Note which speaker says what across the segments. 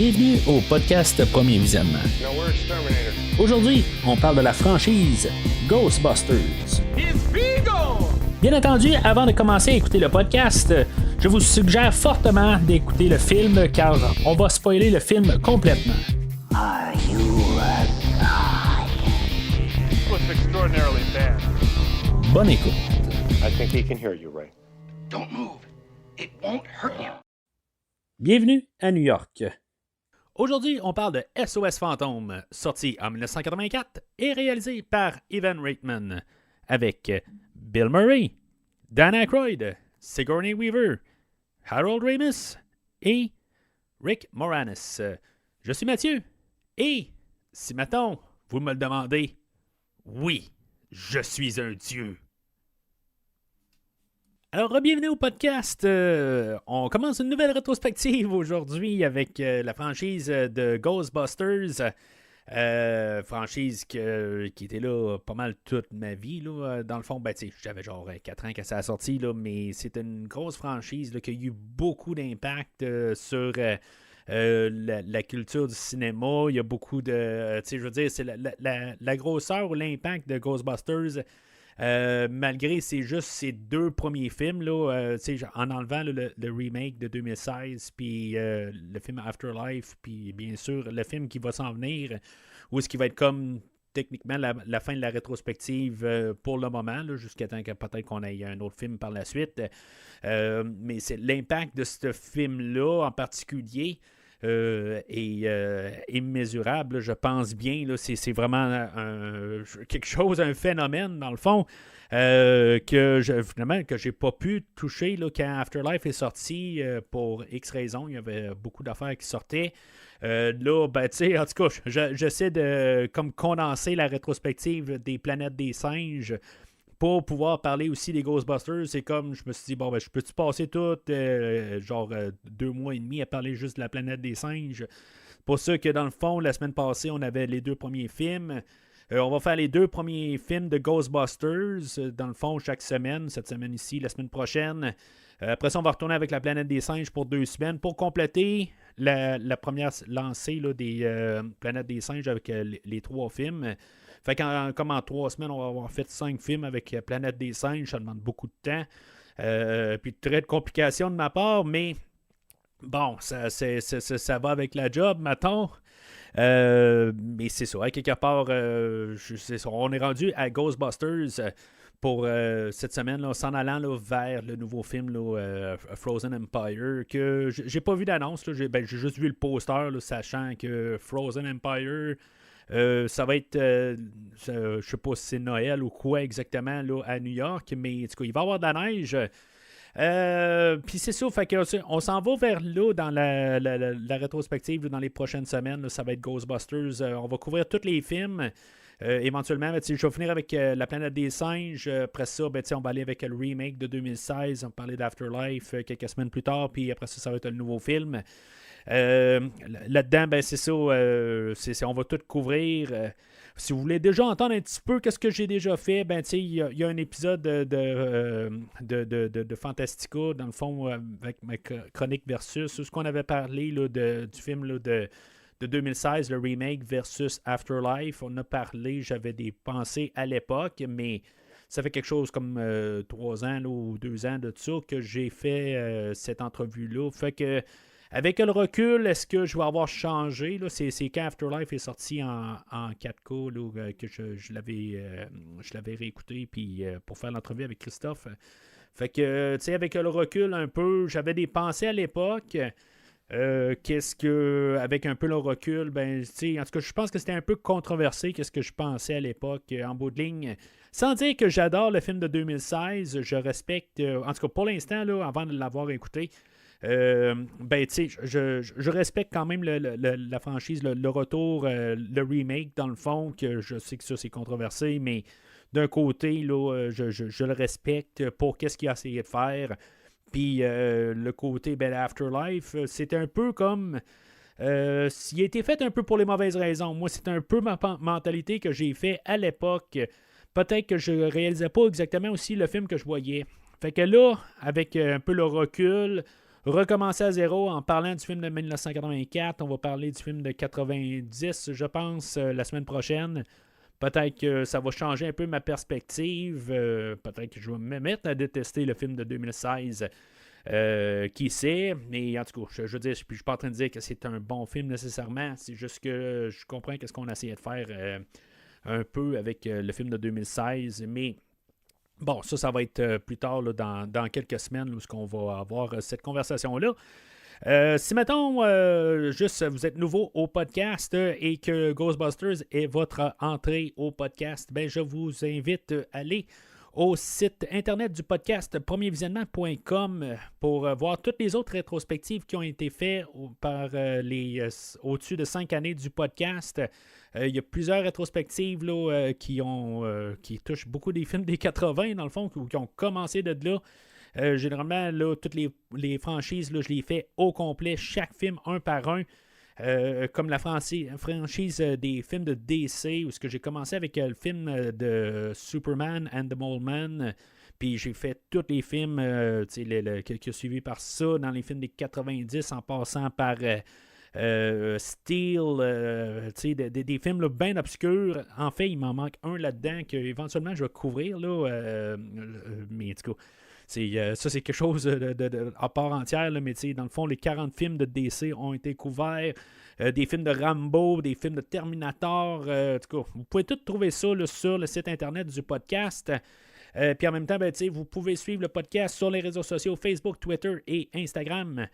Speaker 1: Bienvenue au podcast Premier Visionnement. Aujourd'hui, on parle de la franchise Ghostbusters. Bien entendu, avant de commencer à écouter le podcast, je vous suggère fortement d'écouter le film car on va spoiler le film complètement.
Speaker 2: Are you alive?
Speaker 3: It was extraordinarily bad.
Speaker 1: Bonne écoute.
Speaker 4: I think he can hear you, Ray.
Speaker 2: Don't move. It won't hurt you.
Speaker 1: Bienvenue à New York. Aujourd'hui, on parle de SOS Fantôme, sorti en 1984 et réalisé par Ivan Reitman, avec Bill Murray, Dan Aykroyd, Sigourney Weaver, Harold Ramis et Rick Moranis. Je suis Mathieu et, si maintenant vous me le demandez, oui, je suis un dieu. Alors, bienvenue au podcast. On commence une nouvelle rétrospective aujourd'hui avec la franchise de Ghostbusters. Franchise qui était là pas mal toute ma vie. Là. Dans le fond, j'avais genre 4 ans quand ça a sorti, là, mais c'est une grosse franchise là, qui a eu beaucoup d'impact sur la culture du cinéma. Il y a beaucoup de... je veux dire, c'est la grosseur ou l'impact de Ghostbusters... malgré c'est juste ces 2 premiers films, là, en enlevant là, le remake de 2016, puis le film Afterlife, puis bien sûr le film qui va s'en venir, ou ce qui va être comme techniquement la fin de la rétrospective pour le moment, là, jusqu'à temps que peut-être qu'on ait un autre film par la suite. Mais c'est l'impact de ce film-là en particulier. Est immesurable, je pense bien. Là, c'est vraiment quelque chose, un phénomène, dans le fond, que j'ai pas pu toucher là, quand Afterlife est sorti pour X raisons. Il y avait beaucoup d'affaires qui sortaient. Là, en tout cas, j'essaie de comme condenser la rétrospective des Planètes des Singes pour pouvoir parler aussi des Ghostbusters. C'est comme, je me suis dit, je peux-tu passer tout, 2 mois et demi à parler juste de la Planète des Singes? C'est pour ça que, dans le fond, la semaine passée, on avait les 2 premiers films. On va faire les 2 premiers films de Ghostbusters, dans le fond, chaque semaine. Cette semaine ici, la semaine prochaine. Après ça, on va retourner avec la Planète des Singes pour 2 semaines pour compléter la première lancée là, des Planètes des Singes avec les 3 films. Fait comme en 3 semaines, on va avoir fait 5 films avec Planète des Singes. Ça demande beaucoup de temps. Puis très de complications de ma part, mais bon, ça va avec la job, mettons. Mais c'est ça, quelque part, on est rendu à Ghostbusters pour cette semaine, là, s'en allant là, vers le nouveau film là, Frozen Empire, que j'ai pas vu d'annonce. Là, j'ai juste vu le poster, là, sachant que Frozen Empire... ça va être, je sais pas si c'est Noël ou quoi exactement là, à New York, mais en tout cas, il va y avoir de la neige. Puis c'est ça, fait que, on s'en va vers là dans la rétrospective là, dans les prochaines semaines. Là, ça va être Ghostbusters. On va couvrir tous les films. Éventuellement, je vais finir avec La Planète des Singes. Après ça, on va aller avec le remake de 2016. On va parler d'Afterlife quelques semaines plus tard. Puis après ça, ça va être le nouveau film. Là-dedans, c'est ça, on va tout couvrir. Si vous voulez déjà entendre un petit peu qu'est-ce que j'ai déjà fait, il y a un épisode de Fantastica, dans le fond, avec ma chronique versus ce qu'on avait parlé là, du film là, de 2016, le remake versus Afterlife. On a parlé, j'avais des pensées à l'époque, mais ça fait quelque chose comme 3 ans là, ou 2 ans de ça que j'ai fait cette entrevue-là. Fait que avec le recul, est-ce que je vais avoir changé? Là? C'est quand Afterlife est sorti en 4K là, que je l'avais réécouté puis, pour faire l'entrevue avec Christophe. Fait que, avec le recul un peu, j'avais des pensées à l'époque. Qu'est-ce que, avec un peu le recul, en tout cas, je pense que c'était un peu controversé qu'est-ce que je pensais à l'époque en bout de ligne. Sans dire que j'adore le film de 2016, je respecte, en tout cas pour l'instant, là, avant de l'avoir écouté, je respecte quand même la franchise, le retour, le remake dans le fond, que je sais que ça c'est controversé, mais d'un côté, là, je le respecte pour qu'est-ce qu'il a essayé de faire. Puis le côté Afterlife, c'était un peu comme... s'il a été fait un peu pour les mauvaises raisons. Moi, c'est un peu ma mentalité que j'ai fait à l'époque. Peut-être que je réalisais pas exactement aussi le film que je voyais. Fait que là, avec un peu le recul, recommencer à zéro en parlant du film de 1984. On va parler du film de 90, je pense, la semaine prochaine. Peut-être que ça va changer un peu ma perspective. Peut-être que je vais me mettre à détester le film de 2016. Qui sait, mais en tout cas, je veux dire, je ne suis pas en train de dire que c'est un bon film nécessairement. C'est juste que je comprends ce qu'on a essayé de faire un peu avec le film de 2016. Mais bon, ça va être plus tard là, dans quelques semaines où on va avoir cette conversation-là. Si, mettons, juste vous êtes nouveau au podcast et que Ghostbusters est votre entrée au podcast, ben, je vous invite à aller au site internet du podcast premiervisionnement.com pour voir toutes les autres rétrospectives qui ont été faites par au-dessus de 5 années du podcast. Il y a plusieurs rétrospectives là, qui touchent beaucoup des films des 80, dans le fond, qui ont commencé de là. Généralement, là, toutes les franchises, là, je les fais au complet, chaque film un par un. Comme la franchise des films de DC, où j'ai commencé avec le film de Superman and the Mole Man, puis j'ai fait tous les films qui ont suivi par ça, dans les films des 90, en passant par Steel, des films là, bien obscurs. En fait, il m'en manque un là-dedans qu'éventuellement je vais couvrir, là, mais en tout cas, ça, c'est quelque chose à part entière, là, mais dans le fond, les 40 films de DC ont été couverts. Des films de Rambo, des films de Terminator. En tout cas, vous pouvez tout trouver ça là, sur le site internet du podcast. Puis en même temps, ben, vous pouvez suivre le podcast sur les réseaux sociaux Facebook, Twitter et Instagram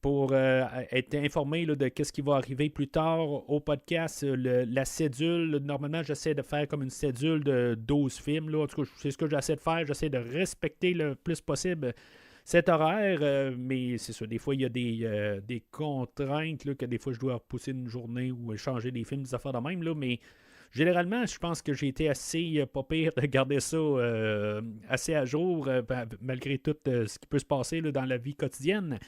Speaker 1: pour être informé là, de ce qui va arriver plus tard au podcast. La cédule, normalement, j'essaie de faire comme une cédule de 12 films. Là. En tout cas, c'est ce que j'essaie de faire. J'essaie de respecter le plus possible cet horaire, mais c'est sûr, des fois, il y a des contraintes là, que des fois, je dois repousser une journée ou changer des films, des affaires de même. Là, mais généralement, je pense que j'ai été assez pas pire de garder ça assez à jour, malgré tout ce qui peut se passer là, dans la vie quotidienne.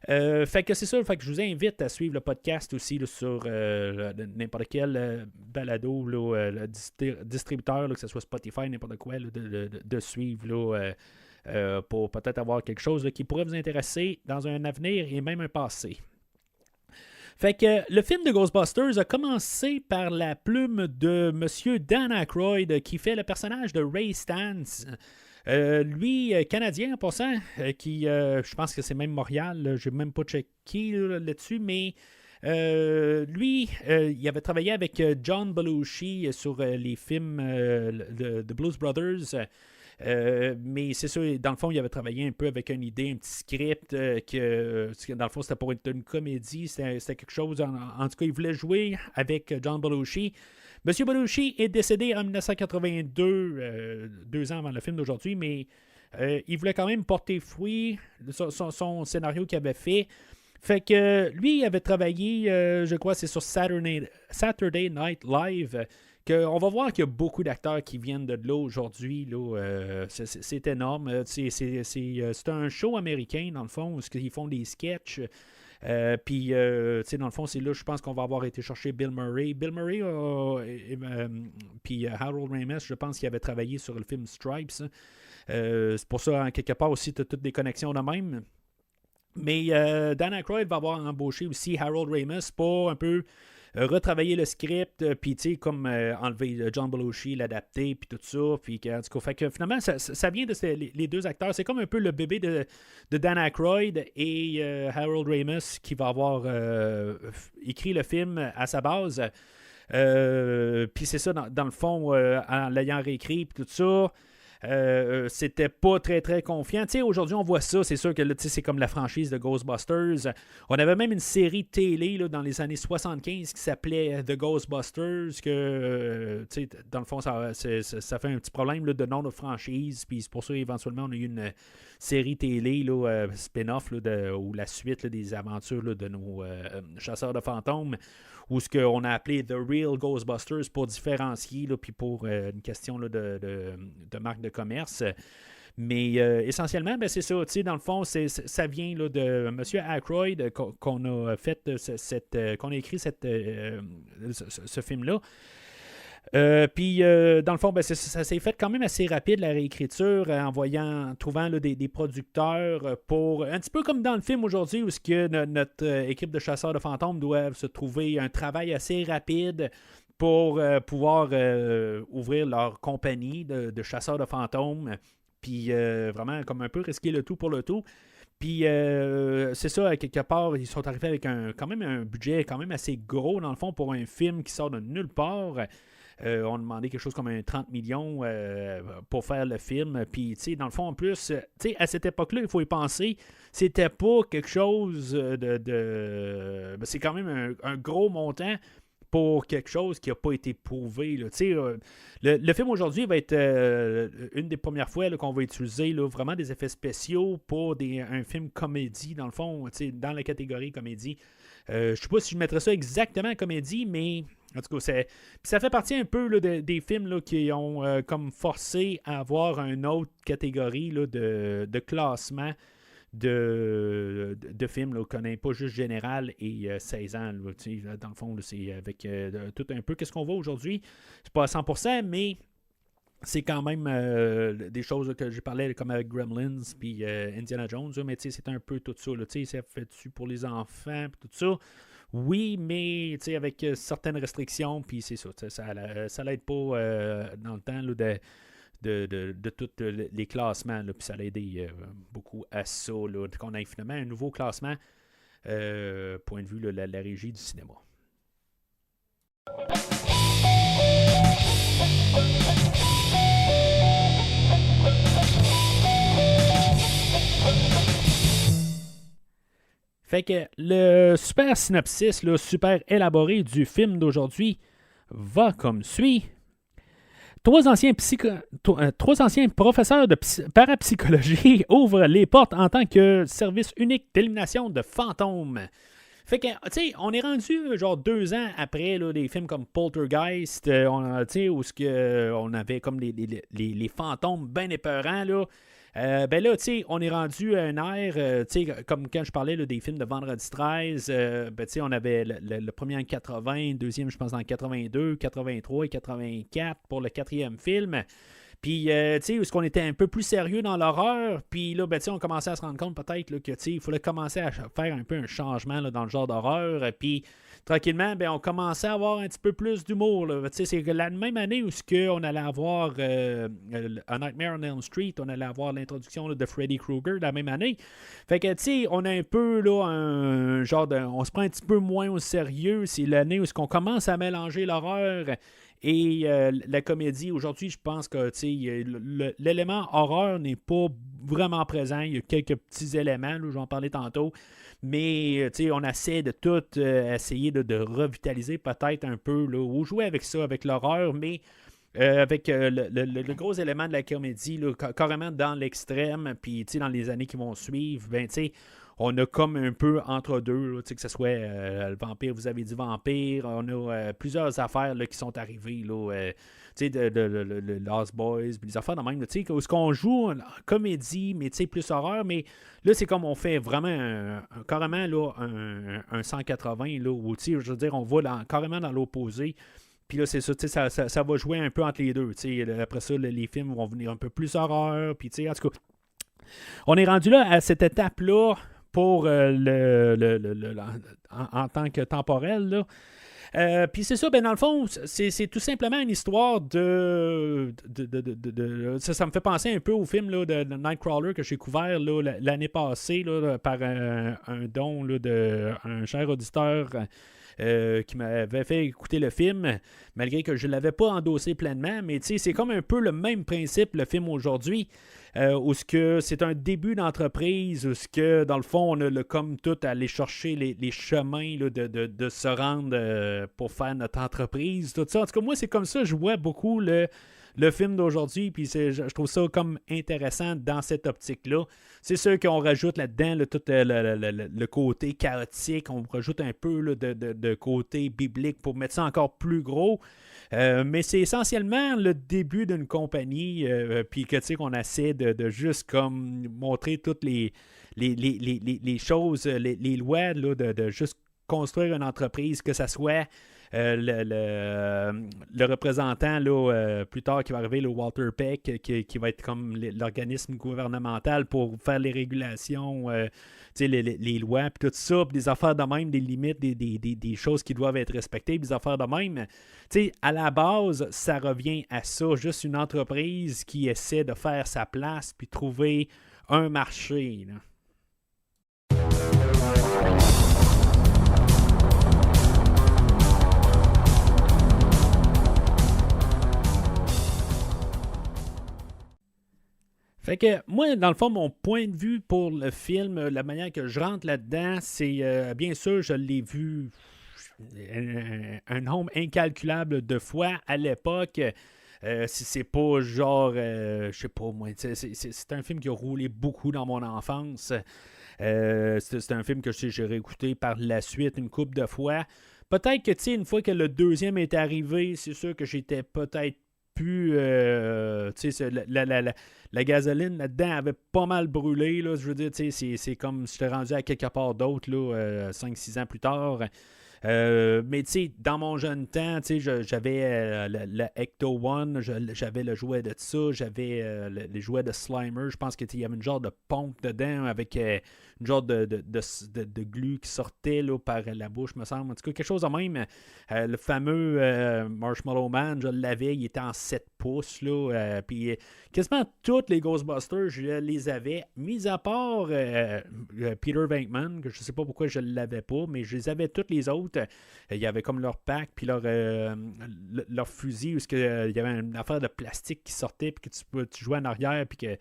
Speaker 1: Fait que c'est ça, fait que je vous invite à suivre le podcast aussi là, sur n'importe quel balado, là, distributeur, là, que ce soit Spotify, n'importe quoi, là, de suivre là, pour peut-être avoir quelque chose là, qui pourrait vous intéresser dans un avenir et même un passé. Fait que le film de Ghostbusters a commencé par la plume de M. Dan Aykroyd qui fait le personnage de Ray Stantz. Lui, Canadien en passant, qui, je pense que c'est même Montréal, je n'ai même pas checké là-dessus, mais lui, il avait travaillé avec John Belushi sur les films de Blues Brothers. Mais c'est sûr, dans le fond, il avait travaillé un peu avec une idée, un petit script, que dans le fond, c'était pour être une comédie, c'était quelque chose, en tout cas, il voulait jouer avec John Belushi. Monsieur Belushi est décédé en 1982, 2 ans avant le film d'aujourd'hui, mais il voulait quand même porter fruit son scénario qu'il avait fait. Fait que lui, il avait travaillé, je crois, c'est sur Saturday Night Live. On va voir qu'il y a beaucoup d'acteurs qui viennent de là aujourd'hui. Là, c'est énorme. C'est un show américain, dans le fond, où ils font des sketchs. Puis, dans le fond, c'est là, je pense qu'on va avoir été chercher Bill Murray. Bill Murray, puis Harold Ramis, je pense qu'il avait travaillé sur le film Stripes. C'est pour ça, en quelque part aussi, tu as toutes des connexions de même. Mais Dan Aykroyd va avoir embauché aussi Harold Ramis pour un peu retravailler le script, puis tu sais, comme enlever John Belushi, l'adapter, puis tout ça. Puis en tout cas, fait que finalement, ça vient de les deux acteurs. C'est comme un peu le bébé de Dan Aykroyd et Harold Ramis qui va avoir écrit le film à sa base. Puis c'est ça, dans le fond, en l'ayant réécrit, puis tout ça. C'était pas très très confiant. T'sais, aujourd'hui on voit ça, c'est sûr que là, c'est comme la franchise de Ghostbusters. On avait même une série télé là, dans les années 75 qui s'appelait The Ghostbusters, que dans le fond ça fait un petit problème là, de nom de franchise, puis c'est pour ça éventuellement on a eu une série télé là, spin-off là, ou la suite là, des aventures là, de nos chasseurs de fantômes, ou ce qu'on a appelé The Real Ghostbusters pour différencier, puis pour une question là, de marque de commerce. Mais essentiellement, ben, c'est ça. Dans le fond, ça vient là, de M. Aykroyd qu'on a fait qu'on a écrit ce film-là. Puis, dans le fond, ça s'est fait quand même assez rapide, la réécriture, en trouvant là, des producteurs pour... Un petit peu comme dans le film aujourd'hui, où notre équipe de chasseurs de fantômes doivent se trouver un travail assez rapide pour pouvoir ouvrir leur compagnie de chasseurs de fantômes. Puis, vraiment, comme un peu risquer le tout pour le tout. Puis, c'est ça, quelque part, ils sont arrivés avec quand même un budget quand même assez gros, dans le fond, pour un film qui sort de nulle part. On demandait quelque chose comme un 30 millions pour faire le film. Puis, tu sais, dans le fond, en plus, tu sais, à cette époque-là, il faut y penser, c'était pas quelque chose c'est quand même un gros montant pour quelque chose qui n'a pas été prouvé. Là. Le film aujourd'hui va être une des premières fois là, qu'on va utiliser là, vraiment des effets spéciaux pour un film comédie, dans le fond, dans la catégorie comédie. Je ne sais pas si je mettrais ça exactement en comédie, mais en tout cas, ça fait partie un peu là, des films là, qui ont comme forcé à avoir une autre catégorie là, de classement de films là, qu'on n'est pas juste général et 16 ans. Là, dans le fond, là, c'est avec tout un peu qu'est-ce qu'on voit aujourd'hui. C'est pas à 100%, mais c'est quand même des choses là, que j'ai parlé comme avec Gremlins puis Indiana Jones, là, mais c'est un peu tout ça. Là, ça fait-tu pour les enfants tout ça? Oui, mais avec certaines restrictions, puis c'est ça. Ça l'aide pas dans le temps là, de tous les classements, là, puis ça l'a aidé beaucoup à ça, là, qu'on ait finalement un nouveau classement point de vue de la régie du cinéma. Fait que le super synopsis, là, super élaboré du film d'aujourd'hui va comme suit. Trois anciens professeurs de parapsychologie ouvrent les portes en tant que service unique d'élimination de fantômes. Fait que, tu sais, on est rendu genre 2 ans après là, des films comme Poltergeist, où on avait comme les fantômes bien épeurants, là. Ben là, tu sais, on est rendu à un air, tu sais, comme quand je parlais là, des films de Vendredi 13, ben tu sais, on avait le premier en 80, le deuxième, je pense, en 82, 83 et 84 pour le 4e film. Puis, tu sais, est-ce qu'on était un peu plus sérieux dans l'horreur? Puis là, ben, tu sais, on commençait à se rendre compte peut-être là, que, tu sais, il fallait commencer à faire un peu un changement là, dans le genre d'horreur. Puis, tranquillement, ben, on commençait à avoir un petit peu plus d'humour. Tu sais, c'est la même année où on allait avoir A Nightmare on Elm Street, on allait avoir l'introduction là, de Freddy Krueger la même année. Fait que, tu sais, on a un peu, là, un genre de... On se prend un petit peu moins au sérieux. C'est l'année où on commence à mélanger l'horreur et la comédie. Aujourd'hui, je pense que l'élément horreur n'est pas vraiment présent. Il y a quelques petits éléments, là, j'en parlais tantôt. Mais on essaie de tout essayer de revitaliser peut-être un peu, là, ou jouer avec ça, avec l'horreur, mais avec le gros élément de la comédie, là, carrément dans l'extrême, puis dans les années qui vont suivre, ben on a comme un peu entre deux, là, que ce soit le vampire, vous avez dit vampire, on a plusieurs affaires là, qui sont arrivées, là, de Lost Boys, les affaires de même, là, où est-ce qu'on joue en comédie, mais plus horreur, mais là, c'est comme on fait vraiment carrément là, un 180, là, où je veux dire, on va carrément dans l'opposé. Puis là, c'est ça, ça va jouer un peu entre les deux. Après ça, les films vont venir un peu plus horreur. Puis, en tout cas, on est rendu là à cette étape-là pour en tant que temporel, là. Puis c'est ça, ben dans le fond, c'est tout simplement une histoire ça me fait penser un peu au film là, de Nightcrawler que j'ai couvert là, l'année passée là, par un don là, d'un cher auditeur qui m'avait fait écouter le film, malgré que je ne l'avais pas endossé pleinement, mais c'est comme un peu le même principe, le film aujourd'hui. Où c'est un début d'entreprise, où dans le fond, on a comme tout à aller chercher les chemins là, de se rendre pour faire notre entreprise, tout ça. En tout cas, moi, c'est comme ça, je vois beaucoup le film d'aujourd'hui, puis je trouve ça comme intéressant dans cette optique-là. C'est sûr qu'on rajoute là-dedans là, tout le côté chaotique, on rajoute un peu là, de côté biblique pour mettre ça encore plus gros. Mais c'est essentiellement le début d'une compagnie, puis que qu'on essaie de juste comme montrer toutes les choses, les lois là, de juste construire une entreprise, que ça soit le représentant là, plus tard qui va arriver, le Walter Peck, qui va être comme l'organisme gouvernemental pour faire les régulations, les lois, puis tout ça, puis des affaires de même, des limites, des choses qui doivent être respectées, des affaires de même. À la base, ça revient à ça, juste une entreprise qui essaie de faire sa place puis trouver un marché. Là. Fait que moi, dans le fond, mon point de vue pour le film, la manière que je rentre là-dedans, c'est bien sûr, je l'ai vu un nombre incalculable de fois à l'époque. Si c'est pas genre, je sais pas moi, c'est un film qui a roulé beaucoup dans mon enfance. C'est un film que j'ai réécouté par la suite une couple de fois. Peut-être que, une fois que le deuxième est arrivé, c'est sûr que j'étais peut-être plus. La gasoline là-dedans avait pas mal brûlé. Là, je veux dire, c'est comme si j'étais rendu à quelque part d'autre 5-6 ans plus tard. Mais tu sais, dans mon jeune temps, j'avais le Ecto One, j'avais le jouet de ça, j'avais les jouets de Slimer. Je pense qu'il y avait une genre de pompe dedans avec une genre de glu qui sortait là, par la bouche, me semble. En tout cas, quelque chose de même. Le fameux Marshmallow Man, je l'avais, il était en 7 pouces. Puis quasiment toutes les Ghostbusters, je les avais, mis à part Peter Venkman, que je sais pas pourquoi je ne l'avais pas, mais je les avais toutes les autres. Il y avait comme leur pack, puis leur fusil, où il y avait une affaire de plastique qui sortait, puis que tu jouais en arrière, puis que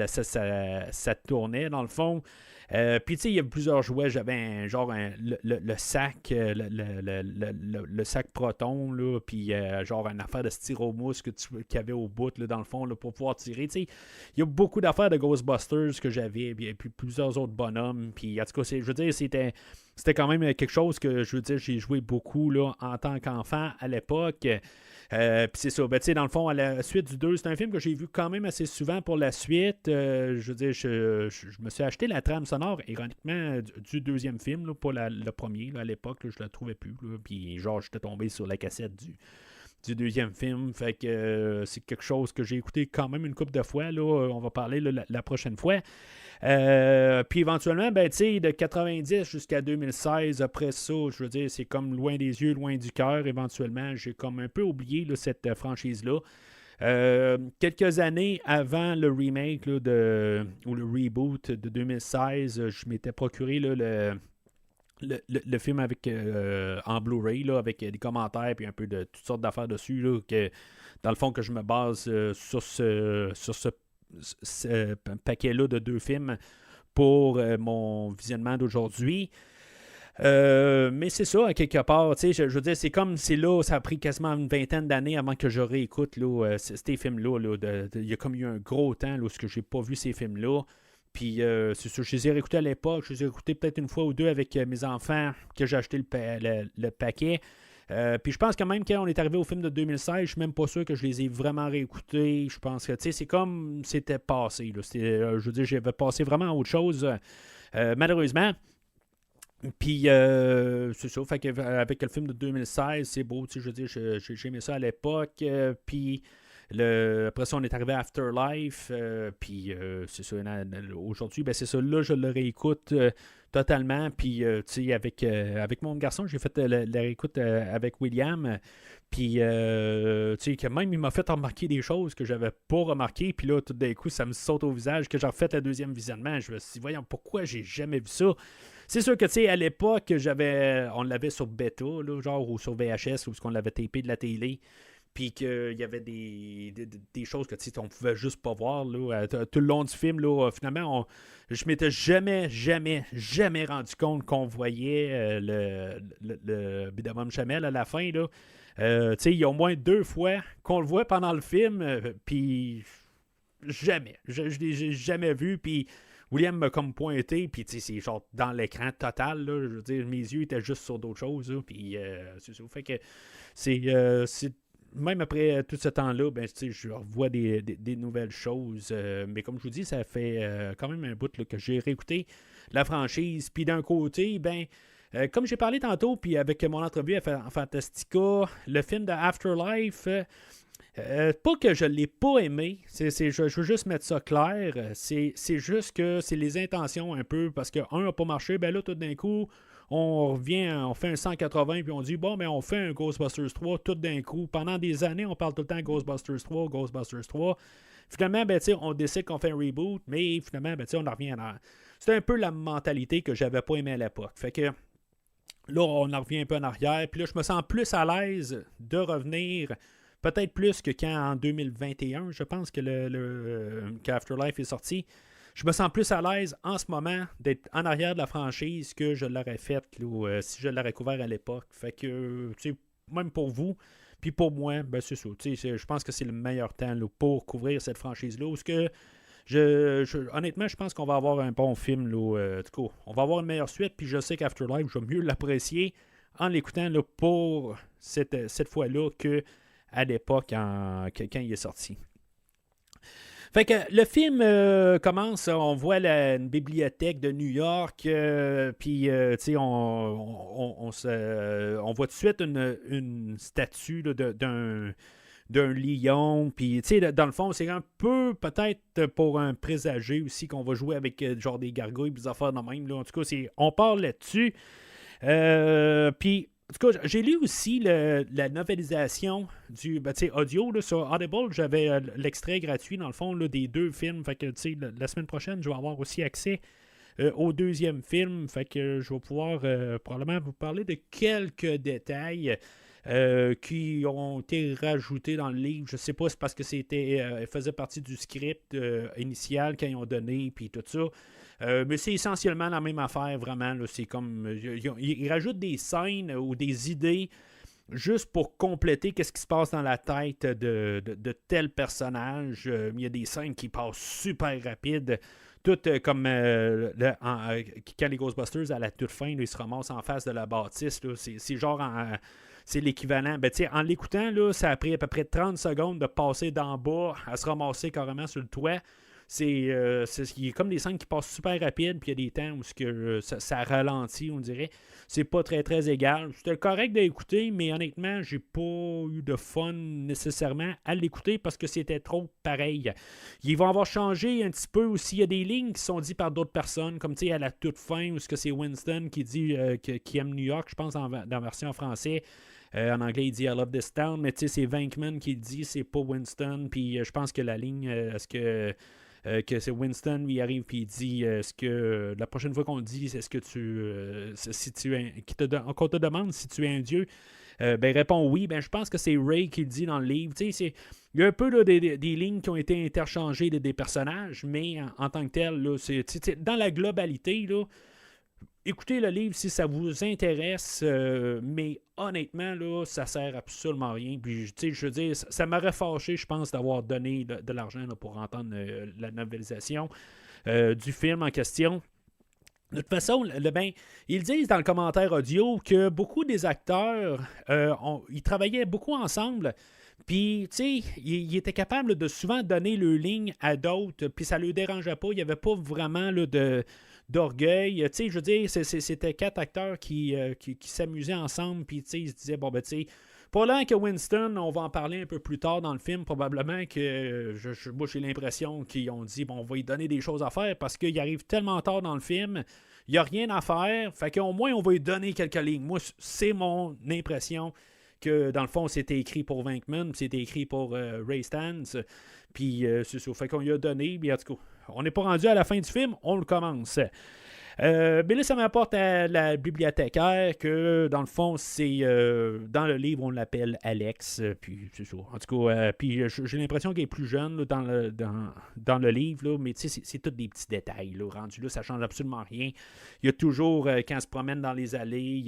Speaker 1: ça tournait dans le fond. Puis tu sais, il y avait plusieurs jouets. J'avais le sac, le sac Proton, là, puis genre une affaire de styromousse qu'il y avait au bout, là, dans le fond, là, pour pouvoir tirer. Tu sais, il y a beaucoup d'affaires de Ghostbusters que j'avais, et puis plusieurs autres bonhommes. Puis en tout cas, je veux dire, c'était quand même quelque chose que, je veux dire, j'ai joué beaucoup là, en tant qu'enfant à l'époque. Puis c'est ça, dans le fond, à la suite du 2, c'est un film que j'ai vu quand même assez souvent pour la suite. Je veux dire, je me suis acheté la trame sonore, ironiquement, du deuxième film, là, pas le premier, là, à l'époque, là, je la trouvais plus. Puis genre, j'étais tombé sur la cassette du deuxième film. Fait que c'est quelque chose que j'ai écouté quand même une couple de fois. Là, on va parler là, la prochaine fois. Puis éventuellement, de 90 jusqu'à 2016, après ça, je veux dire, c'est comme loin des yeux, loin du cœur. Éventuellement, j'ai comme un peu oublié là, cette franchise-là. Quelques années avant le remake ou le reboot de 2016, je m'étais procuré là, le film avec en Blu-ray là, avec des commentaires et un peu de toutes sortes d'affaires dessus là, que, dans le fond que je me base sur ce paquet-là de 2 films pour mon visionnement d'aujourd'hui. Mais c'est ça, à quelque part, je veux dire, c'est comme c'est là, ça a pris quasiment une vingtaine d'années avant que je réécoute là, ces films-là. Il y a comme eu un gros temps là, où je n'ai pas vu ces films-là. Puis c'est sûr, je les ai réécoutés à l'époque, je les ai réécoutés peut-être une fois ou deux avec mes enfants que j'ai acheté le paquet. Puis je pense que même quand on est arrivé au film de 2016, je suis même pas sûr que je les ai vraiment réécoutés. Je pense que c'est comme c'était passé. Là. Je veux dire, j'avais passé vraiment à autre chose, malheureusement. Puis c'est ça, fait que, avec le film de 2016, c'est beau, je veux dire, j'ai aimé ça à l'époque. Puis après ça, on est arrivé à Afterlife. Puis c'est ça, aujourd'hui, c'est ça, là, je le réécoute totalement. Puis, tu sais, avec mon garçon, j'ai fait la réécoute avec William. Puis, tu sais, que même il m'a fait remarquer des choses que j'avais pas remarquées. Puis là, tout d'un coup, ça me saute au visage que j'ai refait le deuxième visionnement. Je me suis dit, voyons, pourquoi j'ai jamais vu ça? C'est sûr que, tu sais, à l'époque, on l'avait sur bêta, là, genre, ou sur VHS, ou qu'on l'avait tapé de la télé. Puis qu'il y avait des choses que, tu sais, on pouvait juste pas voir, là, tout le long du film, là, finalement, je m'étais jamais rendu compte qu'on voyait le Bidamum Chamel à la fin, là. Tu sais, il y a au moins 2 fois qu'on le voit pendant le film, puis jamais. Je l'ai jamais vu, puis William m'a comme pointé, puis tu sais, c'est genre dans l'écran total, là, je veux dire, mes yeux étaient juste sur d'autres choses, là, puis c'est ça. Fait que c'est même après tout ce temps-là, je revois des nouvelles choses. Mais comme je vous dis, ça fait quand même un bout là, que j'ai réécouté la franchise. Puis d'un côté, Comme j'ai parlé tantôt, puis avec mon entrevue en Fantastica, le film de Afterlife, pas que je ne l'ai pas aimé, je veux juste mettre ça clair, c'est juste que c'est les intentions un peu, parce que un n'a pas marché, ben là, tout d'un coup, on revient, on fait un 180, puis on dit, bon, mais on fait un Ghostbusters 3 tout d'un coup. Pendant des années, on parle tout le temps Ghostbusters 3, Ghostbusters 3. Finalement, ben, on décide qu'on fait un reboot, mais finalement, ben, on en revient à... C'était un peu la mentalité que j'avais pas aimé à l'époque. Fait que là, on en revient un peu en arrière, puis là, je me sens plus à l'aise de revenir, peut-être plus que quand en 2021, je pense que qu'Afterlife est sorti. Je me sens plus à l'aise en ce moment d'être en arrière de la franchise que je l'aurais fait si je l'aurais couvert à l'époque. Fait que, même pour vous, puis pour moi, ben c'est ça. Je pense que c'est le meilleur temps pour couvrir cette franchise-là. Parce que, honnêtement, je pense qu'on va avoir un bon film. En tout cas, on va avoir une meilleure suite. Puis je sais qu'Afterlife, je vais mieux l'apprécier en l'écoutant pour cette fois-là qu'à l'époque quand il est sorti. Fait que le film commence, on voit une bibliothèque de New York, puis on voit tout de suite une statue là, d'un lion, puis dans le fond, c'est un peu peut-être pour un présager aussi qu'on va jouer avec genre des gargouilles, des affaires de même. Là. En tout cas, on parle là-dessus. Puis en tout cas, j'ai lu aussi la novélisation du audio là, sur Audible. J'avais l'extrait gratuit, dans le fond, là, des 2 films. Fait que la semaine prochaine, je vais avoir aussi accès au 2e film. Fait que je vais pouvoir probablement vous parler de quelques détails qui ont été rajoutés dans le livre. Je sais pas, c'est parce que faisait partie du script initial qu'ils ont donné, puis tout ça. Mais c'est essentiellement la même affaire, vraiment. Là, c'est comme ils rajoutent des scènes ou des idées juste pour compléter qu'est-ce qui se passe dans la tête de tel personnage. Il y a des scènes qui passent super rapides. Tout comme quand les Ghostbusters, à la toute fin, là, ils se ramassent en face de la bâtisse. Là, c'est genre c'est l'équivalent. Ben, en l'écoutant, là, ça a pris à peu près 30 secondes de passer d'en bas à se ramasser carrément sur le toit. Il y a comme des scènes qui passent super rapides, puis il y a des temps où ça ralentit, on dirait. C'est pas très très égal. C'était correct d'écouter, mais honnêtement, j'ai pas eu de fun nécessairement à l'écouter parce que c'était trop pareil. Ils vont avoir changé un petit peu aussi. Il y a des lignes qui sont dites par d'autres personnes, comme à la toute fin, où c'est Winston qui dit qu'il aime New York, je pense, dans la version en français. En anglais, il dit « I love this town », mais c'est Venkman qui le dit, c'est pas Winston. Puis je pense que la ligne, que c'est Winston, lui arrive puis il dit est-ce que la prochaine fois qu'on le dit, est-ce que qu'on te demande si tu es un dieu, ben réponds oui. Ben je pense que c'est Ray qui le dit dans le livre. Il y a un peu là, des lignes qui ont été interchangées des personnages, mais en tant que tel, là, dans la globalité, là, écoutez le livre si ça vous intéresse, mais honnêtement, là, ça sert absolument à rien. Puis, je veux dire, ça m'aurait fâché, je pense, d'avoir donné de l'argent là, pour entendre la novélisation du film en question. De toute façon, ils disent dans le commentaire audio que beaucoup des acteurs, ils travaillaient beaucoup ensemble. Puis, ils étaient capables de souvent donner le ligne à d'autres, puis ça ne leur dérangeait pas. Il n'y avait pas vraiment là, d'orgueil. Je veux dire, c'était 4 acteurs qui s'amusaient ensemble, puis ils se disaient, bon, ben, pas là que Winston, on va en parler un peu plus tard dans le film, probablement que, moi, j'ai l'impression qu'ils ont dit, bon, on va lui donner des choses à faire, parce qu'il arrive tellement tard dans le film, il n'y a rien à faire, fait qu'au moins, on va lui donner quelques lignes. Moi, c'est mon impression que, dans le fond, c'était écrit pour Venkman, c'était écrit pour Ray Stantz, puis c'est ça, fait qu'on lui a donné, puis en tout cas, on n'est pas rendu à la fin du film, on le commence. Mais là, ça m'apporte à la bibliothécaire que, dans le fond, c'est dans le livre, on l'appelle Alex. Puis, c'est ça. En tout cas, puis j'ai l'impression qu'elle est plus jeune là, dans le livre, là, mais c'est tous des petits détails. Là, rendu là, ça ne change absolument rien. Il y a toujours, quand on se promène dans les allées,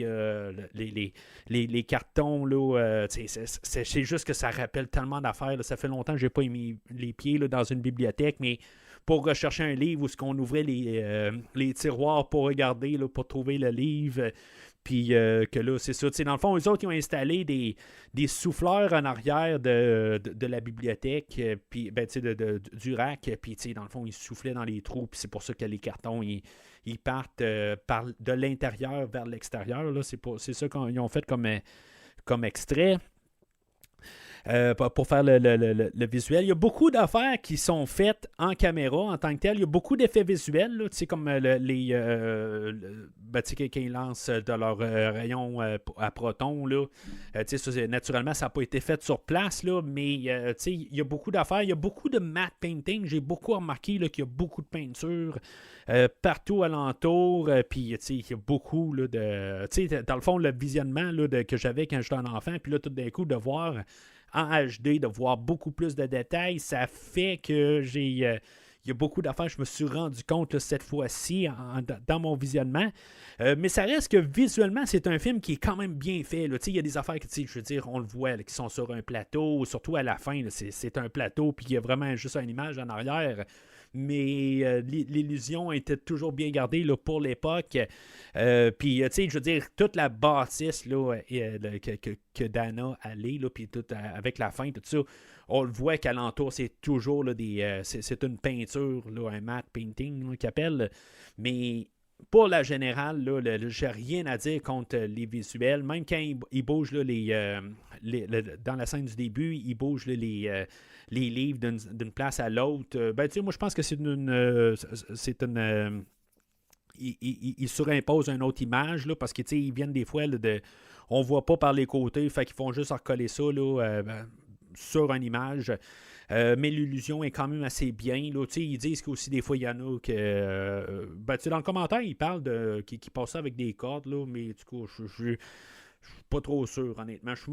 Speaker 1: les cartons, là, c'est juste que ça rappelle tellement d'affaires. Là. Ça fait longtemps que je n'ai pas mis les pieds là, dans une bibliothèque, mais pour rechercher un livre où on ouvrait les tiroirs pour regarder, là, pour trouver le livre. Puis que là, c'est ça. Dans le fond, eux autres, ils ont installé des souffleurs en arrière de la bibliothèque, puis du rack. Puis dans le fond, ils soufflaient dans les trous. Puis c'est pour ça que les cartons, ils ils partent de l'intérieur vers l'extérieur. Là. C'est ça qu'ils ont fait comme extrait. Pour faire le visuel. Il y a beaucoup d'affaires qui sont faites en caméra en tant que tel. Il y a beaucoup d'effets visuels, là, comme quand ils lancent de leur rayon à protons. Là, naturellement, ça n'a pas été fait sur place, là, mais il y a beaucoup d'affaires. Il y a beaucoup de matte painting. J'ai beaucoup remarqué là, qu'il y a beaucoup de peinture partout alentour. Puis il y a beaucoup là, de... Dans le fond, le visionnement là, que j'avais quand j'étais un enfant, puis là, tout d'un coup, de voir en HD, de voir beaucoup plus de détails, ça fait que il y a beaucoup d'affaires, je me suis rendu compte là, cette fois-ci dans mon visionnement. Mais ça reste que visuellement, c'est un film qui est quand même bien fait. Il y a des affaires que, je veux dire, on le voit, là, qui sont sur un plateau, surtout à la fin, là, c'est un plateau, puis il y a vraiment juste une image en arrière. Mais l'illusion était toujours bien gardée là, pour l'époque. Puis, je veux dire, toute la bâtisse là, que Dana allait, puis tout avec la fin, tout ça, on le voit qu'alentour, c'est toujours là, c'est une peinture, là, un matte painting qu'ils appellent. Mais pour la générale, là, j'ai rien à dire contre les visuels. Même quand ils bougent là, dans la scène du début, ils bougent là, les livres d'une place à l'autre. Moi, je pense que c'est une ils surimposent une autre image là, parce qu'ils viennent des fois là, on voit pas par les côtés, fait qu'ils font juste recoller ça là, sur une image. Mais l'illusion est quand même assez bien. Là. Ils disent qu'aussi des fois, il y en a que... dans le commentaire, ils parlent qui passent ça avec des cordes, là, mais du coup, je suis pas trop sûr, honnêtement. Je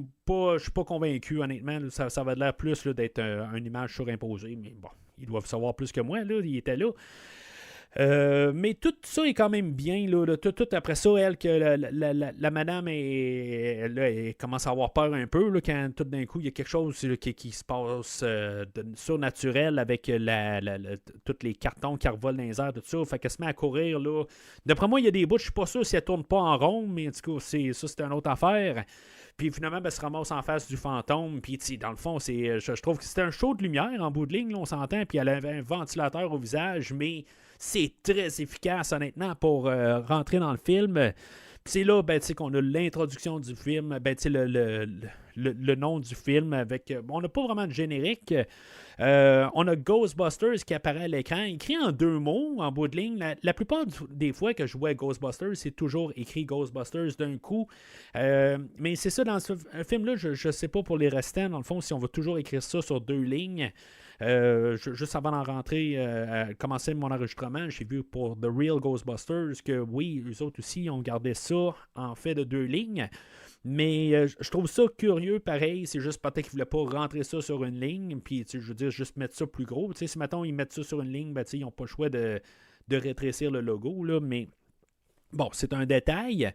Speaker 1: suis pas convaincu, honnêtement. Là. Ça va l'air plus là, d'être une image surimposée, mais bon, ils doivent savoir plus que moi. Là, ils étaient là. Mais tout ça est quand même bien. Là, tout après ça, elle, que la madame elle commence à avoir peur un peu là, quand tout d'un coup il y a quelque chose là, qui se passe de surnaturel avec tous les cartons qui revolent dans les airs, tout ça. Fait qu'elle se met à courir. Là. D'après moi, il y a des bouts, je suis pas sûr si elle tourne pas en rond, mais en tout cas, c'est une autre affaire. Puis finalement, elle se ramasse en face du fantôme. Puis dans le fond, je trouve que c'était un show de lumière en bout de ligne, là, on s'entend. Puis elle avait un ventilateur au visage, mais c'est très efficace, honnêtement, pour rentrer dans le film. Puis c'est là qu'on a l'introduction du film, le nom du film. On n'a pas vraiment de générique. On a Ghostbusters qui apparaît à l'écran, écrit en 2 mots, en bout de ligne. La plupart des fois que je vois Ghostbusters, c'est toujours écrit Ghostbusters d'un coup. Mais c'est ça, dans ce film-là, je ne sais pas pour les restants, dans le fond, si on va toujours écrire ça sur 2 lignes. Juste avant d'en rentrer, commencer mon enregistrement, j'ai vu pour The Real Ghostbusters que oui, eux autres aussi ont gardé ça en fait de 2 lignes. Mais je trouve ça curieux pareil. C'est juste peut-être qu'ils ne voulaient pas rentrer ça sur une ligne. Puis je veux dire, juste mettre ça plus gros. Si mettons ils mettent ça sur une ligne, ils n'ont pas le choix de rétrécir le logo. Là, mais bon, c'est un détail.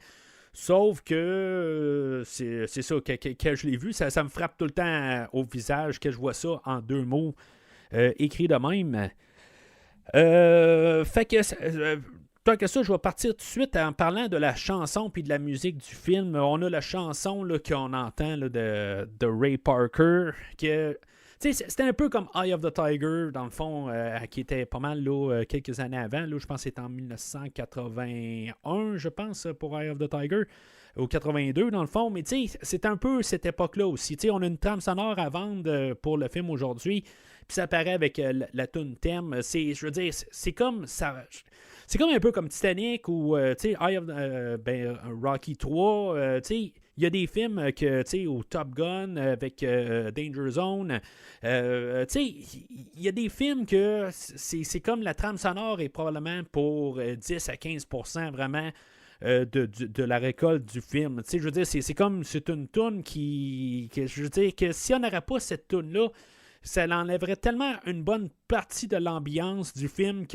Speaker 1: Sauf que c'est ça, quand je l'ai vu, ça me frappe tout le temps au visage que je vois ça en 2 mots écrits de même. Fait que tant que ça, je vais partir tout de suite en parlant de la chanson puis de la musique du film. On a la chanson là, qu'on entend là, de Ray Parker, que c'était un peu comme Eye of the Tiger, dans le fond, qui était pas mal là, quelques années avant. Là, je pense que c'était en 1981, je pense, pour Eye of the Tiger, ou 82 dans le fond. Mais c'est un peu cette époque-là aussi. On a une trame sonore à vendre pour le film aujourd'hui, puis ça apparaît avec la tune thème. Je veux dire, c'est comme ça... C'est comme un peu comme Titanic ou Rocky 3. Il y a des films au Top Gun avec Danger Zone. Il y a des films que c'est comme la trame sonore est probablement pour 10 à 15% vraiment de la récolte du film. Je veux dire, c'est une toune je veux dire que si on n'aurait pas cette toune-là, ça enlèverait tellement une bonne partie de l'ambiance du film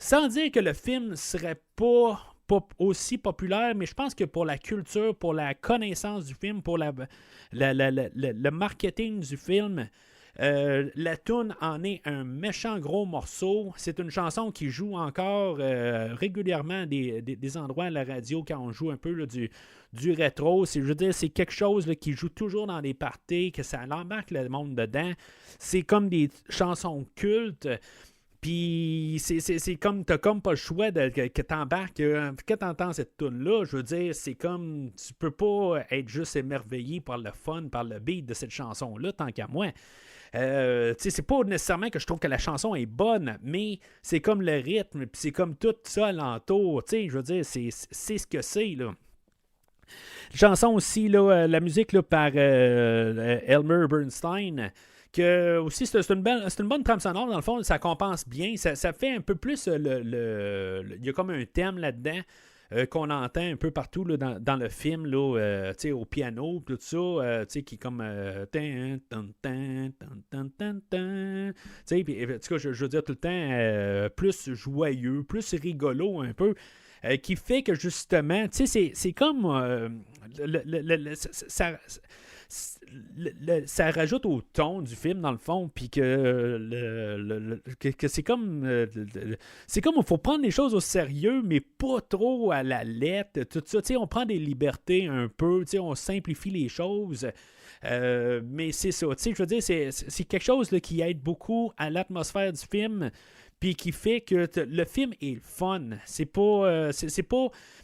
Speaker 1: sans dire que le film serait pas aussi populaire, mais je pense que pour la culture, pour la connaissance du film, pour le marketing du film, la toune en est un méchant gros morceau. C'est une chanson qui joue encore régulièrement des endroits à la radio quand on joue un peu là, du rétro. Je veux dire, c'est quelque chose là, qui joue toujours dans des parties, que ça embarque le monde dedans. C'est comme des chansons cultes. Puis c'est comme, t'as comme pas le choix que t'embarques. Quand t'entends cette tune-là, je veux dire, c'est comme, tu peux pas être juste émerveillé par le fun, par le beat de cette chanson-là, tant qu'à moi. C'est pas nécessairement que je trouve que la chanson est bonne, mais c'est comme le rythme, puis c'est comme tout ça alentour. Je veux dire, c'est ce que c'est, là. Chanson aussi, là, la musique là, par Elmer Bernstein, que aussi c'est une bonne trame sonore, dans le fond, ça compense bien, ça fait un peu plus il y a comme un thème là-dedans qu'on entend un peu partout là, dans le film, là, au piano, tout ça, qui est comme puis, en tout cas, je veux dire tout le temps plus joyeux, plus rigolo un peu. Qui fait que justement, c'est comme ça rajoute au ton du film dans le fond, puis que c'est comme il faut prendre les choses au sérieux, mais pas trop à la lettre, tout ça. On prend des libertés un peu, on simplifie les choses. Mais c'est ça, je veux dire, c'est quelque chose là, qui aide beaucoup à l'atmosphère du film. Puis qui fait que le film est fun. C'est pas,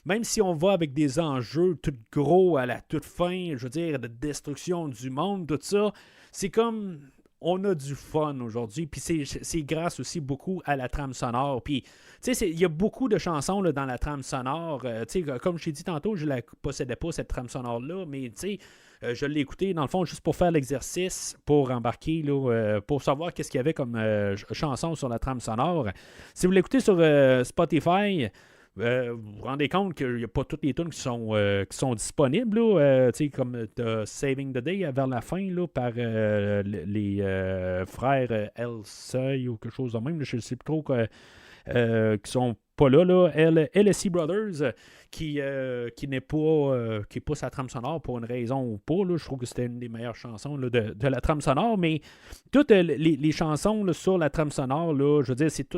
Speaker 1: même si on va avec des enjeux tout gros à la toute fin, je veux dire, de destruction du monde, tout ça, c'est comme, on a du fun aujourd'hui. Puis c'est grâce aussi beaucoup à la trame sonore. Puis, il y a beaucoup de chansons là, dans la trame sonore. Comme je t'ai dit tantôt, je ne la possédais pas, cette trame sonore-là, mais je l'ai écouté, dans le fond, juste pour faire l'exercice, pour embarquer, là, pour savoir qu'est-ce qu'il y avait comme chanson sur la trame sonore. Si vous l'écoutez sur Spotify, vous vous rendez compte qu'il n'y a pas toutes les tunes qui sont disponibles, là, comme Saving the Day vers la fin, là, par les frères El Seuil ou quelque chose de même, là, je ne sais plus trop qui sont pas là, LSE Brothers, qui n'est pas qui est pas sa trame sonore pour une raison ou pas. Là, je trouve que c'était une des meilleures chansons là, de la trame sonore, mais toutes les chansons là, sur la trame sonore, là, je veux dire, c'est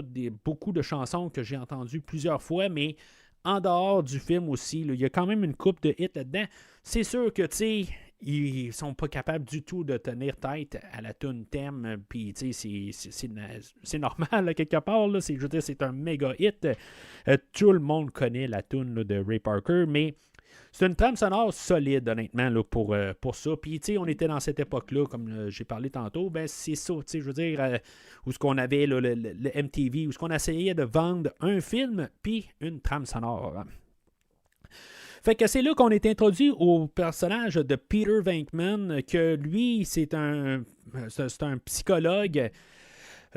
Speaker 1: beaucoup de chansons que j'ai entendues plusieurs fois, mais en dehors du film aussi, là, il y a quand même une couple de hits là-dedans. C'est sûr que, ils sont pas capables du tout de tenir tête à la tune thème, puis c'est normal là, quelque part, là, je veux dire, c'est un méga hit. Tout le monde connaît la tune là, de Ray Parker, mais c'est une trame sonore solide, honnêtement, là, pour ça. Puis, on était dans cette époque-là, comme j'ai parlé tantôt, ben c'est ça, je veux dire, où ce qu'on avait là, le MTV, où ce qu'on essayait de vendre un film, puis une trame sonore. Fait que c'est là qu'on est introduit au personnage de Peter Venkman, que lui, c'est un psychologue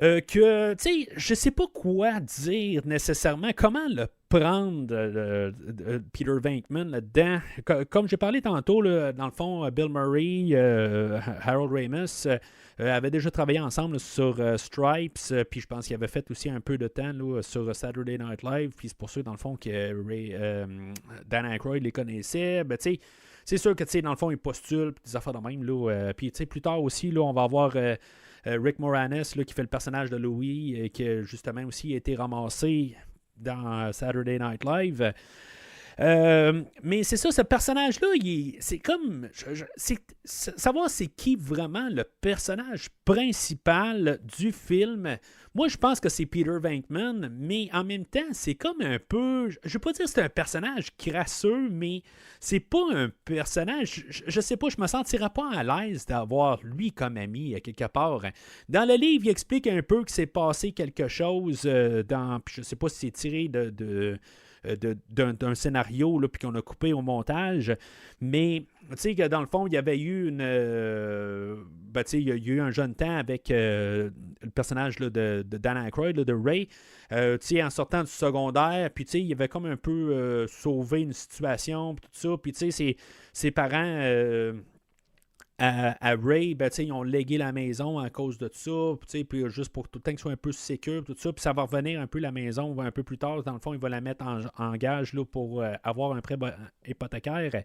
Speaker 1: que, je sais pas quoi dire nécessairement, comment le prendre, Peter Venkman, là-dedans. Comme j'ai parlé tantôt, là, dans le fond, Bill Murray, Harold Ramis avaient déjà travaillé ensemble là, sur Stripes, puis je pense qu'ils avaient fait aussi un peu de temps là, sur Saturday Night Live, puis c'est pour ça, dans le fond, que Dan Aykroyd les connaissait. Ben, c'est sûr que, dans le fond, ils postulent, puis des affaires de même. Puis, plus tard aussi, là, on va avoir Rick Moranis, là, qui fait le personnage de Louis, qui, justement, aussi a été ramassé dans Saturday Night Live. Mais c'est ça, ce personnage-là, c'est comme... savoir c'est qui vraiment le personnage principal du film. Moi, je pense que c'est Peter Venkman, mais en même temps, c'est comme un peu... Je ne vais pas dire que c'est un personnage crasseux, mais c'est pas un personnage... Je sais pas, je me sentirais pas à l'aise d'avoir lui comme ami, quelque part. Dans le livre, il explique un peu qu'il s'est passé quelque chose dans... Je sais pas si c'est tiré d'un scénario là, puis qu'on a coupé au montage, mais tu sais que dans le fond il y avait eu il y a eu un jeune temps avec le personnage là, de Dan Aykroyd, là, de Ray, en sortant du secondaire, puis il avait comme un peu sauvé une situation, puis tout ça, puis ses parents à Ray, ils ont légué la maison à cause de ça, puis juste pour tout le temps qu'ils soient un peu sécure, tout ça, puis ça va revenir un peu la maison un peu plus tard. Dans le fond, il va la mettre en gage là, pour avoir un prêt hypothécaire.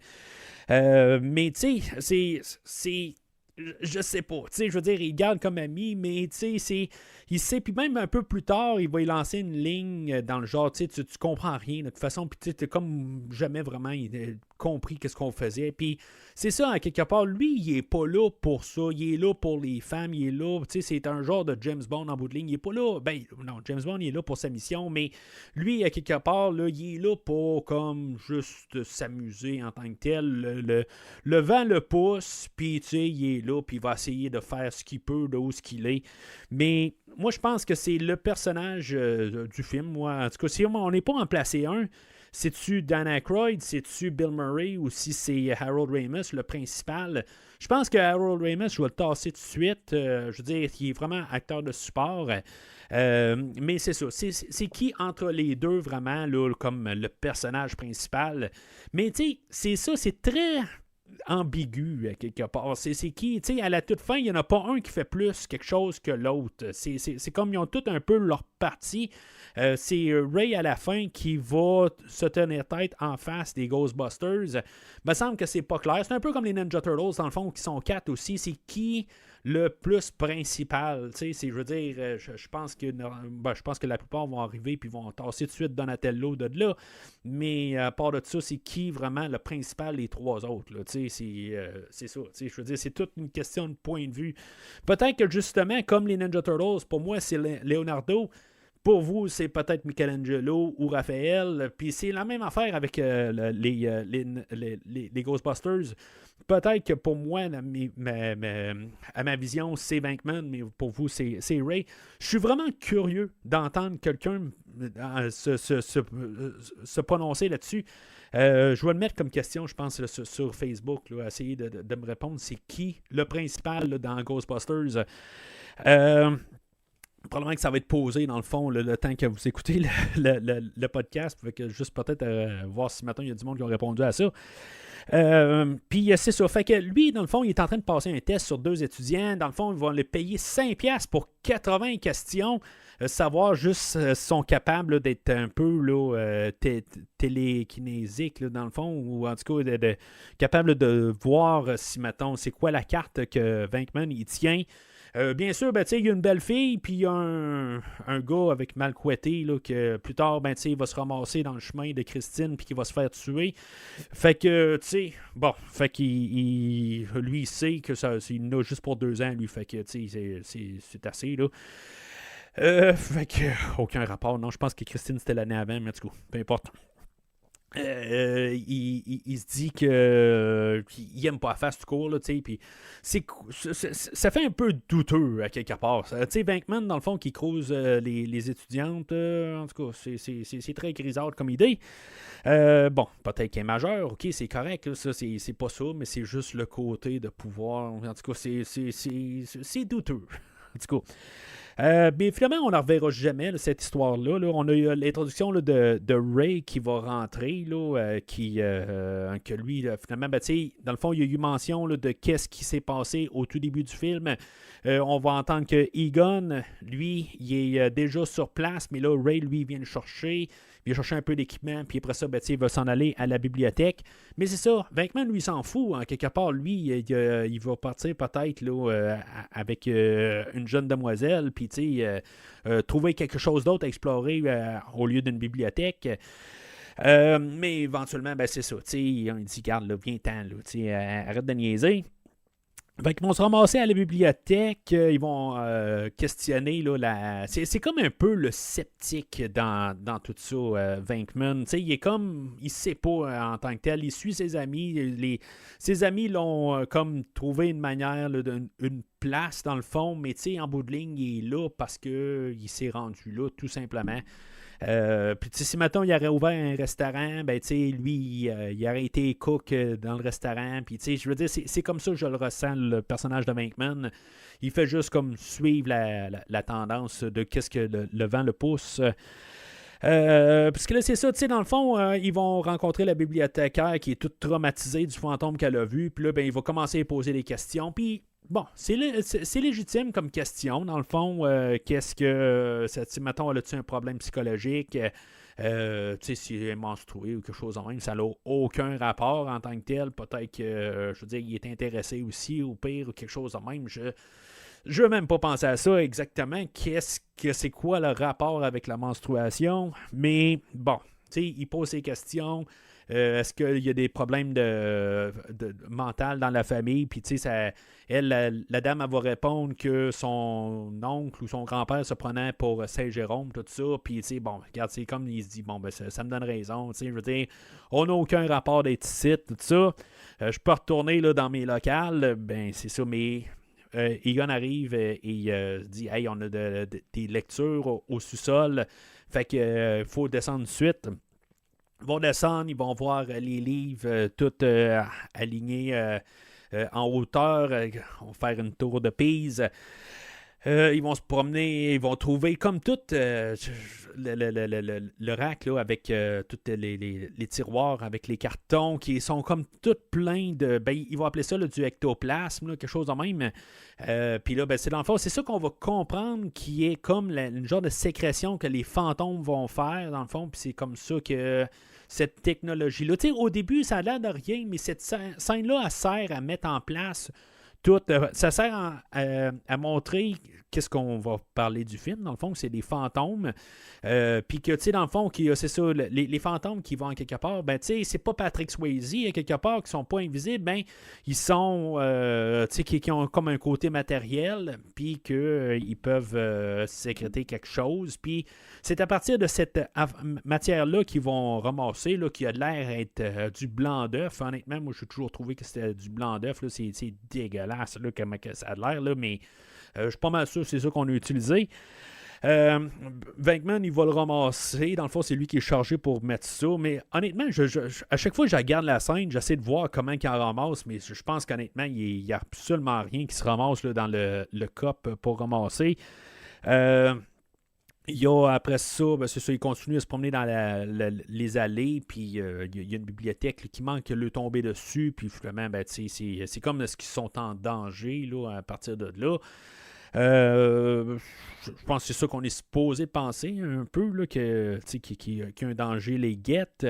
Speaker 1: Mais c'est je sais pas. Tu sais, je veux dire, il garde comme ami, mais tu sais, il sait, puis même un peu plus tard, il va y lancer une ligne dans le genre, tu sais, tu comprends rien de toute façon, puis tu sais, comme jamais vraiment compris qu'est-ce qu'on faisait. Puis c'est ça, à quelque part, lui, il est pas là pour ça, il est là pour les femmes, il est là, tu sais, c'est un genre de James Bond en bout de ligne, il est pas là, ben non, James Bond, il est là pour sa mission, mais lui, à quelque part, là, il est là pour comme juste s'amuser en tant que tel, le vent le pousse, puis tu sais, il est là, puis il va essayer de faire ce qu'il peut, de où ce qu'il est, mais moi, je pense que c'est le personnage du film, moi, en tout cas, si on n'est pas en placé un, c'est-tu Dan Aykroyd, c'est-tu Bill Murray ou si c'est Harold Ramis, le principal? Je pense que Harold Ramis, je vais le tasser tout de suite. Je veux dire, il est vraiment acteur de support. Mais c'est ça. C'est qui entre les deux vraiment, là, comme le personnage principal? Mais tu sais, c'est ça, c'est très ambigu à quelque part. C'est qui, tu sais, à la toute fin, il n'y en a pas un qui fait plus quelque chose que l'autre. C'est comme ils ont tous un peu leur partie. C'est Ray à la fin qui va se tenir tête en face des Ghostbusters. Il me semble que c'est pas clair. C'est un peu comme les Ninja Turtles, dans le fond, qui sont 4 aussi. C'est qui le plus principal? Tu sais, je veux dire, je pense que la plupart vont arriver puis vont tasser tout de suite Donatello de là. Mais à part de ça, c'est qui vraiment le principal des trois autres? Là? Tu sais, c'est ça. Tu sais, je veux dire, c'est toute une question de point de vue. Peut-être que justement, comme les Ninja Turtles, pour moi, c'est Leonardo. Pour vous, c'est peut-être Michelangelo ou Raphaël. Puis c'est la même affaire avec les Ghostbusters. Peut-être que pour moi, à ma vision, c'est Venkman, mais pour vous, c'est Ray. Je suis vraiment curieux d'entendre quelqu'un se prononcer là-dessus. Je vais le mettre comme question, je pense, là, sur Facebook, là, essayer de me répondre. C'est qui le principal là, dans Ghostbusters? Probablement que ça va être posé dans le fond le temps que vous écoutez le podcast. Fait que juste peut-être voir si maintenant il y a du monde qui a répondu à ça. Puis c'est ça. Fait que lui, dans le fond, il est en train de passer un test sur 2 étudiants. Dans le fond, ils vont le payer 5$ pour 80 questions. Savoir juste s'ils sont capables là, d'être un peu là, télékinésiques, là, dans le fond, ou en tout cas capables de voir si, mettons, c'est quoi la carte que Venkman il tient. Bien sûr, ben, il y a une belle fille, puis il y a un gars avec mal couetté, là, que plus tard, ben, il va se ramasser dans le chemin de Christine, puis qu'il va se faire tuer. Fait que, fait qu'il lui, il sait que ça, il en a juste pour 2 ans, lui. Fait que, c'est assez, là. Fait que, aucun rapport. Non, je pense que Christine, c'était l'année avant, mais en tout cas, peu importe. Il se dit qu'il aime pas la face du cours, puis ça fait un peu douteux à quelque part. Tu sais, Venkman, dans le fond, qui crouse les étudiantes, en tout cas, c'est très grisâtre comme idée. Bon, peut-être qu'il est majeur, ok, c'est correct, là, ça, c'est pas ça, mais c'est juste le côté de pouvoir. En tout cas, c'est douteux. En tout cas. Mais finalement, on n'en reverra jamais là, cette histoire-là. Là. On a eu l'introduction là, de Ray qui va rentrer, là, que lui, là, finalement, dans le fond, il y a eu mention là, de qu'est-ce qui s'est passé au tout début du film. On va entendre que Egon, lui, il est déjà sur place, mais là, Ray, lui, vient le chercher. Il va chercher un peu d'équipement, puis après ça, il va s'en aller à la bibliothèque. Mais c'est ça, Venkman, lui, il s'en fout. En quelque part, lui, il va partir peut-être là, avec une jeune demoiselle, puis trouver quelque chose d'autre à explorer au lieu d'une bibliothèque. Mais éventuellement, c'est ça. On dit, garde, là, viens-t'en, là, arrête de niaiser. Fait qu'ils vont se ramasser à la bibliothèque, ils vont questionner là, c'est comme un peu le sceptique dans tout ça, Venkman. Il est comme, il sait pas en tant que tel, il suit ses amis, ses amis l'ont comme trouvé une manière, là, une place dans le fond, mais en bout de ligne, il est là parce qu'il s'est rendu là, tout simplement. Puis si maintenant il aurait ouvert un restaurant, lui, il aurait été cook dans le restaurant. Puis je veux dire, c'est comme ça que je le ressens, le personnage de Venkman. Il fait juste comme suivre la tendance de qu'est-ce que le vent le pousse. Puisque là, c'est ça, dans le fond, ils vont rencontrer la bibliothécaire qui est toute traumatisée du fantôme qu'elle a vu. Puis là, il va commencer à poser des questions. Puis bon, c'est légitime comme question. Dans le fond, qu'est-ce que... mettons, elle a-tu un problème psychologique? Si elle est menstruée ou quelque chose de même, ça n'a aucun rapport en tant que tel. Peut-être que, je veux dire, il est intéressé aussi, au pire, ou quelque chose de même. Je veux même pas penser à ça exactement. C'est quoi le rapport avec la menstruation? Mais bon, il pose ses questions. Est-ce qu'il y a des problèmes de mental dans la famille? Puis, la dame, elle va répondre que son oncle ou son grand-père se prenait pour Saint-Jérôme, tout ça. Puis, bon, regarde, c'est comme il se dit, bon, ben, ça me donne raison. Je veux dire, on n'a aucun rapport d'être ici, tout ça. Je peux retourner là, dans mes locales. Ben, c'est ça, mais Egon arrive et dit, hey, on a des lectures au sous-sol. Fait que faut descendre de suite. Ils vont descendre, ils vont voir les livres tout alignés en hauteur. Ils vont faire une tour de Pise. Ils vont se promener, ils vont trouver comme tout le rack là, avec tous les tiroirs avec les cartons qui sont comme tout pleins de... Ben, ils vont appeler ça là, du ectoplasme, là, quelque chose de même. Puis là, ben, c'est dans le fond, c'est ça qu'on va comprendre qui est comme une genre de sécrétion que les fantômes vont faire, dans le fond. Puis c'est comme ça que cette technologie-là... Tu sais, au début, ça a l'air de rien, mais cette scène-là, elle sert à mettre en place... Tout, ça sert à montrer qu'est-ce qu'on va parler du film, dans le fond, c'est des fantômes. Puis que, tu sais, dans le fond, c'est ça, les fantômes qui vont en quelque part, ben, tu sais, c'est pas Patrick Swayze, à quelque part, qui sont pas invisibles, ben, ils sont, tu sais, qui ont comme un côté matériel, puis qu'ils peuvent sécréter quelque chose. Puis c'est à partir de cette matière-là qu'ils vont ramasser, là, qui a l'air d'être du blanc d'œuf. Honnêtement, moi, j'ai toujours trouvé que c'était du blanc d'œuf, là, c'est dégueulasse, là, comment ça a l'air, là, mais je suis pas mal sûr que c'est ça qu'on a utilisé. Venkman, il va le ramasser. Dans le fond, c'est lui qui est chargé pour mettre ça. Mais honnêtement, à chaque fois que je regarde la scène, j'essaie de voir comment il en ramasse. Mais je pense qu'honnêtement, il n'y a absolument rien qui se ramasse là, dans le cop pour ramasser. Il y a, après ça, ben c'est ça, il continue à se promener dans les allées, puis il y a une bibliothèque là, qui manque le tomber dessus, puis finalement, ben, c'est comme ce qu'ils sont en danger là, à partir de là. Je pense que c'est ça qu'on est supposé penser un peu, là, qu'il y a un danger les guette.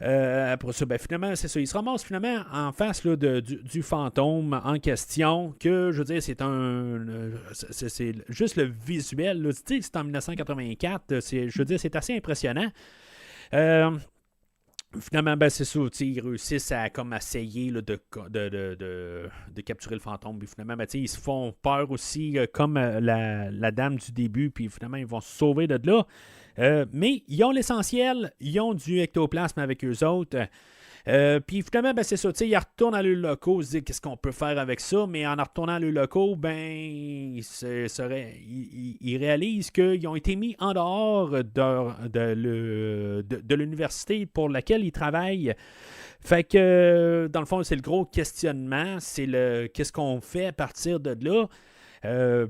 Speaker 1: Après ça, ben, finalement, c'est ça. Il se ramasse finalement en face là, du fantôme en question, que je veux dire, c'est juste le visuel. Là, tu sais, c'est en 1984. Je veux dire, c'est assez impressionnant. Finalement, ben, c'est ça, ils réussissent à comme essayer là, de capturer le fantôme. Puis finalement, ben, ils se font peur aussi, comme la dame du début. Puis finalement, ils vont se sauver de là. Mais ils ont l'essentiel, ils ont du ectoplasme avec eux autres. Puis finalement, ben, c'est ça, ils retournent à leurs locaux, ils se disent qu'est-ce qu'on peut faire avec ça, mais en retournant à leurs locaux, ben, ils réalisent qu'ils ont été mis en dehors de l'université pour laquelle ils travaillent. Fait que, dans le fond, c'est le gros questionnement, c'est qu'est-ce qu'on fait à partir de là.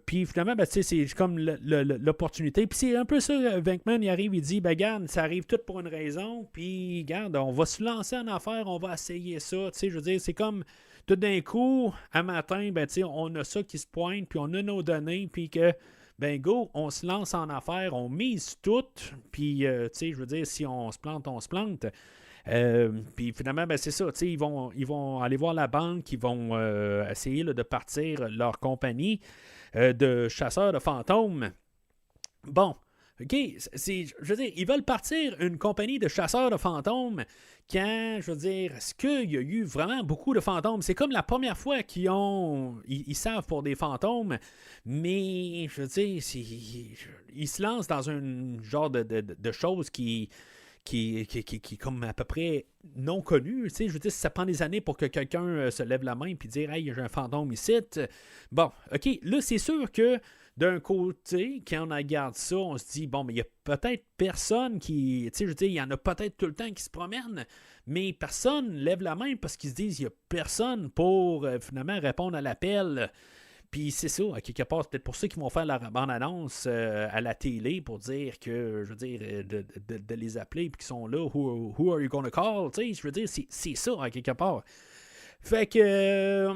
Speaker 1: Puis finalement, ben, c'est comme l'opportunité. Puis c'est un peu ça, Venkman, il arrive, il dit, ben regarde, ça arrive tout pour une raison, puis regarde, on va se lancer en affaire, on va essayer ça. Je veux dire, c'est comme tout d'un coup, à matin, ben, on a ça qui se pointe, puis on a nos données, puis que, ben go, on se lance en affaire, on mise tout, puis, je veux dire, si on se plante, on se plante. Puis finalement, ben c'est ça, ils vont aller voir la banque, ils vont essayer là, de partir leur compagnie de chasseurs de fantômes. Bon, OK, je veux dire, ils veulent partir une compagnie de chasseurs de fantômes quand, je veux dire, est-ce qu'il y a eu vraiment beaucoup de fantômes? C'est comme la première fois ils savent pour des fantômes, mais, je veux dire, ils se lancent dans un genre de choses qui est comme à peu près non connu. Je veux dire, si ça prend des années pour que quelqu'un se lève la main et dire « Hey, j'ai un fantôme ici », bon, OK, là, c'est sûr que d'un côté, quand on regarde ça, on se dit « Bon, mais il y a peut-être personne qui... » je veux dire, il y en a peut-être tout le temps qui se promènent, mais personne lève la main parce qu'ils se disent « Il n'y a personne pour finalement répondre à l'appel ». Puis c'est ça, à quelque part, c'est peut-être pour ça qu'ils vont faire la bande-annonce à la télé pour dire que, je veux dire, de les appeler puis qu'ils sont là, who are you gonna call? Je veux dire, c'est ça, à quelque part. Fait que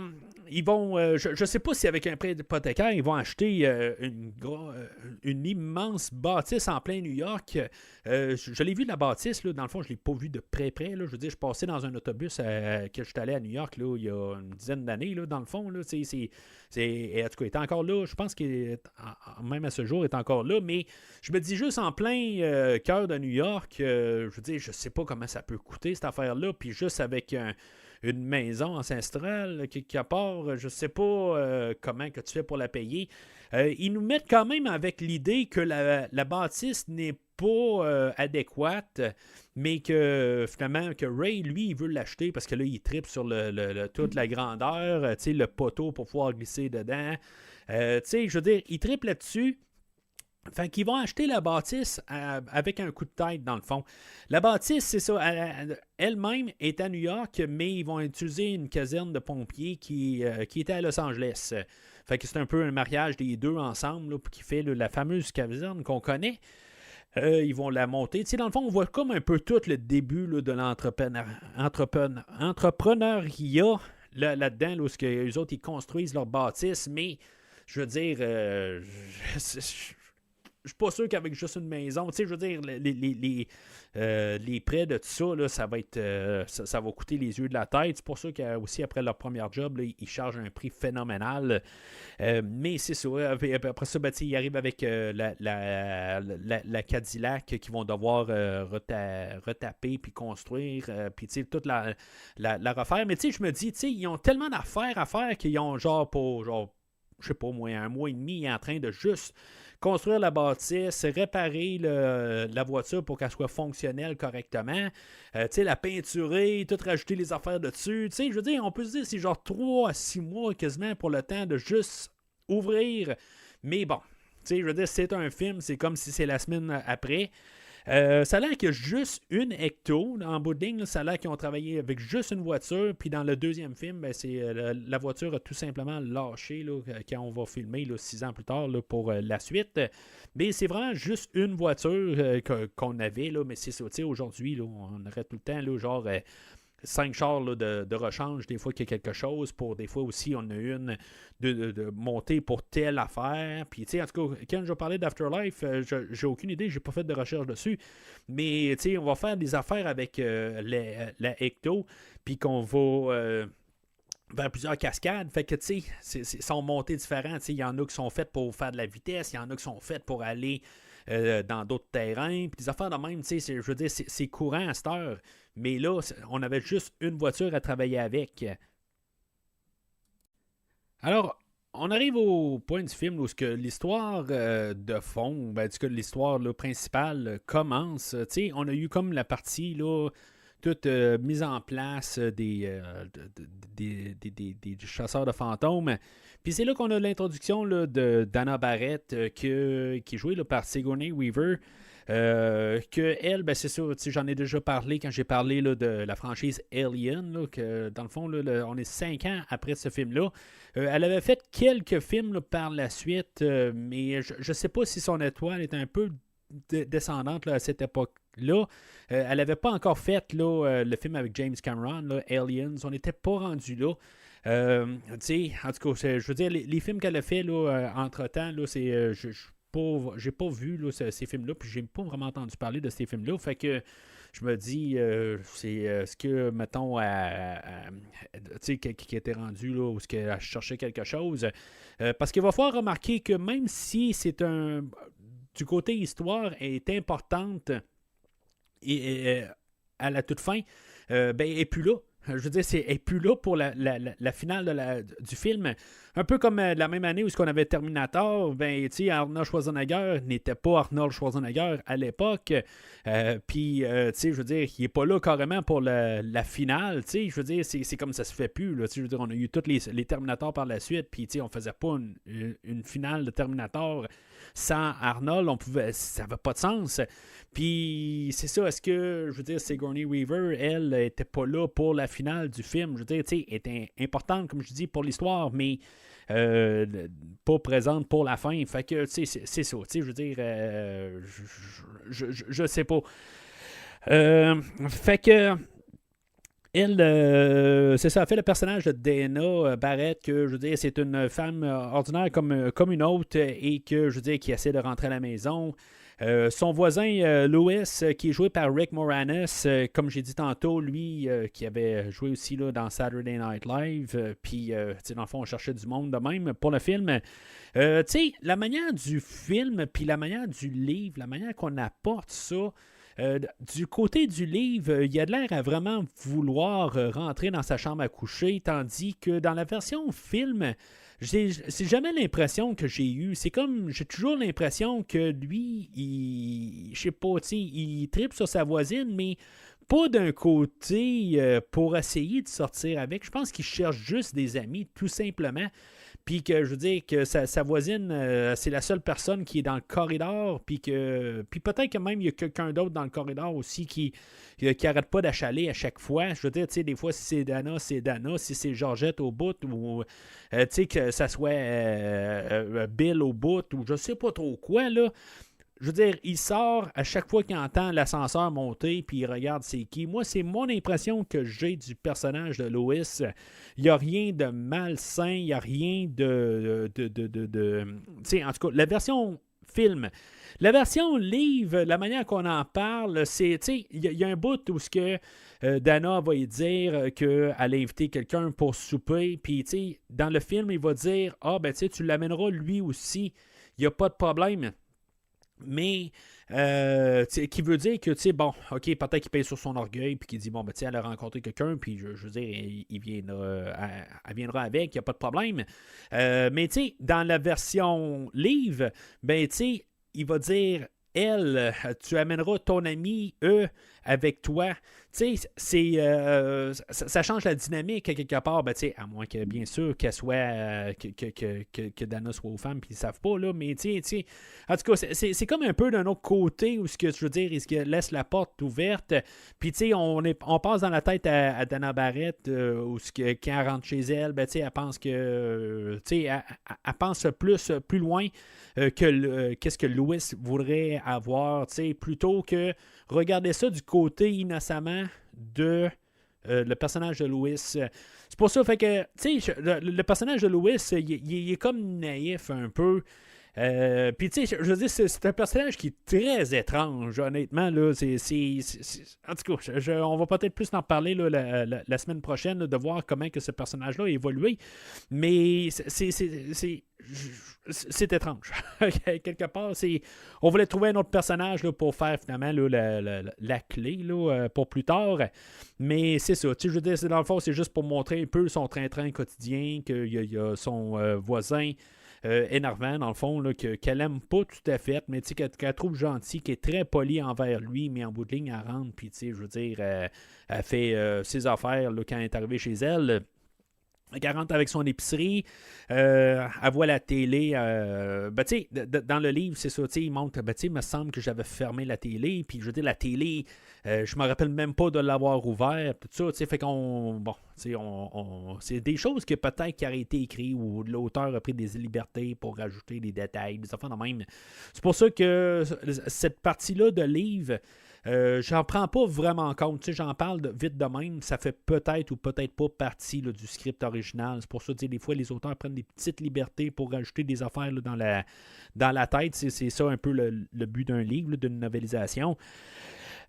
Speaker 1: ils vont, je sais pas si avec un prêt hypothécaire, ils vont acheter une immense bâtisse en plein New York. Je l'ai vu de la bâtisse, là, dans le fond, je l'ai pas vu de près. Là. Je veux dire, je passais dans un autobus que je suis allé à New York là, il y a une dizaine d'années, là, dans le fond. Là, en tout cas, il est encore là. Je pense qu'il même à ce jour, il est encore là. Mais je me dis juste en plein cœur de New York, je veux dire, je sais pas comment ça peut coûter cette affaire-là. Puis juste avec une maison ancestrale quelque part, je sais pas comment que tu fais pour la payer. Ils nous mettent quand même avec l'idée que la bâtisse n'est pas adéquate, mais que finalement que Ray, lui, il veut l'acheter parce que là, il tripe sur toute la grandeur, le poteau pour pouvoir glisser dedans. Je veux dire, il tripe là-dessus. Fait qu'ils vont acheter la bâtisse avec un coup de tête, dans le fond. La bâtisse, c'est ça, elle-même est à New York, mais ils vont utiliser une caserne de pompiers qui était à Los Angeles. Fait que c'est un peu un mariage des deux ensemble, là, qui fait la fameuse caserne qu'on connaît. Ils vont la monter. Dans le fond, on voit comme un peu tout le début là, de l'entrepreneuriat là-dedans, là, où eux autres, ils construisent leur bâtisse, mais je veux dire, je suis pas sûr qu'avec juste une maison, je veux dire, les prêts de tout ça, là, ça va être ça va coûter les yeux de la tête. C'est pour ça qu'aussi après leur premier job, là, ils chargent un prix phénoménal. Mais c'est ça. Après ça, ils arrivent avec la Cadillac qu'ils vont devoir retaper puis construire, puis toute la refaire. Mais je me dis, ils ont tellement d'affaires à faire qu'ils ont je sais pas moi, un mois et demi en train de juste construire la bâtisse, réparer la voiture pour qu'elle soit fonctionnelle correctement, la peinturer, tout rajouter les affaires dessus. Je veux dire, on peut se dire c'est genre 3 à 6 mois quasiment pour le temps de juste ouvrir. Mais bon, je veux dire, c'est un film, c'est comme si c'est la semaine après. Ça a l'air qu'il y a juste une Ecto en bout de ligne. Là, ça a l'air qu'ils ont travaillé avec juste une voiture. Puis dans le deuxième film, la voiture a tout simplement lâché là, quand on va filmer là, 6 ans plus tard là, pour la suite. Mais c'est vraiment juste une voiture qu'on avait. Là, mais c'est ça. Aujourd'hui, là, on aurait tout le temps là, genre 5 chars là, de rechange, des fois qu'il y a quelque chose, pour des fois aussi on a une de monter pour telle affaire. Puis en tout cas, quand je parlais d'Afterlife, j'ai aucune idée, j'ai pas fait de recherche dessus. Mais on va faire des affaires avec la Ecto, puis qu'on va vers plusieurs cascades. Fait que sont montés différents. Il y en a qui sont faites pour faire de la vitesse, il y en a qui sont faites pour aller dans d'autres terrains. Puis des affaires de même, je veux dire, c'est courant à cette heure. Mais là, on avait juste une voiture à travailler avec. Alors, on arrive au point du film où l'histoire de fond, l'histoire là, principale commence. On a eu comme la partie là, toute mise en place des chasseurs de fantômes. Puis c'est là qu'on a l'introduction là, d'Anna Barrett qui est jouée là, par Sigourney Weaver. Que elle, c'est sûr, j'en ai déjà parlé quand j'ai parlé là, de la franchise Alien, là, que dans le fond, là, on est 5 ans après ce film-là. Elle avait fait quelques films là, par la suite, mais je ne sais pas si son étoile est un peu descendante là, à cette époque-là. Elle n'avait pas encore fait là, le film avec James Cameron, là, Aliens. On n'était pas rendu là. En tout cas, je veux dire, les films qu'elle a fait là, entre-temps, là, c'est... j'ai pas vu là, ces films-là, puis j'ai pas vraiment entendu parler de ces films-là. Fait que je me dis, c'est ce que, mettons, qui était rendu là, où ce qu'elle cherchait quelque chose. Parce qu'il va falloir remarquer que même si c'est du côté histoire est importante et à la toute fin, elle n'est plus là. Je veux dire, elle n'est plus là pour la finale du film. Un peu comme la même année où on avait Terminator, Arnold Schwarzenegger n'était pas Arnold Schwarzenegger à l'époque. Puis, je veux dire, il n'est pas là carrément pour la finale. Je veux dire, c'est comme ça se fait plus. Là, je veux dire, on a eu tous les Terminators par la suite, puis on ne faisait pas une finale de Terminator sans Arnold. Ça n'avait pas de sens. Puis, c'est ça, est-ce que, je veux dire, Sigourney Weaver, elle, n'était pas là pour la finale du film. Je veux dire, elle était importante, comme je dis, pour l'histoire, mais pas présente pour la fin. Fait que, c'est ça, je veux dire, je sais pas. Fait que, Elle, c'est ça, elle fait le personnage de Dana Barrett, que je veux dire, c'est une femme ordinaire comme une autre et que je veux dire, qui essaie de rentrer à la maison. Son voisin Louis, qui est joué par Rick Moranis, comme j'ai dit tantôt, lui qui avait joué aussi là, dans Saturday Night Live, puis dans le fond, on cherchait du monde de même pour le film. Tu sais, la manière du film, puis la manière du livre, la manière qu'on apporte ça. Du côté du livre, il a de l'air à vraiment vouloir rentrer dans sa chambre à coucher, tandis que dans la version film, c'est jamais l'impression que j'ai eue. C'est comme, j'ai toujours l'impression que lui, je sais pas, tu sais, il tripe sur sa voisine, mais pas d'un côté pour essayer de sortir avec. Je pense qu'il cherche juste des amis, tout simplement. Puis que je veux dire que sa voisine, c'est la seule personne qui est dans le corridor, puis peut-être que même il y a quelqu'un d'autre dans le corridor aussi qui arrête pas d'achaler à chaque fois. Je veux dire, tu sais, des fois, si c'est Dana, si c'est Georgette au bout, ou tu sais, que ça soit Bill au bout, ou je sais pas trop quoi, là. Je veux dire, il sort à chaque fois qu'il entend l'ascenseur monter, puis il regarde c'est qui. Moi, c'est mon impression que j'ai du personnage de Lois. Il n'y a rien de malsain, il n'y a rien de tu sais, en tout cas, la version film. La version livre, la manière qu'on en parle, c'est, tu sais, il y a un bout où ce que Dana va lui dire qu'elle a invité quelqu'un pour souper, puis, tu sais, dans le film, il va dire, ah, ben, tu sais, tu l'amèneras lui aussi, il n'y a pas de problème. Mais, qui veut dire que, tu sais, bon, OK, peut-être qu'il paye sur son orgueil, puis qu'il dit, bon, ben, tu sais, elle a rencontré quelqu'un, puis je veux dire, elle viendra avec, il n'y a pas de problème. Mais, tu sais, dans la version livre, ben, tu sais, il va dire, elle, tu amèneras ton ami, eux, avec toi. Tu sais, ça change la dynamique à quelque part, ben, tu sais, à moins que, bien sûr, qu'elle soit, que Dana soit aux femmes, puis ils ne savent pas, là, mais tu sais, en tout cas, c'est comme un peu d'un autre côté, où ce que je veux dire, il laisse la porte ouverte, puis tu sais, on passe dans la tête à Dana Barrett, où quand elle rentre chez elle, ben, tu sais, elle pense que, tu sais, elle pense plus loin qu'est-ce que Louis voudrait avoir, tu sais, plutôt que regarder ça du côté innocemment de le personnage de Louis. C'est pour ça, fait que, tu sais, le personnage de Louis, il est comme naïf un peu. Puis, tu sais, je veux dire, c'est un personnage qui est très étrange, honnêtement. Là, en tout cas, on va peut-être plus en parler là, la semaine prochaine, là, de voir comment que ce personnage-là a évolué. Mais c'est étrange. Quelque part, on voulait trouver un autre personnage là, pour faire finalement là, la clé là, pour plus tard. Mais c'est ça. Je veux dire, dans le fond, c'est juste pour montrer un peu son train-train quotidien, qu'il y a son voisin. Énervant, dans le fond, là, qu'elle aime pas tout à fait, mais qu'elle trouve gentil, qui est très poli envers lui, mais en bout de ligne, elle rentre, puis je veux dire, elle fait ses affaires là, quand elle est arrivée chez elle. Elle rentre avec son épicerie, elle voit la télé. Ben, tu sais, dans le livre, c'est ça, il montre, ben, tu sais, il me semble que j'avais fermé la télé, puis je veux dire, la télé, je me rappelle même pas de l'avoir ouvert, tout ça, tu sais, fait qu'on, bon, tu sais, c'est des choses que peut-être qui auraient été écrites ou l'auteur a pris des libertés pour rajouter des détails, des affaires de même. C'est pour ça que cette partie-là de livre, j'en prends pas vraiment compte. Tu sais, j'en parle vite de même. Ça fait peut-être ou peut-être pas partie là, du script original. C'est pour ça que des fois, les auteurs prennent des petites libertés pour rajouter des affaires là, dans la tête. C'est ça un peu le but d'un livre, là, d'une novélisation.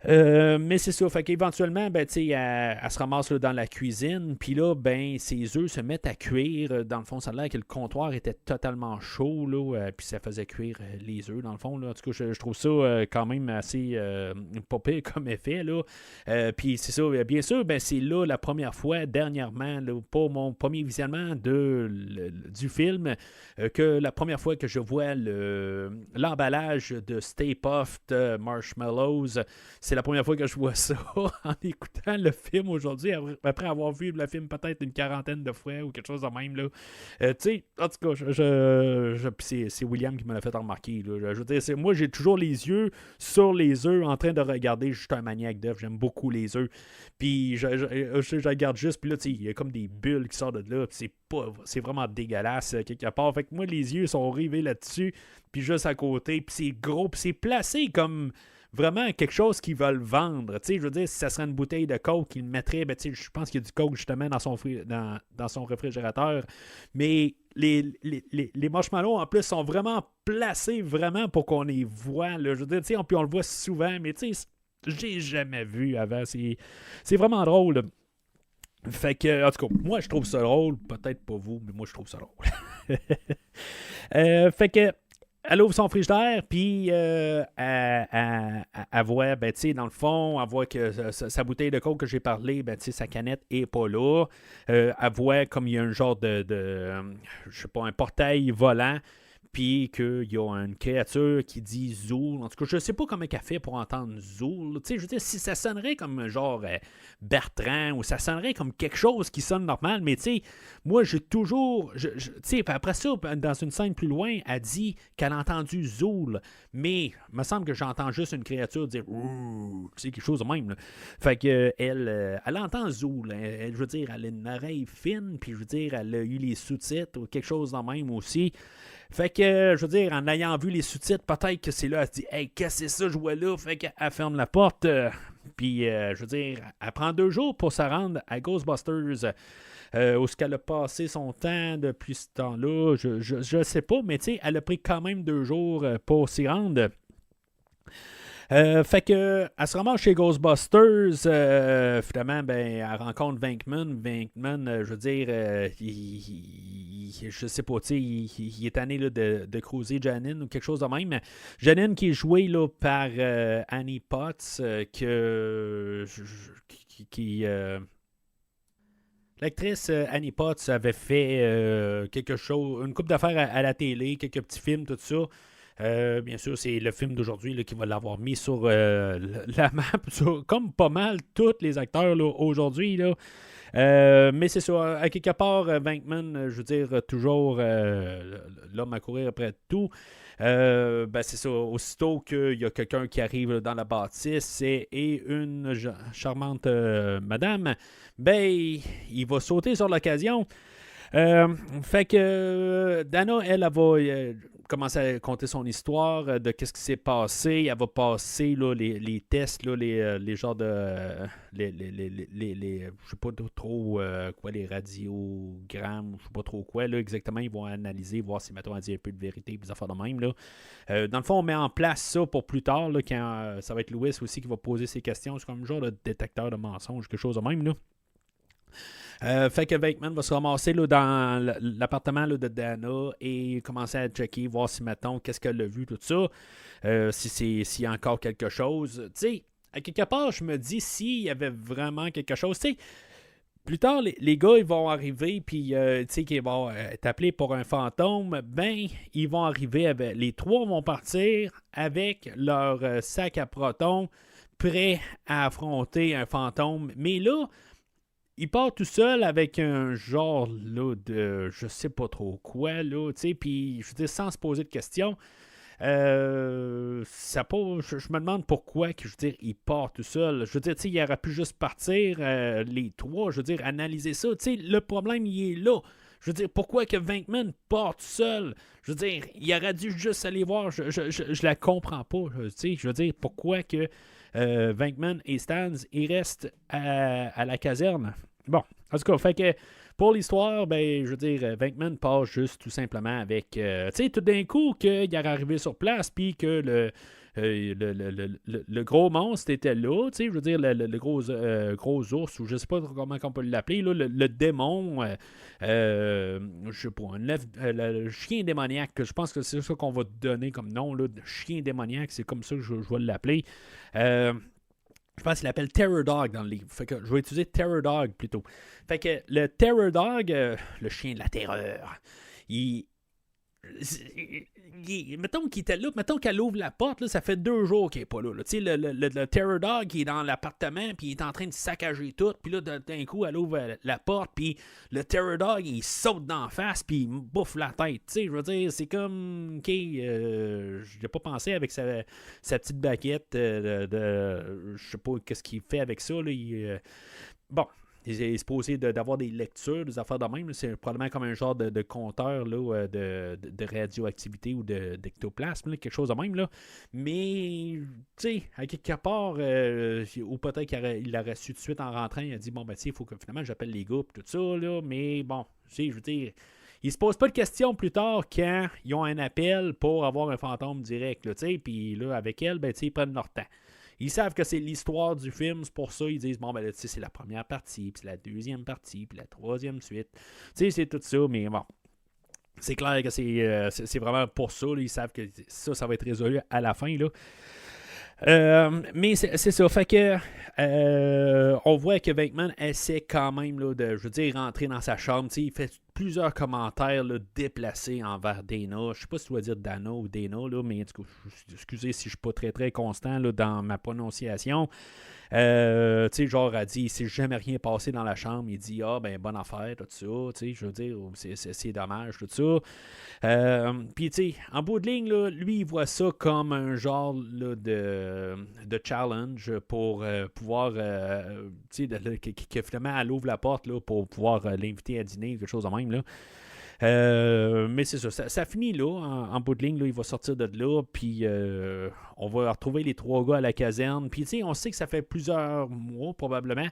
Speaker 1: Mais c'est ça, fait qu'éventuellement, ben, elle se ramasse là, dans la cuisine, puis là, ben, ses œufs se mettent à cuire. Dans le fond, ça a l'air que le comptoir était totalement chaud, là, puis ça faisait cuire les œufs, dans le fond. Là. En tout cas, je trouve ça quand même assez pas pire comme effet. Là. Puis c'est ça, bien sûr, ben, c'est là la première fois, dernièrement, là, pour mon premier visionnement du film, que la première fois que je vois l'emballage de Stay Puft Marshmallows. C'est la première fois que je vois ça en écoutant le film aujourd'hui, après avoir vu le film peut-être une quarantaine de fois ou quelque chose de même. Là. Tu sais, en tout cas, c'est William qui me l'a fait remarquer. Là. Je veux dire, moi, j'ai toujours les yeux sur les œufs en train de regarder. Je suis un maniaque d'œufs, j'aime beaucoup les œufs. Puis je regarde juste, puis là, tu sais, il y a comme des bulles qui sortent de là, puis c'est vraiment dégueulasse quelque part. Fait que moi, les yeux sont rivés là-dessus, puis juste à côté, puis c'est gros, puis c'est placé comme vraiment quelque chose qu'ils veulent vendre. Tu sais, je veux dire, si ça serait une bouteille de coke qu'ils mettraient, ben, tu sais, je pense qu'il y a du coke justement dans son réfrigérateur. Mais les marshmallows, en plus, sont vraiment placés vraiment pour qu'on les voit. Là. Je veux dire, tu sais, puis on le voit souvent, mais tu sais, j'ai jamais vu avant. C'est vraiment drôle. Là. Fait que, en tout cas, moi, je trouve ça drôle. Peut-être pas vous, mais moi, je trouve ça drôle. Fait que, elle ouvre son frigidaire, puis elle voit, ben, tu sais, dans le fond, elle voit que sa bouteille de coke que j'ai parlé, ben, tu sais, sa canette est pas là. Elle voit comme il y a un genre je sais pas, un portail volant, puis qu'il y a une créature qui dit Zool. En tout cas, je sais pas comment elle fait pour entendre Zool. Tu sais, je veux dire, si ça sonnerait comme genre Bertrand, ou ça sonnerait comme quelque chose qui sonne normal, mais tu sais, moi, j'ai toujours... Tu sais, après ça, dans une scène plus loin, elle dit qu'elle a entendu Zool, mais il me semble que j'entends juste une créature dire Ouh, tu sais, quelque chose de même. Là. Fait que elle entend Zool. Je veux dire, elle a une oreille fine, puis je veux dire, elle a eu les sous-titres ou quelque chose de même aussi. Fait que, je veux dire, en ayant vu les sous-titres, peut-être que c'est là, elle se dit « Hey, qu'est-ce que c'est ça, je vois là? » Fait qu'elle ferme la porte. Puis, je veux dire, elle prend 2 jours pour se rendre à Ghostbusters. Où est-ce qu'elle a passé son temps depuis ce temps-là? Je sais pas, mais tu sais, elle a pris quand même 2 jours pour s'y rendre. Fait que, elle se ramasse chez Ghostbusters. Finalement, ben, elle rencontre Venkman. Venkman, je veux dire, je sais pas, tu sais, il est tanné là, de cruiser Janine ou quelque chose de même. Janine qui est jouée là, par Annie Potts, l'actrice Annie Potts avait fait quelque chose, une couple d'affaires à la télé, quelques petits films, tout ça. Bien sûr, c'est le film d'aujourd'hui là, qui va l'avoir mis sur la map, comme pas mal tous les acteurs là, aujourd'hui. Là. Mais c'est ça, à quelque part, Venkman, je veux dire, toujours l'homme à courir après tout. Ben c'est ça, aussitôt qu'il y a quelqu'un qui arrive dans la bâtisse et une charmante madame, ben il va sauter sur l'occasion. Fait que Dana, elle va commencer à conter son histoire de qu'est-ce qui s'est passé. Elle va passer là, les tests, là, les genres de... je sais pas trop quoi, les radiogrammes, je sais pas trop quoi, là, exactement. Ils vont analyser, voir si, mettons, elle dit un peu de vérité, des affaires de même, là. Dans le fond, on met en place ça pour plus tard, là, quand ça va être Louis aussi qui va poser ses questions. C'est comme un genre de détecteur de mensonges, quelque chose de même, là. Fait que Venkman va se ramasser là, dans l'appartement là, de Dana et commencer à checker, voir si, mettons, qu'est-ce qu'elle a vu, tout ça. S'il y a encore quelque chose. Tu sais, à quelque part, je me dis, s'il y avait vraiment quelque chose, tu sais, plus tard, les gars, ils vont arriver, puis, tu sais, qu'ils vont être appelés pour un fantôme, ben, ils vont arriver avec... Les 3 vont partir avec leur sac à protons, prêts à affronter un fantôme. Mais là... Il part tout seul avec un genre là, de je sais pas trop quoi, là, tu sais, puis je veux dire, sans se poser de questions. Ça pas, je me demande pourquoi que, je veux dire, il part tout seul. Je veux dire, tu sais, il aurait pu juste partir les 3, je veux dire, analyser ça. Tu sais, le problème, il est là. Je veux dire, pourquoi que Venkman part tout seul? Je veux dire, il aurait dû juste aller voir. Je la comprends pas. Tu sais, je veux dire, pourquoi que Venkman et Stans, ils restent à la caserne. Bon, en tout cas, fait que pour l'histoire, ben, je veux dire, Venkman part juste tout simplement avec, tu sais, tout d'un coup, qu'il est arrivé sur place, puis que le gros monstre était là, tu sais, je veux dire, le gros ours, ou je sais pas comment on peut l'appeler, là, le démon, je sais pas, le chien démoniaque, je pense que c'est ça qu'on va donner comme nom, là, chien démoniaque, c'est comme ça que je vais l'appeler. Je pense qu'il l'appelle Terror Dog dans le livre. Fait que je vais utiliser Terror Dog plutôt. Fait que le Terror Dog, le chien de la terreur, mettons qu'il était là, mettons qu'elle ouvre la porte, là, ça fait 2 jours qu'il n'est pas là. Tu sais, le Terror Dog qui est dans l'appartement, puis il est en train de saccager tout, puis là, d'un coup, elle ouvre la porte, puis le Terror Dog, il saute d'en face, puis il me bouffe la tête. Tu sais, je veux dire, c'est comme, ok, je n'ai pas pensé avec sa petite baguette je sais pas qu'est-ce qu'il fait avec ça, là, bon. il est supposé d'avoir des lectures, des affaires de même. Là. C'est probablement comme un genre de compteur là, de radioactivité ou d'ectoplasme, là, quelque chose de même. Là. Mais, tu sais, à quelque part, ou peut-être qu'il l'aurait su tout de suite en rentrant, il a dit, bon, ben, tu sais, il faut que finalement j'appelle les gars, tout ça, là. Mais bon, tu sais, je veux dire, ils se posent pas de questions plus tard quand ils ont un appel pour avoir un fantôme direct, tu sais. Puis là, avec elle, ben, tu sais, ils prennent leur temps. Ils savent que c'est l'histoire du film, c'est pour ça ils disent, bon, ben là, tu sais, c'est la première partie, puis c'est la deuxième partie, puis la troisième suite. Tu sais, c'est tout ça, mais bon. C'est clair que c'est vraiment pour ça, là, ils savent que ça va être résolu à la fin, là. Mais c'est ça, fait que on voit que Venkman essaie quand même là, de, je veux dire, rentrer dans sa chambre. Il fait plusieurs commentaires là, déplacés envers Dana. Je sais pas si tu dois dire Dana ou Dana, là, mais en tout cas, excusez si je suis pas très très constant là, dans ma prononciation. Tu sais, genre, elle dit, il s'est jamais rien passé dans la chambre. Il dit, ah, ben, bonne affaire, tout ça. Tu sais, je veux dire, c'est dommage, tout ça. Puis, tu sais, en bout de ligne, là, lui, il voit ça comme un genre là, de challenge pour pouvoir, tu sais, que finalement, elle ouvre la porte là, pour pouvoir l'inviter à dîner, quelque chose de même, là. Mais c'est ça finit là, en bout de ligne, là, il va sortir de là, puis on va retrouver les 3 gars à la caserne, puis tu sais, on sait que ça fait plusieurs mois probablement,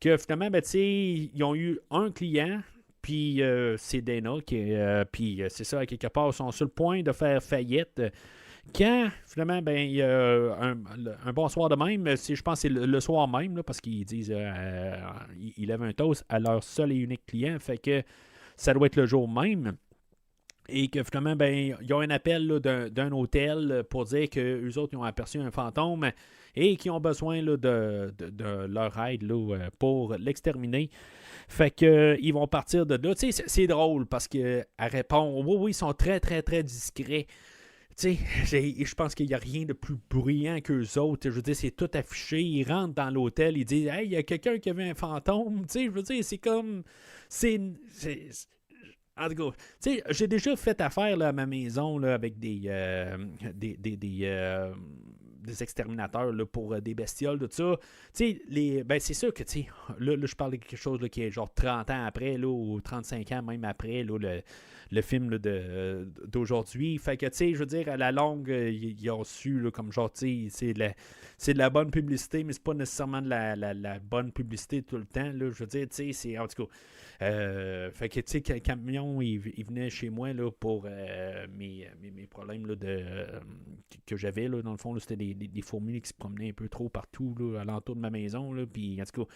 Speaker 1: que finalement, ben tu sais, ils ont eu un client, puis c'est Dana, puis c'est ça, à quelque part, ils sont sur le point de faire faillite, quand finalement, ben il y a un bon soir de même, je pense que c'est le soir même, là, parce qu'ils disent, ils lèvent un toast à leur seul et unique client, fait que ça doit être le jour même. Et que finalement, ben, ils ont un appel là, d'un hôtel pour dire qu'eux autres ils ont aperçu un fantôme et qu'ils ont besoin là, de leur aide là, pour l'exterminer. Fait que ils vont partir de là. Tu sais, c'est drôle parce qu'elle répond, oui, ils sont très, très, très discrets. Tu sais, je pense qu'il n'y a rien de plus bruyant qu'eux autres. Je veux dire, c'est tout affiché. Ils rentrent dans l'hôtel, ils disent, hey, il y a quelqu'un qui avait un fantôme. Tu sais, je veux dire, c'est comme. En tout cas, tu sais, j'ai déjà fait affaire là, à ma maison là, avec des exterminateurs là, pour des bestioles, tout ça. Tu sais, ben, c'est sûr que, tu sais, là, je parle de quelque chose là, qui est genre 30 ans après, là, ou 35 ans même après, là, le film là, d'aujourd'hui. Fait que, tu sais, je veux dire, à la longue, ils ont su, là, comme genre, tu sais, c'est de la bonne publicité, mais c'est pas nécessairement de la bonne publicité tout le temps, là. Je veux dire, tu sais, c'est, en tout cas, fait que, tu sais, le camion, il venait chez moi, là, pour mes problèmes, là, que j'avais, là, dans le fond, là, c'était des fourmis qui se promenaient un peu trop partout, là, alentour de ma maison, là, puis, en tout cas,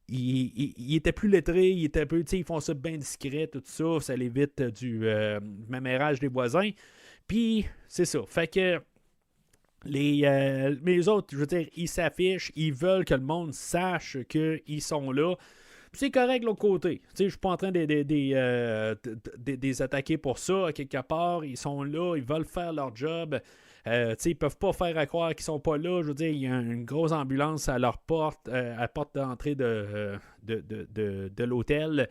Speaker 1: il était plus lettré, il était un peu, tu sais, ils font ça bien discret, tout ça, ça l'évite du mémérage des voisins. Puis, c'est ça. Fait que mais les autres, je veux dire, ils s'affichent, ils veulent que le monde sache qu'ils sont là. Puis c'est correct de l'autre côté. Tu sais, je suis pas en train de les attaquer pour ça, à quelque part. Ils sont là, ils veulent faire leur job. Ils peuvent pas faire à croire qu'ils sont pas là. Je veux dire, il y a une grosse ambulance à leur porte, à la porte d'entrée de l'hôtel.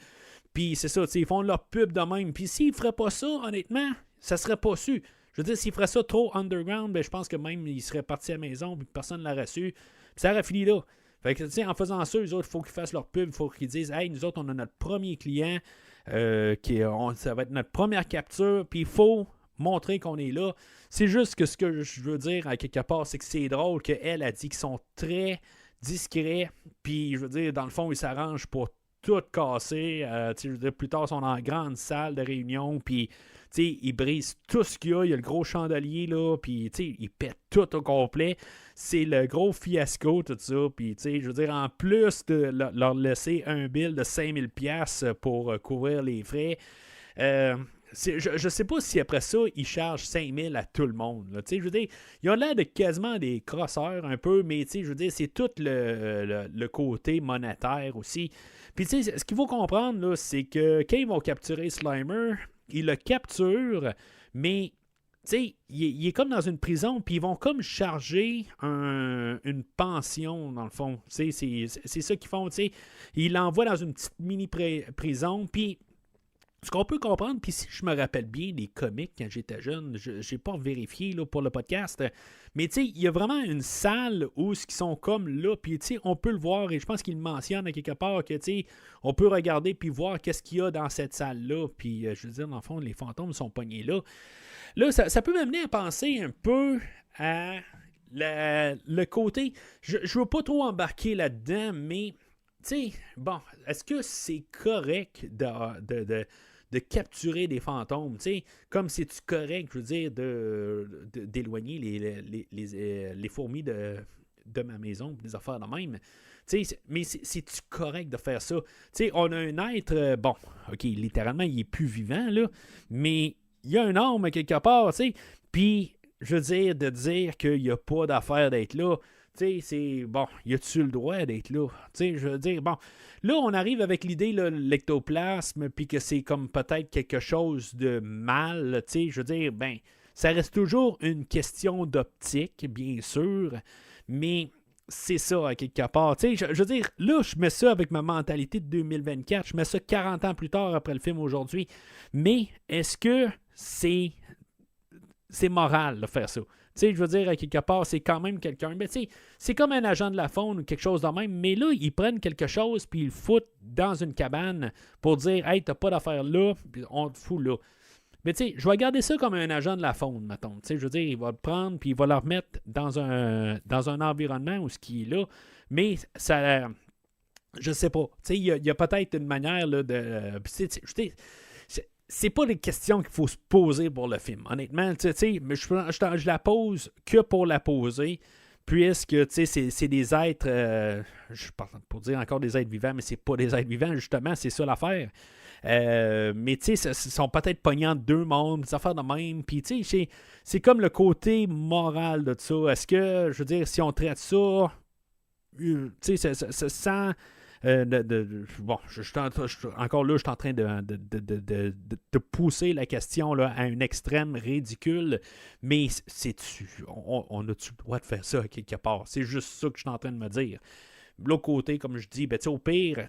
Speaker 1: Puis c'est ça, ils font leur pub de même. Puis s'ils feraient pas ça, honnêtement, ça serait pas su. Je veux dire, s'ils feraient ça trop underground, ben, je pense que même ils seraient partis à la maison et personne ne l'aurait su. Puis ça aurait fini là. Fait que, tu sais, en faisant ça, eux autres, il faut qu'ils fassent leur pub, il faut qu'ils disent, hey, nous autres, on a notre premier client, ça va être notre première capture, puis il faut montrer qu'on est là. C'est juste que ce que je veux dire, à quelque part, c'est que c'est drôle qu'elle a dit qu'ils sont très discrets, puis je veux dire, dans le fond, ils s'arrangent pour tout casser. Je veux dire, plus tard, ils sont dans une grande salle de réunion, puis ils brisent tout ce qu'il y a. Il y a le gros chandelier, là, puis ils pètent tout au complet. C'est le gros fiasco, tout ça. Puis, je veux dire, en plus de leur laisser un bill de 5000$ pour couvrir les frais, je sais pas si après ça, ils chargent 5000$ à tout le monde. Là. Je veux dire, ils ont l'air de quasiment des crosseurs un peu, mais je veux dire, c'est tout le côté monétaire aussi. Puis, ce qu'il faut comprendre, là, c'est que quand ils vont capturer Slimer, ils le capturent, mais il est comme dans une prison, puis ils vont comme charger une pension, dans le fond. C'est ça qu'ils font. Ils l'envoient dans une petite mini-prison, puis Ce qu'on peut comprendre, puis si je me rappelle bien des comics quand j'étais jeune, je n'ai pas vérifié là, pour le podcast, mais tu sais, il y a vraiment une salle où ce qui sont comme là, puis tu sais, on peut le voir, et je pense qu'il mentionne à quelque part que tu sais, on peut regarder puis voir qu'est-ce qu'il y a dans cette salle-là, puis je veux dire, dans le fond, les fantômes sont pognés là. Là, ça peut m'amener à penser un peu à le côté, je ne veux pas trop embarquer là-dedans, mais tu sais, bon, est-ce que c'est correct de capturer des fantômes, tu sais, comme c'est-tu correct, je veux dire, d'éloigner les fourmis de ma maison, des affaires de même. Tu sais, mais c'est-tu correct de faire ça? Tu sais, on a un être, bon, ok, littéralement, il est plus vivant, là, mais il y a un âme quelque part, tu sais, puis, je veux dire, de dire qu'il n'y a pas d'affaire d'être là, tu sais, c'est, bon, y a-tu le droit d'être là? Tu sais, je veux dire, bon, là, on arrive avec l'idée, là, l'ectoplasme, puis que c'est comme peut-être quelque chose de mal, tu sais, je veux dire, ben, ça reste toujours une question d'optique, bien sûr, mais c'est ça, à quelque part. Tu sais, je veux dire, là, je mets ça avec ma mentalité de 2024, je mets ça 40 ans plus tard après le film aujourd'hui, mais est-ce que c'est moral de faire ça? Tu sais, je veux dire, à quelque part, c'est quand même quelqu'un. Mais tu sais, c'est comme un agent de la faune ou quelque chose de même. Mais là, ils prennent quelque chose puis ils le foutent dans une cabane pour dire, hey, t'as pas d'affaire là, puis on te fout là. Mais tu sais, je vais regarder ça comme un agent de la faune, mettons. Tu sais, je veux dire, il va le prendre puis il va le remettre dans un environnement où ce qui est là. Mais ça, je sais pas. Tu sais, il y a peut-être une manière là, de. C'est pas des questions qu'il faut se poser pour le film. Honnêtement, tu sais, mais je la pose que pour la poser, puisque, tu sais, c'est des êtres, je parle pour dire encore des êtres vivants, mais c'est pas des êtres vivants, justement, c'est ça l'affaire. Mais, tu sais, ils sont peut-être pognés en deux mondes, des affaires de même, puis, tu sais, c'est comme le côté moral de ça. Est-ce que, je veux dire, si on traite ça, tu sais, ça sent... bon, encore là, je suis en train de pousser la question là, à un extrême ridicule, mais on a-tu le droit de faire ça quelque part? C'est juste ça que je suis en train de me dire. De l'autre côté, comme je dis, ben, au pire,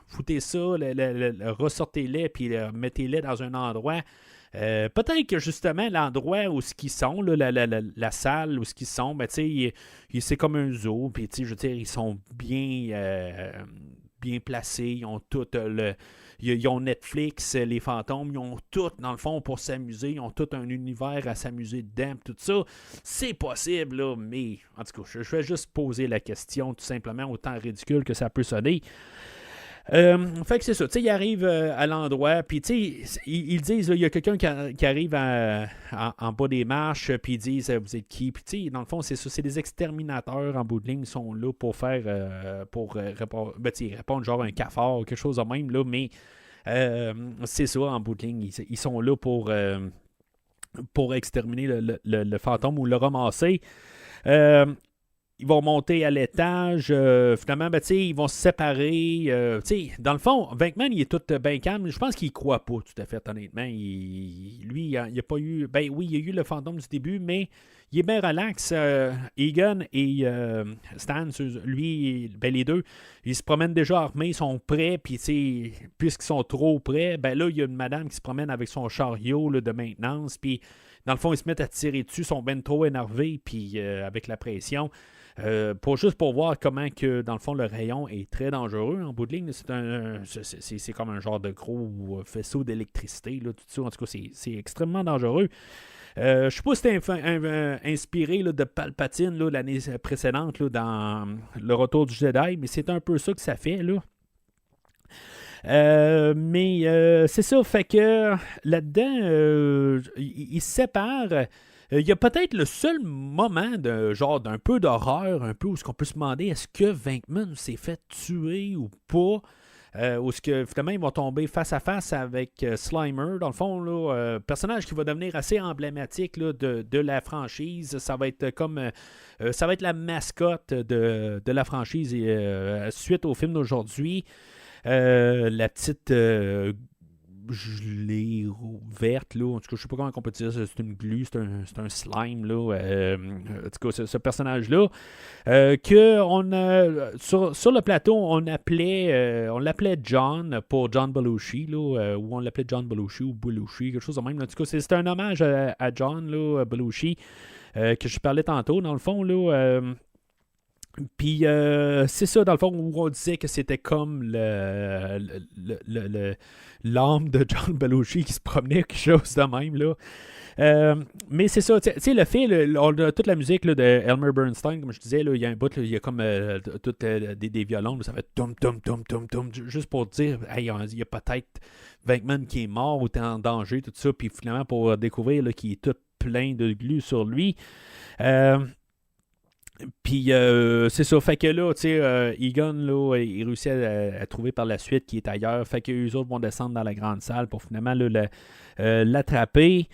Speaker 1: foutez ça, ressortez-les, puis mettez-les dans un endroit. Peut-être que justement l'endroit où ce qu'ils sont, là, la salle où ce qu'ils sont, ben, c'est comme un zoo, puis je veux dire, ils sont bien placés, ils ont tout ils ont Netflix, les fantômes, ils ont tout, dans le fond, pour s'amuser, ils ont tout un univers à s'amuser dedans, tout ça. C'est possible, là, mais en tout cas, je vais juste poser la question, tout simplement, autant ridicule que ça peut sonner. Fait que c'est ça, tu sais, ils arrivent à l'endroit, puis tu sais, ils disent, il y a quelqu'un qui arrive en bas des marches, puis ils disent, vous êtes qui? Puis tu sais, dans le fond, c'est ça, c'est des exterminateurs en bout de ligne, ils sont là pour faire, répondre genre un cafard, quelque chose de même, là, mais c'est ça, en bout de ligne, ils sont là pour exterminer le fantôme ou le ramasser. Ils vont monter à l'étage. Finalement, ben, ils vont se séparer. Dans le fond, Venkman, il est tout bien calme. Je pense qu'il ne croit pas, tout à fait, honnêtement. Lui, il n'a pas eu... Ben oui, il y a eu le fantôme du début, mais il est bien relax. Egon et Stan, lui, ben, les deux, ils se promènent déjà armés, ils sont prêts. Puis, puisqu'ils sont trop prêts, ben là, il y a une madame qui se promène avec son chariot là, de maintenance. Puis, dans le fond, ils se mettent à tirer dessus, ils sont bien trop énervés, puis avec la pression. Juste pour voir comment que, dans le fond, le rayon est très dangereux en bout de ligne. C'est comme un genre de gros faisceau d'électricité. Là, tout ça. En tout cas, c'est extrêmement dangereux. Je ne sais pas si c'était inspiré là, de Palpatine là, l'année précédente là, dans Le Retour du Jedi, mais c'est un peu ça que ça fait. Là. Mais c'est ça, fait que là-dedans, ils se séparent. Il y a peut-être le seul moment d'un peu d'horreur, un peu où on peut se demander est-ce que Venkman s'est fait tuer ou pas, où est-ce que finalement ils vont tomber face à face avec Slimer, dans le fond, là, personnage qui va devenir assez emblématique là, de la franchise. Ça va être comme ça va être la mascotte de la franchise suite au film d'aujourd'hui. La petite gelée verte, là. En tout cas, je sais pas comment on peut dire ça. C'est une glu, c'est un slime, là. En tout cas, ce personnage-là, que sur le plateau, on l'appelait John pour John Belushi, là, ou on l'appelait John Belushi ou Belushi, quelque chose de même. Là. En tout cas, c'est un hommage à John là, Belushi, que je parlais tantôt, dans le fond, là. Puis c'est ça, dans le fond, où on disait que c'était comme l'âme de John Belushi qui se promenait, quelque chose de même, là. Mais c'est ça, tu sais, le fait, on a toute la musique là, de Elmer Bernstein, comme je disais, là, il y a un bout, là, il y a comme des violons, là, ça fait tum tum tum tum tum, juste pour dire, hey, il y a peut-être Venkman qui est mort ou est en danger, tout ça, puis finalement pour découvrir là, qu'il est tout plein de glu sur lui. Puis c'est ça, fait que là, tu sais, Egon, là, il réussit à trouver par la suite qu'il est ailleurs, fait que eux autres vont descendre dans la grande salle pour finalement là, l'attraper.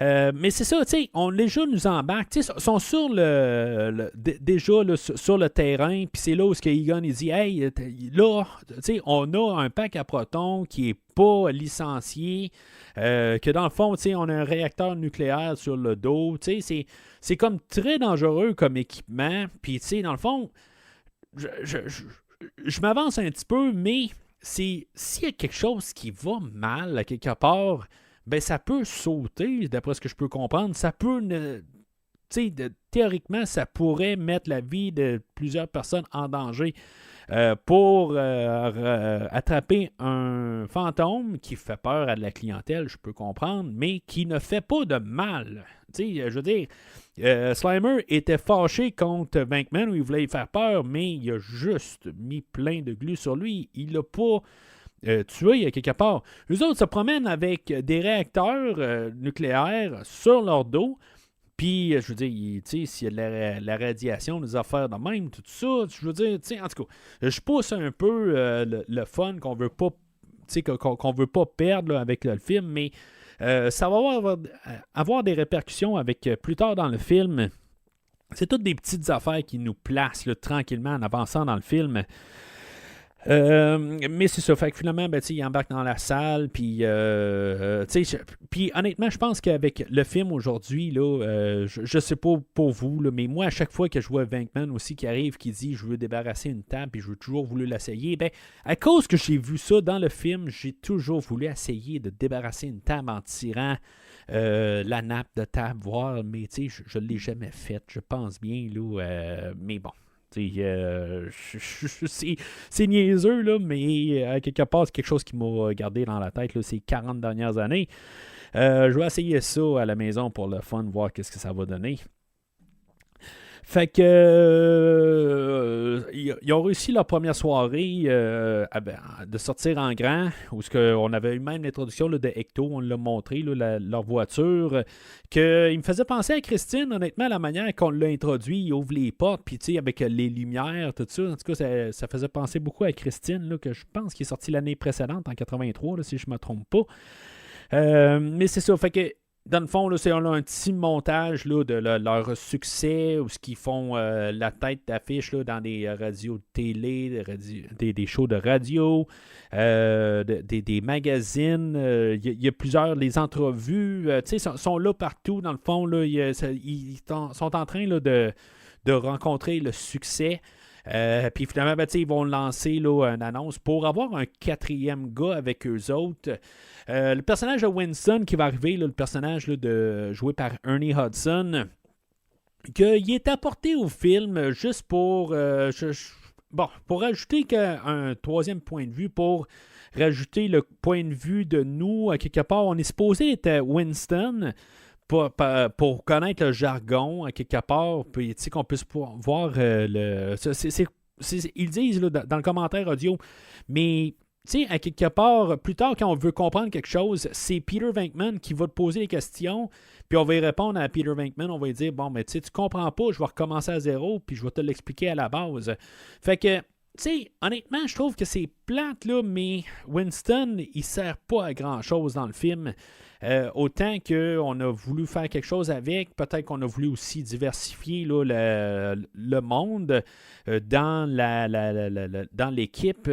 Speaker 1: Mais c'est ça, tu sais, on déjà nous embarque, tu sais, sont sur déjà là, sur le terrain, puis c'est là où Egon il dit, hey, là, tu sais, on a un pack à protons qui est pas licencié, que dans le fond, tu sais, on a un réacteur nucléaire sur le dos, tu sais, c'est comme très dangereux comme équipement, puis tu sais, dans le fond, je m'avance un petit peu, mais s'il y a quelque chose qui va mal à quelque part, ben ça peut sauter, d'après ce que je peux comprendre. Ça peut, théoriquement, ça pourrait mettre la vie de plusieurs personnes en danger pour attraper un fantôme qui fait peur à de la clientèle, je peux comprendre, mais qui ne fait pas de mal. Je veux dire, Slimer était fâché contre Venkman où il voulait lui faire peur, mais il a juste mis plein de glu sur lui. Il l'a pas tué à quelque part. Les autres se promènent avec des réacteurs nucléaires sur leur dos. Puis, je veux dire, s'il y a de la radiation, des affaires de même, tout ça, je veux dire, en tout cas, je pousse un peu le fun qu'on veut pas, qu'on veut pas perdre là, avec le film, mais ça va avoir des répercussions avec plus tard dans le film. C'est toutes des petites affaires qui nous placent là, tranquillement en avançant dans le film. Mais c'est ça, fait que finalement, ben, il embarque dans la salle, puis honnêtement, je pense qu'avec le film aujourd'hui, là, je sais pas pour vous, là, mais moi, à chaque fois que je vois Venkman aussi qui arrive, qui dit je veux débarrasser une table, puis je veux toujours voulu l'essayer, ben, à cause que j'ai vu ça dans le film, j'ai toujours voulu essayer de débarrasser une table en tirant la nappe de table, voir, mais je ne l'ai jamais fait, je pense bien, là, mais bon. C'est niaiseux, là, mais à quelque part, c'est quelque chose qui m'a gardé dans la tête là, ces 40 dernières années. Je vais essayer ça à la maison pour le fun, voir qu'est-ce que ça va donner. Fait que ils ont réussi leur première soirée de sortir en grand, où on avait eu même l'introduction là, de Ecto, on l'a montré, là, leur voiture, qu'il me faisait penser à Christine, honnêtement, la manière qu'on l'a introduit, il ouvre les portes, puis avec les lumières, tout ça, en tout cas, ça faisait penser beaucoup à Christine, là, que je pense qu'il est sorti l'année précédente, en 83, là, si je ne me trompe pas. Mais c'est ça, fait que dans le fond, là, on a un petit montage là, de leur succès, où ils font la tête d'affiche là, dans des radios de télé, des shows de radio, des magazines. Il y a plusieurs, les entrevues, sont là partout, dans le fond. Là, ils sont en train là, de rencontrer le succès. Puis finalement, ils vont lancer là, une annonce pour avoir un 4e gars avec eux autres. Le personnage de Winston qui va arriver, là, le personnage là, joué par Ernie Hudson, qu'il est apporté au film juste pour pour rajouter un 3e point de vue, pour rajouter le point de vue de nous. À quelque part, on est supposé être Winston pour connaître le jargon, à quelque part, puis qu'on puisse voir ils disent là, dans le commentaire audio, mais à quelque part, plus tard, quand on veut comprendre quelque chose, c'est Peter Venkman qui va te poser les questions, puis on va y répondre à Peter Venkman, on va lui dire, bon, mais tu comprends pas, je vais recommencer à zéro, puis je vais te l'expliquer à la base. Fait que, honnêtement, je trouve que c'est plate, là, mais Winston, il sert pas à grand-chose dans le film. Autant qu'on a voulu faire quelque chose avec, peut-être qu'on a voulu aussi diversifier là, le monde dans l'équipe,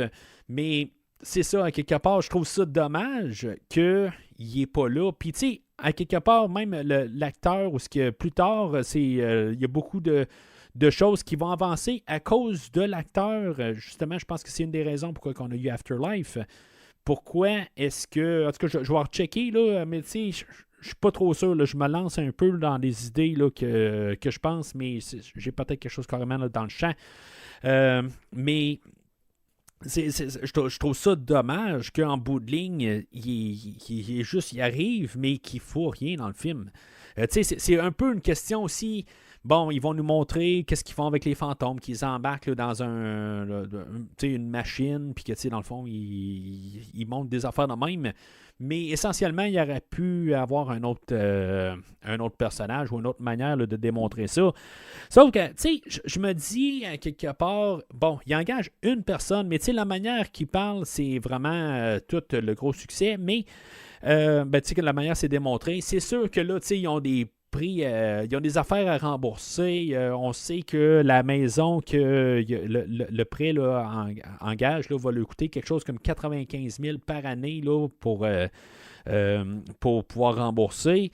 Speaker 1: mais c'est ça, à quelque part, je trouve ça dommage qu'il n'est pas là. Puis, tu sais, à quelque part, même l'acteur, ou ce que plus tard, il y a beaucoup de choses qui vont avancer à cause de l'acteur. Justement, je pense que c'est une des raisons pourquoi on a eu Afterlife. Pourquoi est-ce que... En tout cas, je vais rechecker, là, mais tu sais, je suis pas trop sûr. Là, je me lance un peu dans des idées là, que je pense, mais j'ai peut-être quelque chose carrément là, dans le champ. Mais... je trouve ça dommage qu'en bout de ligne, il arrive, mais qu'il ne faut rien dans le film. C'est un peu une question aussi. Bon, ils vont nous montrer qu'est-ce qu'ils font avec les fantômes, qu'ils embarquent là, dans une machine, puis que dans le fond, ils montrent des affaires de même. Mais essentiellement, il aurait pu avoir un autre personnage ou une autre manière là, de démontrer ça. Sauf que, tu sais, je me dis, à quelque part, bon, il engage une personne, mais tu sais, la manière qu'il parle, c'est vraiment tout le gros succès. Mais, tu sais, que la manière c'est démontré, c'est sûr que là, tu sais, ils ont des prix, ils ont des affaires à rembourser. On sait que la maison que le prêt là, engage là, va lui coûter quelque chose comme 95 000 par année là, pour pouvoir rembourser.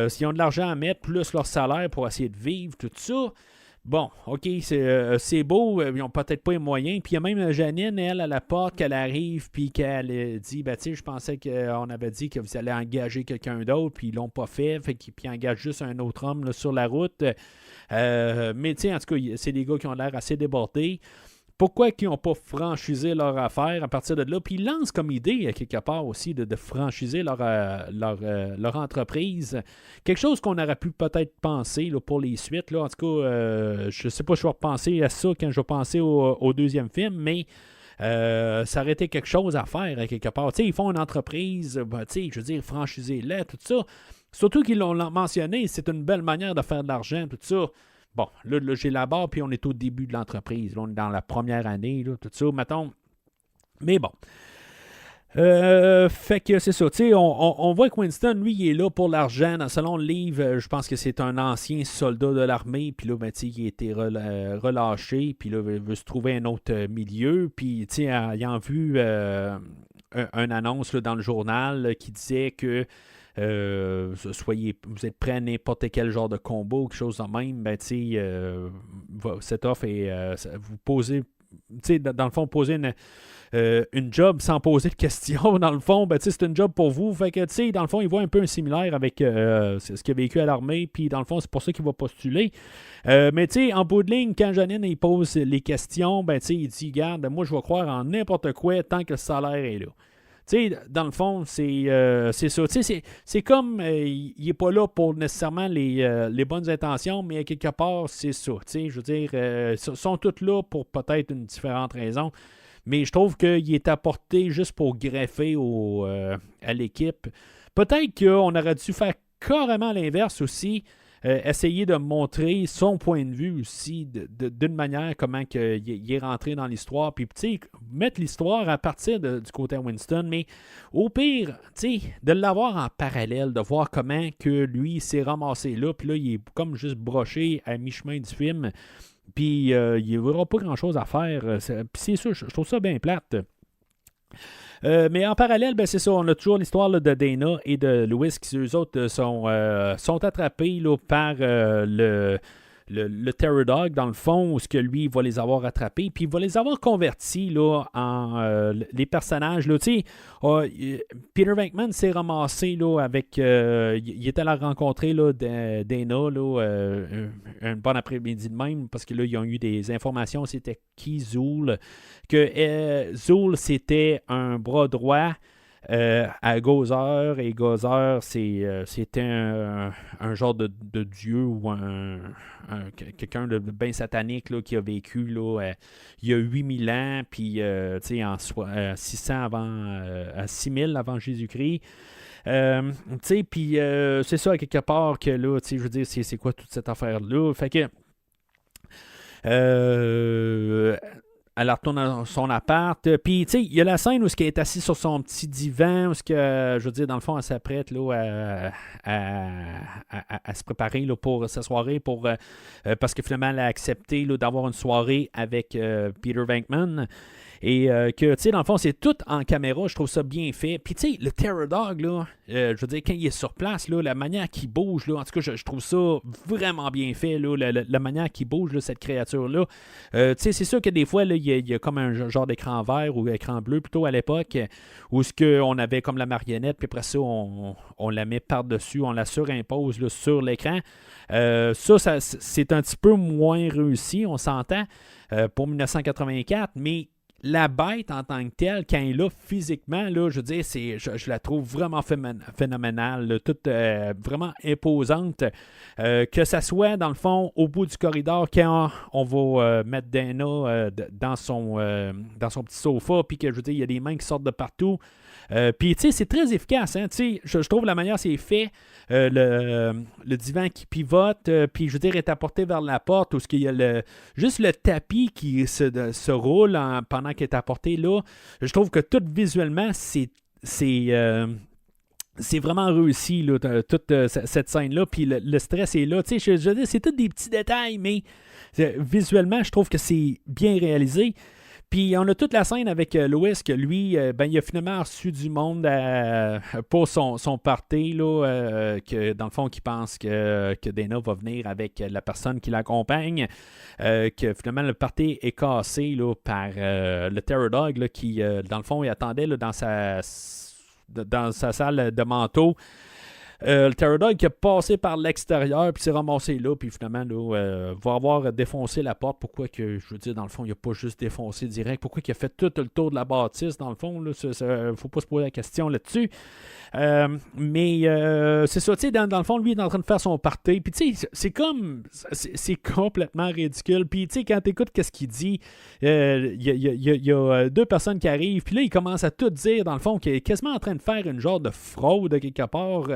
Speaker 1: S'ils ont de l'argent à mettre, plus leur salaire pour essayer de vivre, tout ça. Bon, OK, c'est beau, ils n'ont peut-être pas les moyens. Puis il y a même Janine, elle, à la porte, qu'elle arrive, puis qu'elle dit, ben tu sais, je pensais qu'on avait dit que vous allez engager quelqu'un d'autre, puis ils l'ont pas fait, puis ils engagent juste un autre homme là, sur la route. Mais tu sais, en tout cas, c'est des gars qui ont l'air assez débordés. Pourquoi ils n'ont pas franchisé leur affaire à partir de là? Puis ils lancent comme idée, à quelque part aussi, de franchiser leur entreprise. Quelque chose qu'on aurait pu peut-être penser là, pour les suites. Là. En tout cas, je ne sais pas si je vais repenser à ça quand je vais penser au deuxième film, mais ça aurait été quelque chose à faire, à quelque part. T'sais, ils font une entreprise, je veux dire, franchisez-la, tout ça. Surtout qu'ils l'ont mentionné, c'est une belle manière de faire de l'argent, tout ça. Bon, là j'élabore, puis on est au début de l'entreprise. Là, on est dans la première année, là, tout ça, mettons. Mais bon. Fait que c'est ça. Tu sais, on voit que Winston, lui, il est là pour l'argent. Selon le livre, je pense que c'est un ancien soldat de l'armée. Puis là, ben, tu sais, il a été relâché. Puis là, il veut se trouver un autre milieu. Puis, tu sais, ayant vu une annonce là, dans le journal là, qui disait que vous êtes prêt à n'importe quel genre de combo ou quelque chose de même, ben tu sais, cette offre est vous posez, tu sais, dans le fond, poser une job sans poser de questions, dans le fond, ben tu sais, c'est une job pour vous, fait que tu sais, dans le fond, il voit un peu un similaire avec ce qu'il a vécu à l'armée, puis dans le fond, c'est pour ça qu'il va postuler. Mais tu sais, en bout de ligne, quand Janine il pose les questions, ben tu sais, il dit, regarde, moi je vais croire en n'importe quoi tant que le salaire est là. Tu sais, dans le fond, c'est ça. Tu sais, c'est comme, il n'est pas là pour nécessairement les bonnes intentions, mais à quelque part, c'est ça. Tu sais, je veux dire, ils sont tous là pour peut-être une différente raison, mais je trouve qu'il est apporté juste pour greffer à l'équipe. Peut-être qu'on aurait dû faire carrément l'inverse aussi, essayer de montrer son point de vue aussi d'une manière comment il est rentré dans l'histoire, puis tu sais, mettre l'histoire à partir du côté Winston, mais au pire, tu sais, de l'avoir en parallèle, de voir comment que lui s'est ramassé là, puis là, il est comme juste broché à mi-chemin du film, puis il n'y aura pas grand-chose à faire, puis c'est ça, je trouve ça bien plate. Mais en parallèle, ben c'est ça, on a toujours l'histoire là, de Dana et de Louis qui, eux autres, sont attrapés là, par le Terror Dog, dans le fond, où ce que lui, il va les avoir attrapés, puis il va les avoir convertis là, en les personnages. Là, Peter Venkman s'est ramassé là, avec... il est allé rencontrer là, Dana là, un bon après-midi de même, parce que là, ils ont eu des informations, c'était qui Zool, que Zool, c'était un bras droit à Gozer, et Gozer, c'était un genre de dieu ou quelqu'un de bien satanique là, qui a vécu là, il y a 8000 ans, puis en 600 avant, à 6000 avant Jésus-Christ. Puis c'est ça, à quelque part, que là, je veux dire, c'est quoi toute cette affaire-là? Fait que elle retourne dans son appart. Puis, tu sais, il y a la scène où elle est assise sur son petit divan, où, je veux dire, dans le fond, elle s'apprête là, à se préparer là, pour sa soirée, parce que finalement, elle a accepté là, d'avoir une soirée avec Peter Venkman. Et que, tu sais, dans le fond, c'est tout en caméra. Je trouve ça bien fait. Puis, tu sais, le Terror Dog, là, je veux dire, quand il est sur place, là, la manière qu'il bouge, là, en tout cas, je trouve ça vraiment bien fait, là, la manière qu'il bouge, là, cette créature-là. Tu sais, c'est sûr que des fois, là, il y a comme un genre d'écran vert ou écran bleu, plutôt à l'époque, où on avait comme la marionnette, puis après ça, on la met par-dessus, on la surimpose là, sur l'écran. Ça, c'est un petit peu moins réussi, on s'entend, pour 1984, mais la bête en tant que telle, quand elle est là physiquement, là, je veux dire, je la trouve vraiment phénoménale, là, toute vraiment imposante. Que ça soit, dans le fond, au bout du corridor, quand on va mettre Dana dans son petit sofa, puis que, je veux dire, il y a des mains qui sortent de partout. Puis, tu sais, c'est très efficace. Hein? Je trouve la manière c'est fait. Le divan qui pivote, puis, je veux dire, est apporté vers la porte, où il y a juste le tapis qui se roule pendant qu'il est apporté là. Je trouve que tout visuellement, c'est vraiment réussi, là, toute cette scène-là. Puis, le stress est là. Tu sais, je veux dire, c'est tous des petits détails, mais visuellement, je trouve que c'est bien réalisé. Puis on a toute la scène avec Louis, que lui, il a finalement reçu du monde pour son party, là, que dans le fond, qui pense que Dana va venir avec la personne qui l'accompagne, que finalement le party est cassé là, par le Terror Dog, là, qui, dans le fond, il attendait là, dans sa salle de manteau. Le Terror Dog qui a passé par l'extérieur puis s'est ramassé là, puis finalement là, va avoir défoncé la porte. Pourquoi que, je veux dire, dans le fond, il n'a pas juste défoncé direct. Pourquoi il a fait tout le tour de la bâtisse, dans le fond, il ne faut pas se poser la question là-dessus. Mais c'est ça, tu sais, dans le fond, lui, il est en train de faire son party. Puis tu sais, c'est complètement ridicule. Puis tu sais, quand tu écoutes qu'est-ce qu'il dit, il y a deux personnes qui arrivent, puis là, il commence à tout dire, dans le fond, qu'il est quasiment en train de faire une genre de fraude quelque part.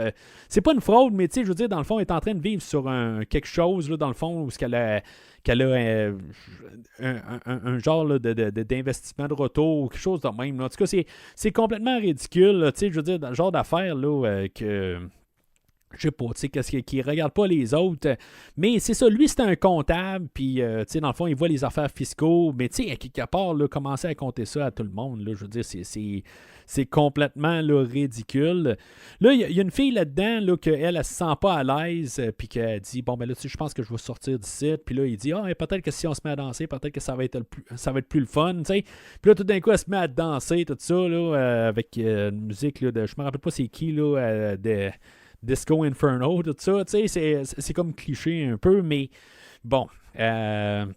Speaker 1: C'est pas une fraude, mais tu sais, je veux dire, dans le fond, il est en train de vivre sur quelque chose, là, dans le fond, où qu'elle a un genre là, d'investissement de retour ou quelque chose de même. Là. En tout cas, c'est complètement ridicule. Là, je veux dire, dans le genre d'affaires là, que... Je sais pas, tu sais, qu'il regarde pas les autres. Mais c'est ça, lui, c'est un comptable, puis, tu sais, dans le fond, il voit les affaires fiscaux, mais, tu sais, à quelque part, là, commencer à compter ça à tout le monde, là, je veux dire, c'est complètement, là, ridicule. Là, il y a une fille là-dedans, là, qu'elle se sent pas à l'aise, puis qu'elle dit, bon, ben là, tu sais, je pense que je vais sortir du site, puis là, il dit, peut-être que si on se met à danser, peut-être que ça va être plus le fun, tu sais. Puis là, tout d'un coup, elle se met à danser, tout ça, là, avec une musique, là, je me rappelle pas c'est qui, là, Disco Inferno, tout ça, tu sais, c'est comme cliché un peu, mais bon, je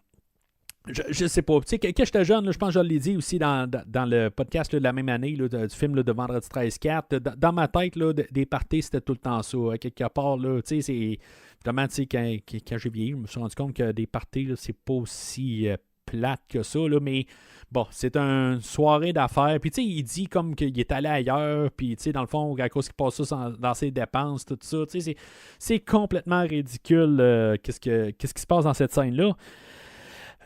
Speaker 1: sais pas. Tu sais, quand j'étais jeune, là, je pense que je l'ai dit aussi dans le podcast là, de la même année, là, du film là, de Vendredi 13-4, dans ma tête, là, des parties, c'était tout le temps ça. À quelque part, là, tu sais, c'est vraiment, tu sais, quand j'ai vieilli, je me suis rendu compte que des parties, là, c'est pas aussi plate que ça, là, mais bon, c'est une soirée d'affaires. Puis, tu sais, il dit comme qu'il est allé ailleurs. Puis, tu sais, dans le fond, à cause qu'il passe ça dans ses dépenses, tout ça. Tu sais, c'est complètement ridicule qu'est-ce qui se passe dans cette scène-là.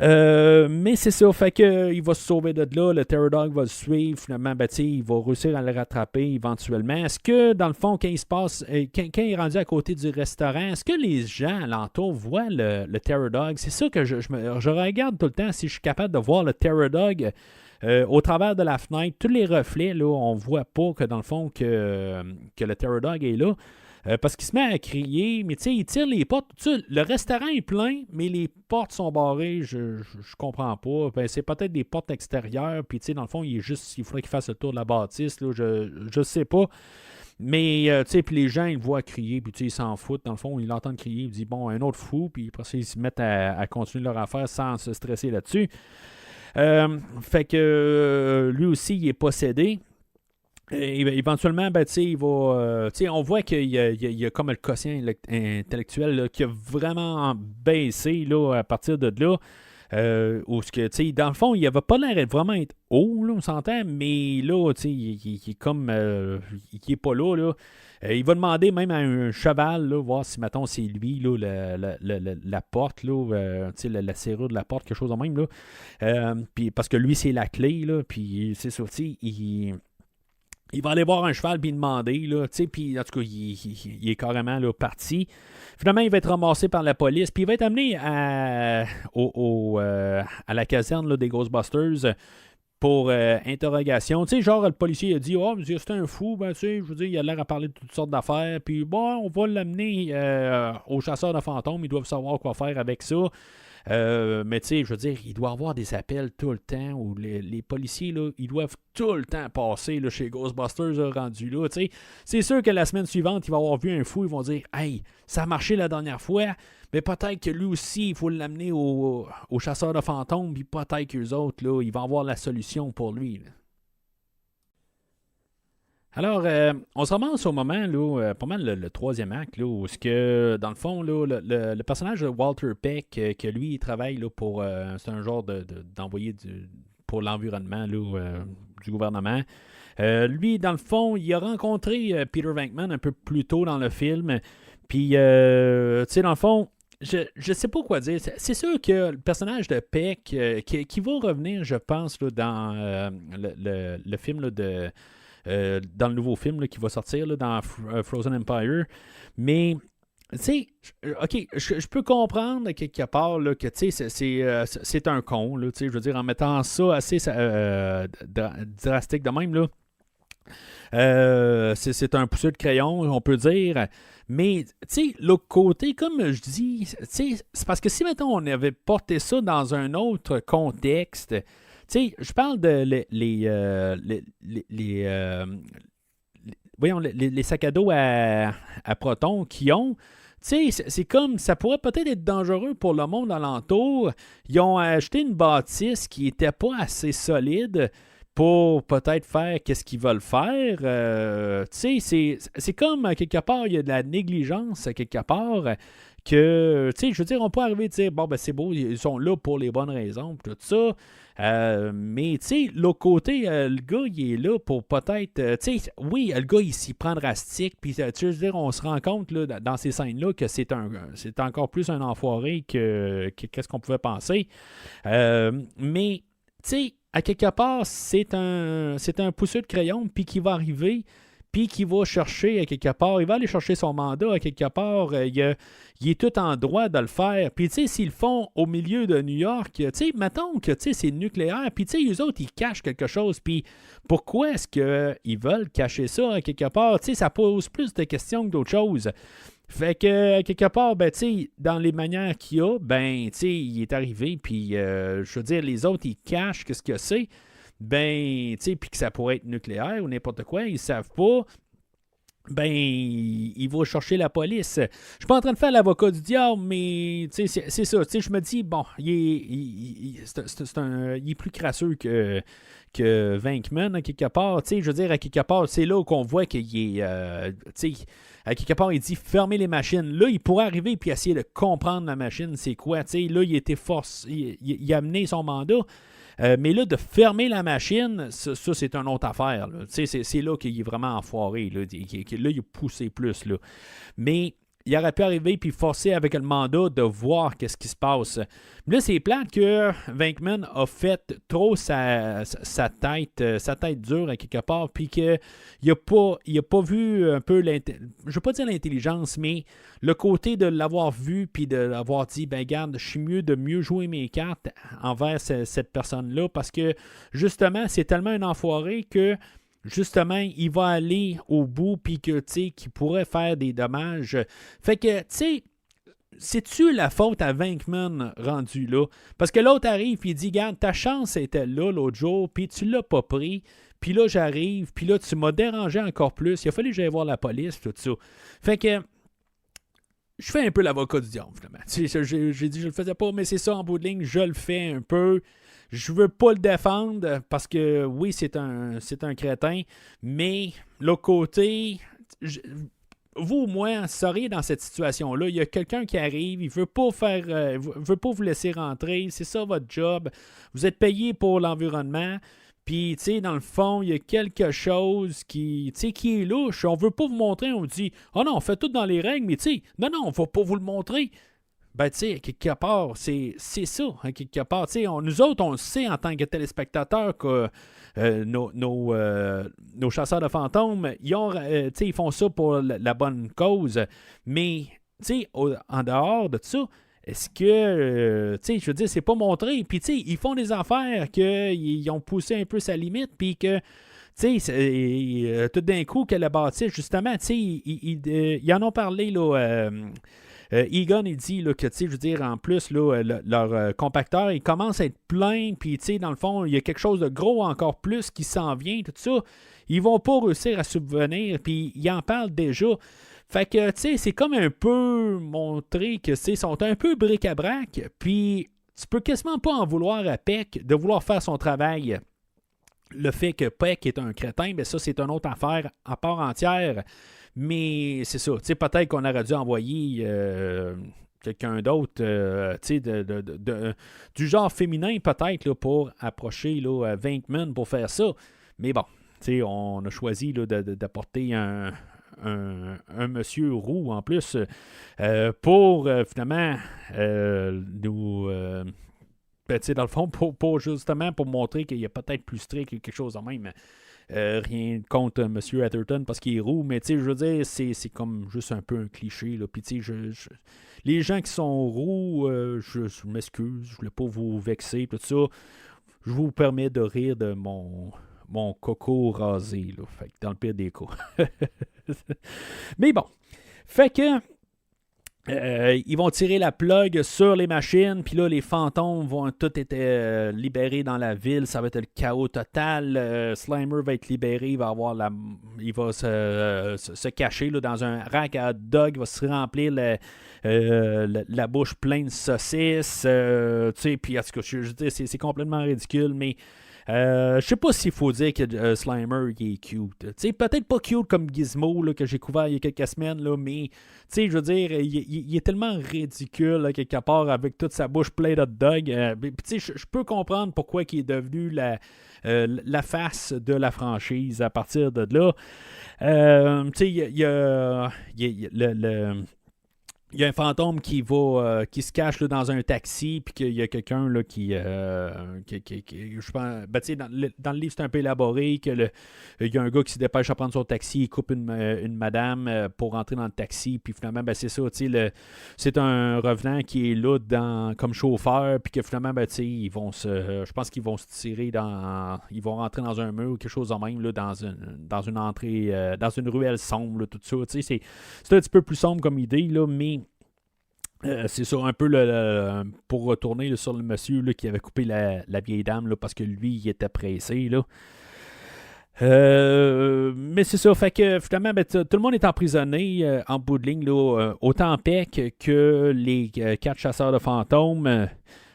Speaker 1: Mais c'est ça, fait que il va se sauver de là, le Terror Dog va le suivre, finalement, ben, il va réussir à le rattraper éventuellement. Est-ce que, dans le fond, quand il est rendu à côté du restaurant, est-ce que les gens alentour voient le Terror Dog? C'est ça que je regarde tout le temps, si je suis capable de voir le Terror Dog au travers de la fenêtre, tous les reflets, là, on voit pas que, dans le fond, que le Terror Dog est là. Parce qu'il se met à crier, mais tu sais, il tire les portes. Le restaurant est plein, mais les portes sont barrées. Je comprends pas. Ben, c'est peut-être des portes extérieures, puis tu sais, dans le fond, il faudrait qu'il fasse le tour de la bâtisse. Là, je sais pas. Mais, tu sais, puis les gens, ils le voient crier, puis tu sais, ils s'en foutent. Dans le fond, ils l'entendent crier, ils disent, bon, un autre fou, puis après ça, ils se mettent à continuer leur affaire sans se stresser là-dessus. Fait que lui aussi, il est possédé. Et éventuellement, ben, il va, on voit qu'il y a comme le quotient intellectuel là, qui a vraiment baissé là, à partir de là. Où ce que, tu sais, dans le fond, il avait pas l'air de vraiment être haut, là, on s'entend, mais là, tu sais, il est comme. Il est pas là, là. Il va demander même à un cheval, là, voir si, mettons, c'est lui, là, la porte, là, tu sais, la serrure de la porte, quelque chose de même, là. Puis, parce que lui, c'est la clé, là, puis c'est ça, tu sais, il va aller voir un cheval puis demander, là, tu sais, puis en tout cas, il est carrément là, parti. Finalement, il va être ramassé par la police, puis il va être amené à la caserne là, des Ghostbusters pour interrogation. Tu sais, genre, le policier a dit « Oh, monsieur, c'est un fou, ben, tu sais, je veux dire, il a l'air à parler de toutes sortes d'affaires, puis bon, on va l'amener aux chasseurs de fantômes, ils doivent savoir quoi faire avec ça. » Mais tu sais, je veux dire, il doit avoir des appels tout le temps où les policiers, là, ils doivent tout le temps passer là, chez Ghostbusters rendu là. Tu sais, c'est sûr que la semaine suivante, il va avoir vu un fou, ils vont dire « Hey, ça a marché la dernière fois, mais peut-être que lui aussi, il faut l'amener aux chasseurs de fantômes, puis peut-être qu'eux autres, là, ils vont avoir la solution pour lui. » là. Alors, on se ramasse au moment, là, pas mal le troisième acte, là, où que, dans le fond, là, le personnage de Walter Peck, que lui, il travaille là, pour... c'est un genre d'envoyé pour l'environnement là, du gouvernement. Lui, dans le fond, il a rencontré Peter Venkman un peu plus tôt dans le film. Puis, tu sais, dans le fond, je sais pas quoi dire. C'est sûr que le personnage de Peck, qui va revenir, je pense, là, dans le film là, dans le nouveau film là, qui va sortir là, dans Frozen Empire. Mais, tu sais, OK, je peux comprendre quelque part là, que, tu sais, c'est un con, là, tu sais, je veux dire, en mettant ça assez drastique de même, là. C'est un pousseux de crayon, on peut dire. Mais, tu sais, l'autre côté, comme je dis, tu sais, c'est parce que si, mettons, on avait porté ça dans un autre contexte, tu sais, je parle de les sacs à dos à protons qui ont. Tu sais, c'est comme, ça pourrait peut-être être dangereux pour le monde alentour. Ils ont acheté une bâtisse qui n'était pas assez solide pour peut-être faire qu'est-ce qu'ils veulent faire. Tu sais, c'est comme, quelque part, il y a de la négligence, quelque part, que, tu sais, je veux dire, on peut arriver et dire, bon, ben c'est beau, ils sont là pour les bonnes raisons, tout ça. Mais, tu sais, l'autre côté, le gars, il est là pour peut-être... tu sais, oui, le gars, il s'y prend drastique, puis, tu veux dire, on se rend compte, là, dans ces scènes-là, que c'est encore plus un enfoiré que qu'est-ce qu'on pouvait penser. Mais, tu sais, à quelque part, c'est un pousseux de crayon, puis qui va arriver, puis qui va chercher à quelque part, il va aller chercher son mandat à quelque part, il est tout en droit de le faire. Puis, tu sais, s'ils le font au milieu de New York, tu sais, mettons que, tu sais, c'est nucléaire, puis, tu sais, eux autres, ils cachent quelque chose, puis pourquoi est-ce qu'ils veulent cacher ça à quelque part? Tu sais, ça pose plus de questions que d'autres choses. Fait que, quelque part, ben, tu sais, dans les manières qu'il y a, ben, tu sais, il est arrivé, puis, je veux dire, les autres, ils cachent qu'est-ce que c'est. Ben, tu sais, puis que ça pourrait être nucléaire ou n'importe quoi, ils savent pas. Ben, il va chercher la police. Je suis pas en train de faire l'avocat du diable, mais c'est ça. Je me dis, bon, il est plus crasseux que Venkman, à quelque part. Je veux dire, à quelque part, c'est là qu'on voit qu'il est... à quelque part, il dit fermer les machines. Là, il pourrait arriver et essayer de comprendre la machine, c'est quoi. Là, il était forcé. Il a amené son mandat. Mais là, de fermer la machine, ça c'est une autre affaire. Là. C'est là qu'il est vraiment enfoiré. Là, il a poussé plus. Là. Mais il aurait pu arriver puis forcer avec le mandat de voir qu'est-ce qui se passe. Mais là, c'est plate que Venkman a fait trop sa tête dure à quelque part, puis qu'il n'a pas vu un peu, je ne veux pas dire l'intelligence, mais le côté de l'avoir vu, puis de l'avoir dit, ben garde, je suis mieux de mieux jouer mes cartes envers cette personne-là, parce que, justement, c'est tellement un enfoiré que justement, il va aller au bout puis que, tu sais, qu'il pourrait faire des dommages. Fait que, tu sais, c'est-tu la faute à Venkman rendu là? Parce que l'autre arrive puis il dit, regarde, ta chance était là l'autre jour, puis tu l'as pas pris. Puis là, j'arrive, puis là, tu m'as dérangé encore plus. Il a fallu que j'aille voir la police, tout ça. Fait que, je fais un peu l'avocat du diable, finalement. J'ai dit que je le faisais pas, mais c'est ça, en bout de ligne, je le fais un peu. Je veux pas le défendre parce que oui, c'est un crétin, mais l'autre côté, vous ou moi seriez dans cette situation-là. Il y a quelqu'un qui arrive, il veut pas vous laisser rentrer. C'est ça votre job. Vous êtes payé pour l'environnement. Puis, tu sais, dans le fond, il y a quelque chose qui est louche. On veut pas vous montrer. On dit, oh non, on fait tout dans les règles, mais tu sais, non, on va pas vous le montrer. Ben, tu sais, quelque part, c'est ça. Hein, quelque part, tu sais, nous autres, on le sait en tant que téléspectateurs que nos chasseurs de fantômes, ils font ça pour la bonne cause. Mais, tu sais, en dehors de ça, est-ce que, tu sais, je veux dire, c'est pas montré. Puis, tu sais, ils font des affaires qu'ils ont poussé un peu sa limite, puis que, tu sais, tout d'un coup, que la bâtisse, justement, tu sais, ils en ont parlé, là. Egon, il dit là, que, tu sais, je veux dire, en plus, là, leur compacteur, il commence à être plein, puis, tu sais, dans le fond, il y a quelque chose de gros encore plus qui s'en vient, tout ça. Ils vont pas réussir à subvenir, puis ils en parlent déjà. Fait que, tu sais, c'est comme un peu montrer que, tu sais, sont un peu bric-à-brac, puis tu peux quasiment pas en vouloir à Peck de vouloir faire son travail. Le fait que Peck est un crétin, bien ça, c'est une autre affaire à part entière. Mais c'est ça, tu sais, peut-être qu'on aurait dû envoyer quelqu'un d'autre, tu sais, du genre féminin peut-être, là, pour approcher là, Venkman pour faire ça. Mais bon, tu sais, on a choisi là, d'apporter un monsieur roux en plus pour finalement nous... ben, tu sais, dans le fond, pour justement pour montrer qu'il y a peut-être plus strict quelque chose en même. Rien contre M. Atherton parce qu'il est roux, mais tu sais, je veux dire, c'est comme juste un peu un cliché. Là. Puis tu sais, les gens qui sont roux, je m'excuse, je voulais pas vous vexer, tout ça. Je vous permets de rire de mon coco rasé, là. Fait que dans le pire des cas. Mais bon. Fait que ils vont tirer la plug sur les machines, puis là, les fantômes vont tout être libérés dans la ville. Ça va être le chaos total. Slimer va être libéré, il va se cacher là, dans un rack à hot dog, il va se remplir la bouche pleine de saucisses. Tu sais, puis en tout cas, je veux dire, c'est complètement ridicule, mais je sais pas s'il faut dire que Slimer il est cute. T'sais, peut-être pas cute comme Gizmo là, que j'ai couvert il y a quelques semaines, là, mais je veux dire, il est tellement ridicule là, quelque part avec toute sa bouche pleine de hot dog. Je peux comprendre pourquoi il est devenu la face de la franchise à partir de là. Il y a un fantôme qui se cache là, dans un taxi, puis qu'il y a quelqu'un là, qui je pense, ben, dans le livre c'est un peu élaboré, il y a un gars qui se dépêche à prendre son taxi, il coupe une madame pour rentrer dans le taxi, puis finalement ben, c'est ça, c'est un revenant qui est là comme chauffeur, puis que finalement ben, je pense qu'ils vont se tirer ils vont rentrer dans un mur ou quelque chose de même là, dans une entrée, dans une ruelle sombre, là, tout ça, c'est un petit peu plus sombre comme idée là, mais c'est ça, un peu pour retourner là, sur le monsieur là, qui avait coupé la vieille dame là, parce que lui, il était pressé. Là. Mais c'est ça, fait que finalement, ben, tout le monde est emprisonné en bout de ligne, là, autant Peck que les 4 chasseurs de fantômes.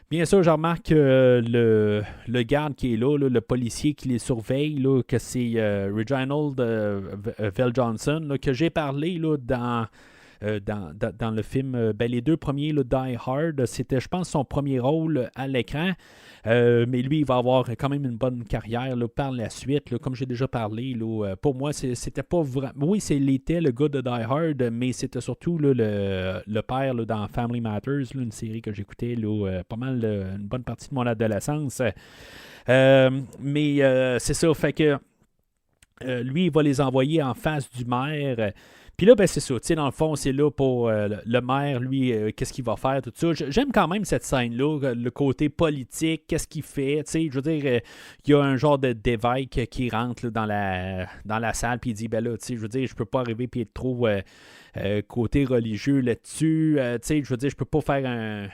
Speaker 1: Bien sûr, je remarque le garde qui est là, le policier qui les surveille, là, que c'est Reginald Vel Johnson, là, que j'ai parlé là, dans le film, les 2 premiers, là, Die Hard, c'était, je pense, son premier rôle à l'écran. Mais lui, il va avoir quand même une bonne carrière là, par la suite. Là, comme j'ai déjà parlé, là, pour moi, c'était pas vraiment... Oui, c'était le gars de Die Hard, mais c'était surtout là, le père là, dans Family Matters, là, une série que j'écoutais là, pas mal une bonne partie de mon adolescence. Mais c'est ça, fait que lui, il va les envoyer en face du maire. Puis là, ben c'est ça, tu sais, dans le fond, c'est là pour le maire, lui, qu'est-ce qu'il va faire, tout ça. J'aime quand même cette scène-là, le côté politique, qu'est-ce qu'il fait, tu sais, je veux dire, il y a un genre d'évêque qui rentre là, dans la salle, puis il dit, ben là, tu sais, je veux dire, je peux pas arriver puis être trop côté religieux là-dessus, tu sais, je veux dire, je peux pas faire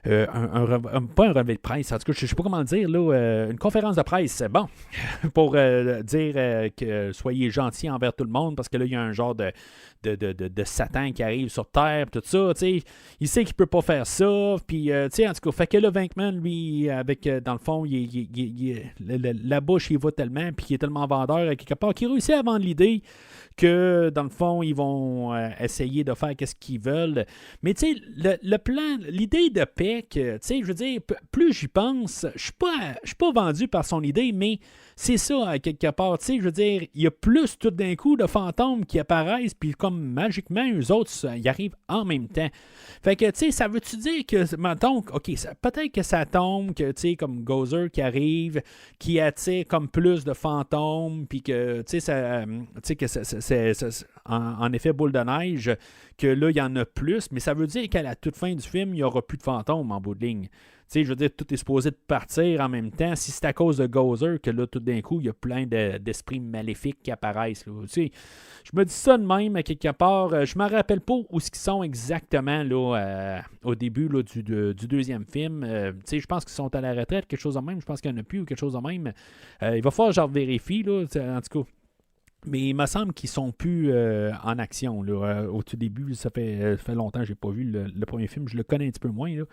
Speaker 1: pas un relevé de presse, en tout cas, je ne sais pas comment le dire, là, une conférence de presse, bon, pour dire que soyez gentils envers tout le monde, parce que là, il y a un genre de Satan qui arrive sur Terre, tout ça, tu sais, il sait qu'il peut pas faire ça, puis, tu sais, en tout cas, fait que là, Venkman, lui, avec, dans le fond, la bouche, il va tellement, puis il est tellement vendeur, quelque part, qu'il réussit à vendre l'idée que, dans le fond, ils vont essayer de faire ce qu'ils veulent. Mais, tu sais, le plan, l'idée de Peck, tu sais, je veux dire, plus j'y pense, je suis pas vendu par son idée, mais c'est ça, à quelque part, tu sais, je veux dire, il y a plus tout d'un coup de fantômes qui apparaissent, puis comme magiquement, eux autres, ils arrivent en même temps. Fait que, tu sais, ça veut-tu dire que, mettons, OK, peut-être que ça tombe, que, tu sais, comme Gozer qui arrive, qui attire comme plus de fantômes, puis que, tu sais, que c'est en effet boule de neige, que là, il y en a plus, mais ça veut dire qu'à la toute fin du film, il n'y aura plus de fantômes en bout de ligne. Tu sais, je veux dire, tout est supposé de partir en même temps. Si c'est à cause de Gozer que là, tout d'un coup, il y a plein d'esprits maléfiques qui apparaissent. Là. Tu sais, je me dis ça de même, à quelque part. Je ne me rappelle pas où ils sont exactement là, au début là, du deuxième film. Tu sais, je pense qu'ils sont à la retraite, quelque chose de même. Je pense qu'il n'y en a plus ou quelque chose de même. Il va falloir que je vérifie, là, en tout cas. Mais il me semble qu'ils sont plus en action. Là, au tout début, ça fait longtemps que je n'ai pas vu le premier film. Je le connais un petit peu moins. Là.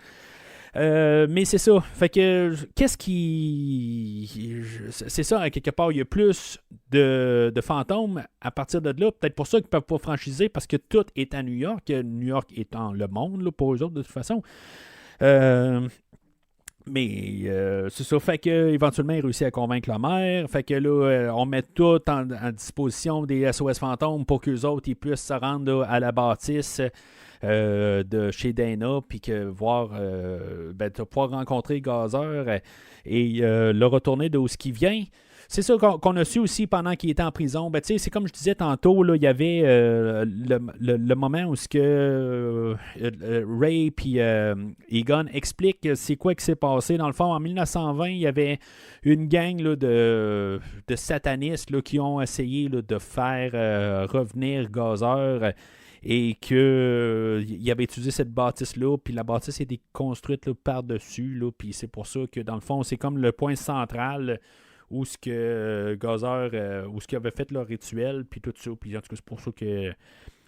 Speaker 1: Mais c'est ça. Fait que, qu'est-ce qui. C'est ça, à quelque part, il y a plus de fantômes à partir de là. Peut-être pour ça qu'ils ne peuvent pas franchiser, parce que tout est à New York. New York étant le monde, là, pour eux autres, de toute façon. Mais c'est ça, fait qu'éventuellement, il réussit à convaincre la mère. Fait que là, on met tout en disposition des SOS fantômes pour qu'eux autres ils puissent se rendre là, à la bâtisse de chez Dana, puis que pouvoir rencontrer Gozer et le retourner de où ce qui vient. C'est ça qu'on a su aussi pendant qu'il était en prison. Ben, c'est comme je disais tantôt, là, il y avait le moment où Ray et Egon expliquent c'est quoi qui s'est passé. Dans le fond, en 1920, il y avait une gang là, de satanistes là, qui ont essayé là, de faire revenir Gozer et qu'il avait utilisé cette bâtisse-là, puis la bâtisse a été construite là, par-dessus, là, puis c'est pour ça que, dans le fond, c'est comme le point central où ce que Gozer, où ce qu'il avait fait leur rituel, puis tout ça. Puis en tout cas, c'est pour ça que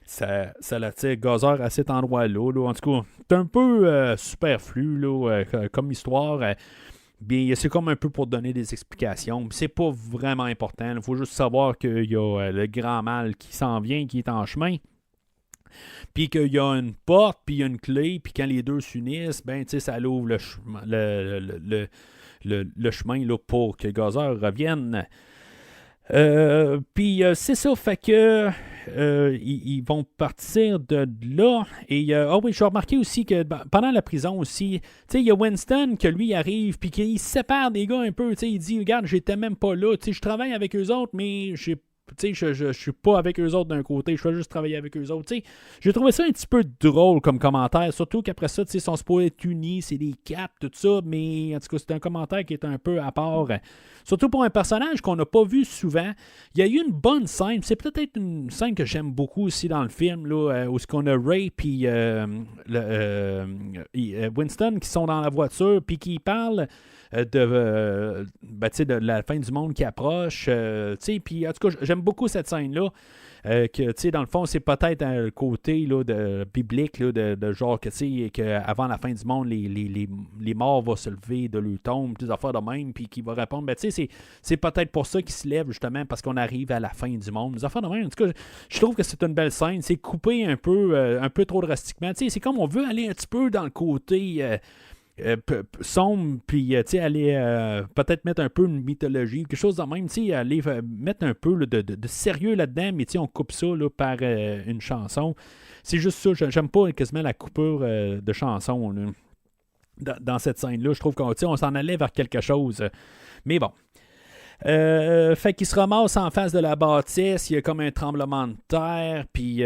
Speaker 1: ça l'attire Gozer à cet endroit-là. Là. En tout cas, c'est un peu superflu là, comme histoire. Bien, c'est comme un peu pour donner des explications. C'est pas vraiment important. Il faut juste savoir qu'il y a le grand mal qui s'en vient, qui est en chemin. Puis qu'il y a une porte, puis il y a une clé, puis quand les deux s'unissent, ben, tu sais, ça ouvre le chemin là, pour que Gozer revienne. Puis c'est ça, fait que ils vont partir de là. Et oui, j'ai remarqué aussi que pendant la prison aussi, tu sais, il y a Winston que lui arrive, puis qu'il se sépare des gars un peu. Tu sais, il dit, regarde, j'étais même pas là. Tu sais, je travaille avec eux autres, mais je suis pas avec eux autres d'un côté, je fais juste travailler avec eux autres. J'ai trouvé ça un petit peu drôle comme commentaire, surtout qu'après ça, ils sont supposés être unis, c'est des caps, tout ça, mais en tout cas, c'est un commentaire qui est un peu à part. Surtout pour un personnage qu'on n'a pas vu souvent. Il y a eu une bonne scène, c'est peut-être une scène que j'aime beaucoup aussi dans le film, là, où on a Ray et Winston qui sont dans la voiture, puis qui parlent de la fin du monde qui approche. Puis en tout cas, j'aime beaucoup cette scène-là. Que dans le fond, c'est peut-être un côté là, biblique, là, de genre qu'avant la fin du monde, les morts vont se lever de leur tombe, des affaires de même, puis qu'il va répondre. C'est peut-être pour ça qu'ils se lèvent, justement, parce qu'on arrive à la fin du monde. Des affaires de même. En tout cas, je trouve que c'est une belle scène. C'est coupé un peu trop drastiquement. C'est comme on veut aller un petit peu dans le côté sombre, puis aller peut-être mettre un peu une mythologie, quelque chose de même, aller mettre un peu là, de sérieux là-dedans, mais on coupe ça là, par une chanson. C'est juste ça, j'aime pas quasiment la coupure de chanson là, dans cette scène-là. Je trouve qu'on s'en allait vers quelque chose. Mais bon. Fait qu'il se ramasse en face de la bâtisse, il y a comme un tremblement de terre, puis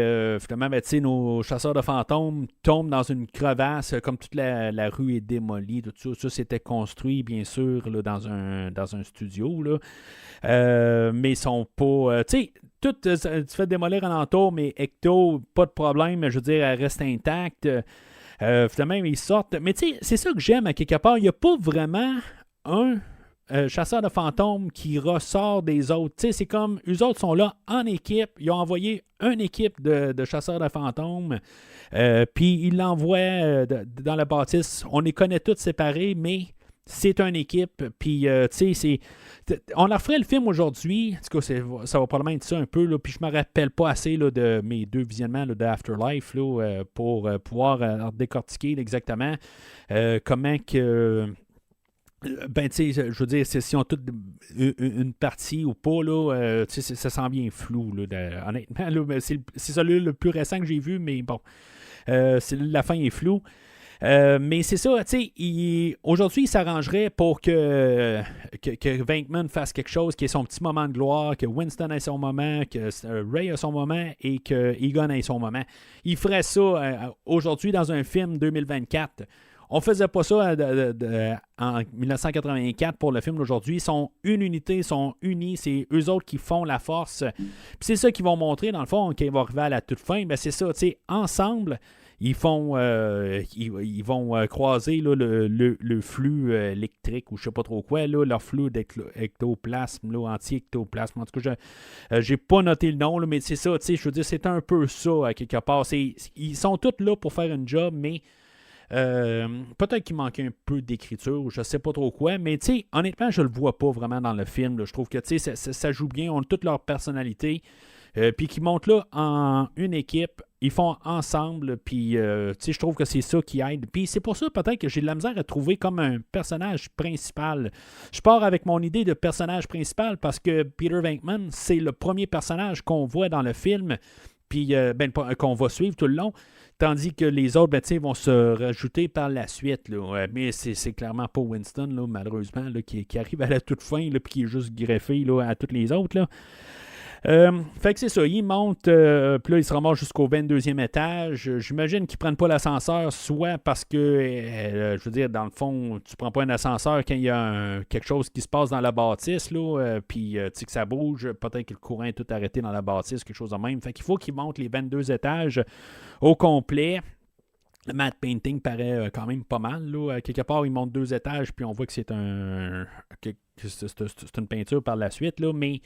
Speaker 1: finalement, nos chasseurs de fantômes tombent dans une crevasse, comme toute la rue est démolie, tout ça. Ça, c'était construit, bien sûr, là, dans un studio, là. Mais ils sont pas... tout se fait démolir alentour, mais Ecto, pas de problème, je veux dire, elle reste intacte. Finalement, ils sortent. Mais tu sais, c'est ça que j'aime à quelque part. Il n'y a pas vraiment un chasseur de fantômes qui ressort des autres. Tu sais, c'est comme, eux autres sont là en équipe. Ils ont envoyé une équipe de chasseurs de fantômes. Puis ils l'envoient dans la bâtisse. On les connaît tous séparés, mais c'est une équipe. Puis, tu sais, on leur ferait le film aujourd'hui. En tout cas, ça va probablement être ça un peu. Là, puis je ne me rappelle pas assez là, de mes 2 visionnements là, de Afterlife là, pour pouvoir décortiquer exactement comment que. Ben, tu sais, je veux dire, si on toute une partie ou pas, là, tu sais, ça s'en vient flou, là, honnêtement. Là, c'est ça le plus récent que j'ai vu, mais bon, la fin est floue. Mais c'est ça, tu sais, aujourd'hui, il s'arrangerait pour que Venkman fasse quelque chose qui ait son petit moment de gloire, que Winston ait son moment, que Ray ait son moment et que Egon ait son moment. Il ferait ça aujourd'hui dans un film 2024. On ne faisait pas ça en 1984 pour le film d'aujourd'hui. Ils sont une unité, ils sont unis. C'est eux autres qui font la force. Puis c'est ça qu'ils vont montrer, dans le fond, quand ils vont arriver à la toute fin. Ben c'est ça, tu sais, ensemble, ils vont croiser là, le flux électrique ou je ne sais pas trop quoi, là, leur flux d'ectoplasme, anti-ectoplasme. En tout cas, j'ai pas noté le nom, là, mais c'est ça, tu sais, je veux dire, c'est un peu ça, à quelque part. Ils sont tous là pour faire un job, mais peut-être qu'il manquait un peu d'écriture, je sais pas trop quoi, mais tu sais, honnêtement, je le vois pas vraiment dans le film. Là. Je trouve que tu sais, ça joue bien, on a toute leur personnalité, puis qu'ils montent là en une équipe, ils font ensemble, puis tu sais, je trouve que c'est ça qui aide. Puis c'est pour ça peut-être que j'ai de la misère à trouver comme un personnage principal. Je pars avec mon idée de personnage principal parce que Peter Venkman, c'est le premier personnage qu'on voit dans le film, puis qu'on va suivre tout le long. Tandis que les autres, vont se rajouter par la suite. Là. Mais c'est clairement pas Winston, là, malheureusement, là, qui arrive à la toute fin, puis qui est juste greffé là, à tous les autres. Là. Fait que c'est ça, ils montent, puis là, ils se ramassent jusqu'au 22e étage. J'imagine qu'ils prennent pas l'ascenseur, soit parce que, je veux dire, dans le fond, tu prends pas un ascenseur quand il y a quelque chose qui se passe dans la bâtisse, là, puis tu sais que ça bouge, peut-être que le courant est tout arrêté dans la bâtisse, quelque chose de même. Fait qu'il faut qu'ils montent les 22 étages au complet. Le matte painting paraît quand même pas mal. Là. Quelque part, ils montent 2 étages, puis on voit que c'est une peinture par la suite, là, mais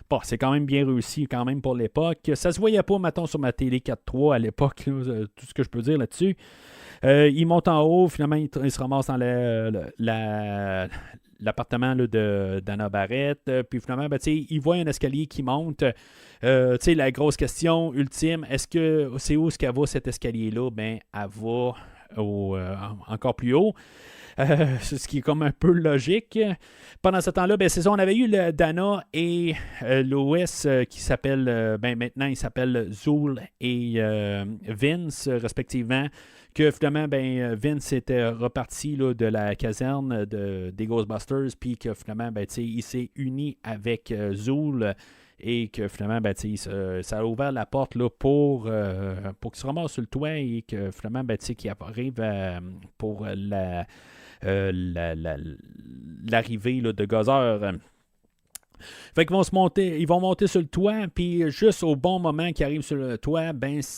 Speaker 1: bon, c'est quand même bien réussi quand même pour l'époque. Ça se voyait pas, mettons, sur ma télé 4.3 à l'époque, là, tout ce que je peux dire là-dessus. Ils montent en haut, finalement, ils se ramassent dans l'appartement là, d'Anna Barrett. Puis finalement, ils voient un escalier qui monte. La grosse question ultime, c'est où est-ce qu'elle va cet escalier-là? Ben, elle va encore plus haut. Ce qui est comme un peu logique. Pendant ce temps-là, c'est ça, on avait eu Dana et Lois qui s'appellent, maintenant ils s'appellent Zool et Vince respectivement, que finalement, Vince était reparti là, de la caserne des Ghostbusters, puis que finalement, il s'est uni avec Zool. Et que finalement, ça a ouvert la porte là, pour qu'il se ramasse sur le toit et que finalement, qu'il arrive pour l'arrivée là, de Gozer. Fait qu'ils ils vont monter sur le toit, puis juste au bon moment qu'ils arrivent sur le toit,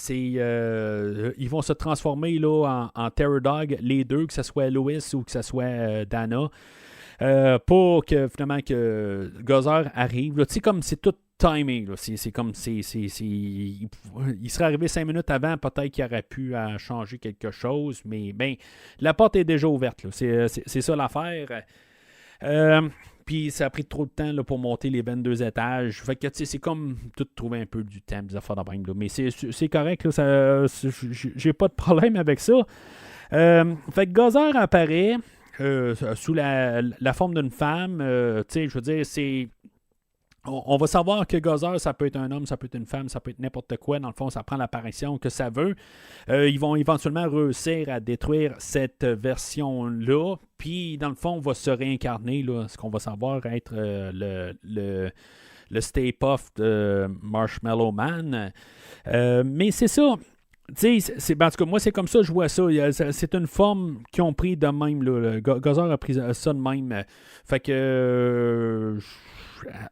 Speaker 1: ils vont se transformer là, en Terror Dog, les deux, que ce soit Lois ou que ce soit Dana, pour que finalement que Gozer arrive. Tu sais, comme c'est tout timé. Là. C'est comme il serait arrivé 5 minutes avant, peut-être qu'il aurait pu changer quelque chose, mais la porte est déjà ouverte. Là. C'est ça l'affaire. Puis ça a pris trop de temps là, pour monter les 22 étages. Fait que c'est comme tout trouver un peu du temps, des affaires de même. Là. Mais c'est correct, là, j'ai pas de problème avec ça. Fait que Gozer apparaît sous la forme d'une femme. Je veux dire, c'est. On va savoir que Gozer, ça peut être un homme, ça peut être une femme, ça peut être n'importe quoi. Dans le fond, ça prend l'apparition que ça veut. Ils vont éventuellement réussir à détruire cette version-là. Puis, dans le fond, on va se réincarner, là, ce qu'on va savoir être le Stay Puft de Marshmallow Man. Mais c'est ça. En tout cas, moi, c'est comme ça je vois ça. C'est une forme qu'ils ont pris de même. Là. Gozer a pris ça de même. Fait que...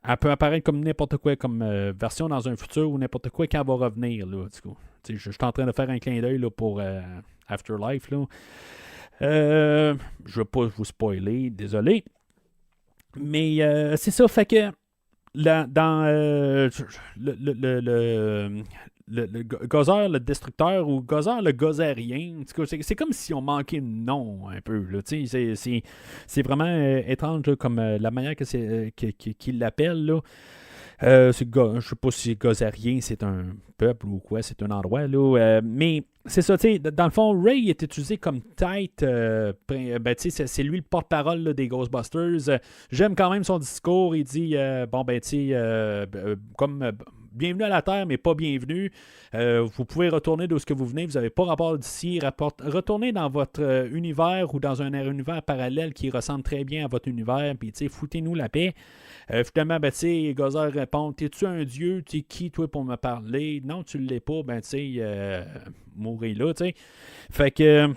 Speaker 1: elle peut apparaître comme n'importe quoi, comme version dans un futur ou n'importe quoi quand elle va revenir. Là, je suis en train de faire un clin d'œil là, pour Afterlife, là. Je ne vais pas vous spoiler, désolé. Mais c'est ça, fait que dans le Gozer, le destructeur, ou Gozer, le gozérien, c'est comme si on manquait de nom un peu. Là, c'est vraiment étrange là, comme la manière qu'il l'appelle. Là. Je sais pas si Gozérien c'est un peuple ou quoi, c'est un endroit. Là, mais c'est ça, dans le fond, Ray est utilisé comme tête. C'est lui le porte-parole là, des Ghostbusters. J'aime quand même son discours. Il dit bienvenue à la Terre, mais pas bienvenue. Vous pouvez retourner d'où ce que vous venez. Vous n'avez pas rapport d'ici. Retournez dans votre univers ou dans un univers parallèle qui ressemble très bien à votre univers. Puis, foutez-nous la paix. Finalement, Gozer répond: T'es-tu un dieu? T'es qui, toi, pour me parler? Non, tu ne l'es pas. Mourir là, tu sais. Fait que.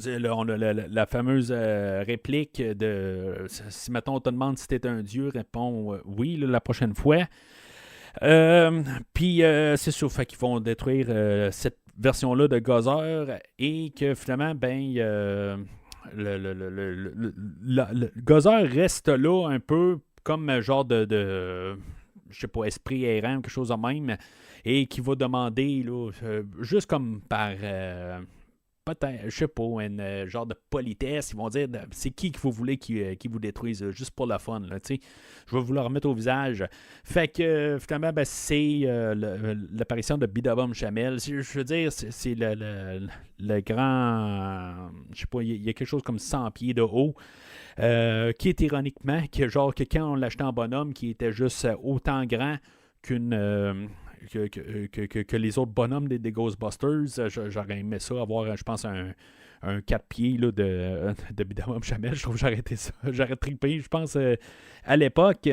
Speaker 1: Là, on a la fameuse réplique de si, mettons, on te demande si t'es un dieu, réponds oui, là, la prochaine fois. Puis c'est sûr, fait qu'ils vont détruire cette version-là de Gozer et que finalement, le Gozer reste là un peu comme un genre de je sais pas, esprit errant, quelque chose de même, et qui va demander, là, juste comme par peut-être, je sais pas, un genre de politesse, ils vont dire c'est qui que vous voulez qui vous détruise, juste pour le fun, là, tu sais. Je vais vous le remettre au visage. Fait que finalement, c'est l'apparition de Bidabom Shamel. Je veux dire, c'est le grand, je sais pas, il y a quelque chose comme 100 pieds de haut. Qui est ironiquement que quand on l'achetait en bonhomme, qui était juste autant grand qu'une que les autres bonhommes des Ghostbusters. J'aurais aimé ça, avoir, je pense, un 4 pieds là, de Bidabom Shamel. Je trouve que j'aurais été ça. J'aurais trippé, je pense, à l'époque.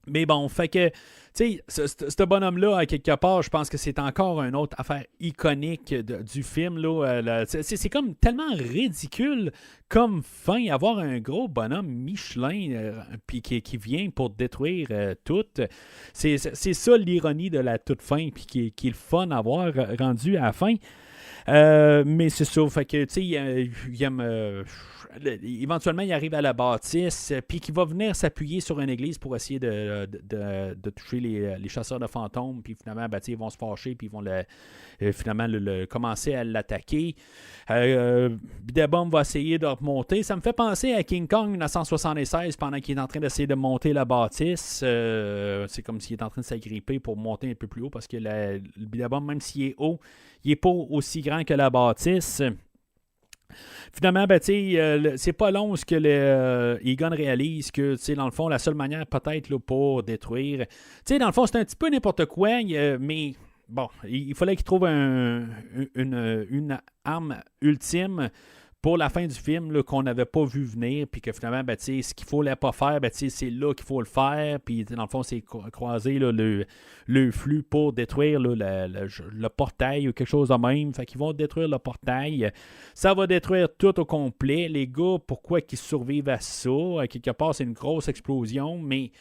Speaker 1: Mais bon, fait que, tu sais, ce bonhomme-là, à quelque part, je pense que c'est encore une autre affaire iconique du film. Là, c'est comme tellement ridicule comme fin, avoir un gros bonhomme Michelin puis qui vient pour détruire tout. C'est ça l'ironie de la toute fin, puis qui est le fun à voir rendu à la fin. Mais c'est ça, fait que, tu sais, il aime... éventuellement, il arrive à la bâtisse, puis qu'il va venir s'appuyer sur une église pour essayer de toucher les chasseurs de fantômes, puis finalement, ils vont se fâcher, puis ils vont finalement commencer à l'attaquer. Bidabom va essayer de remonter. Ça me fait penser à King Kong 1976 pendant qu'il est en train d'essayer de monter la bâtisse. C'est comme s'il est en train de s'agripper pour monter un peu plus haut, parce que le Bidabom, même s'il est haut, il n'est pas aussi grand que la bâtisse. Finalement, c'est pas long ce que Egon réalise que, dans le fond, la seule manière peut-être là, pour détruire... dans le fond, c'est un petit peu n'importe quoi, mais bon, il fallait qu'il trouve une arme ultime pour la fin du film là, qu'on n'avait pas vu venir, puis que finalement, ce qu'il ne fallait pas faire, c'est là qu'il faut le faire, puis dans le fond, c'est croiser là, le flux pour détruire là, le portail ou quelque chose de même. Fait qu'ils vont détruire le portail. Ça va détruire tout au complet. Les gars, pourquoi qu'ils survivent à ça? À quelque part, c'est une grosse explosion, mais...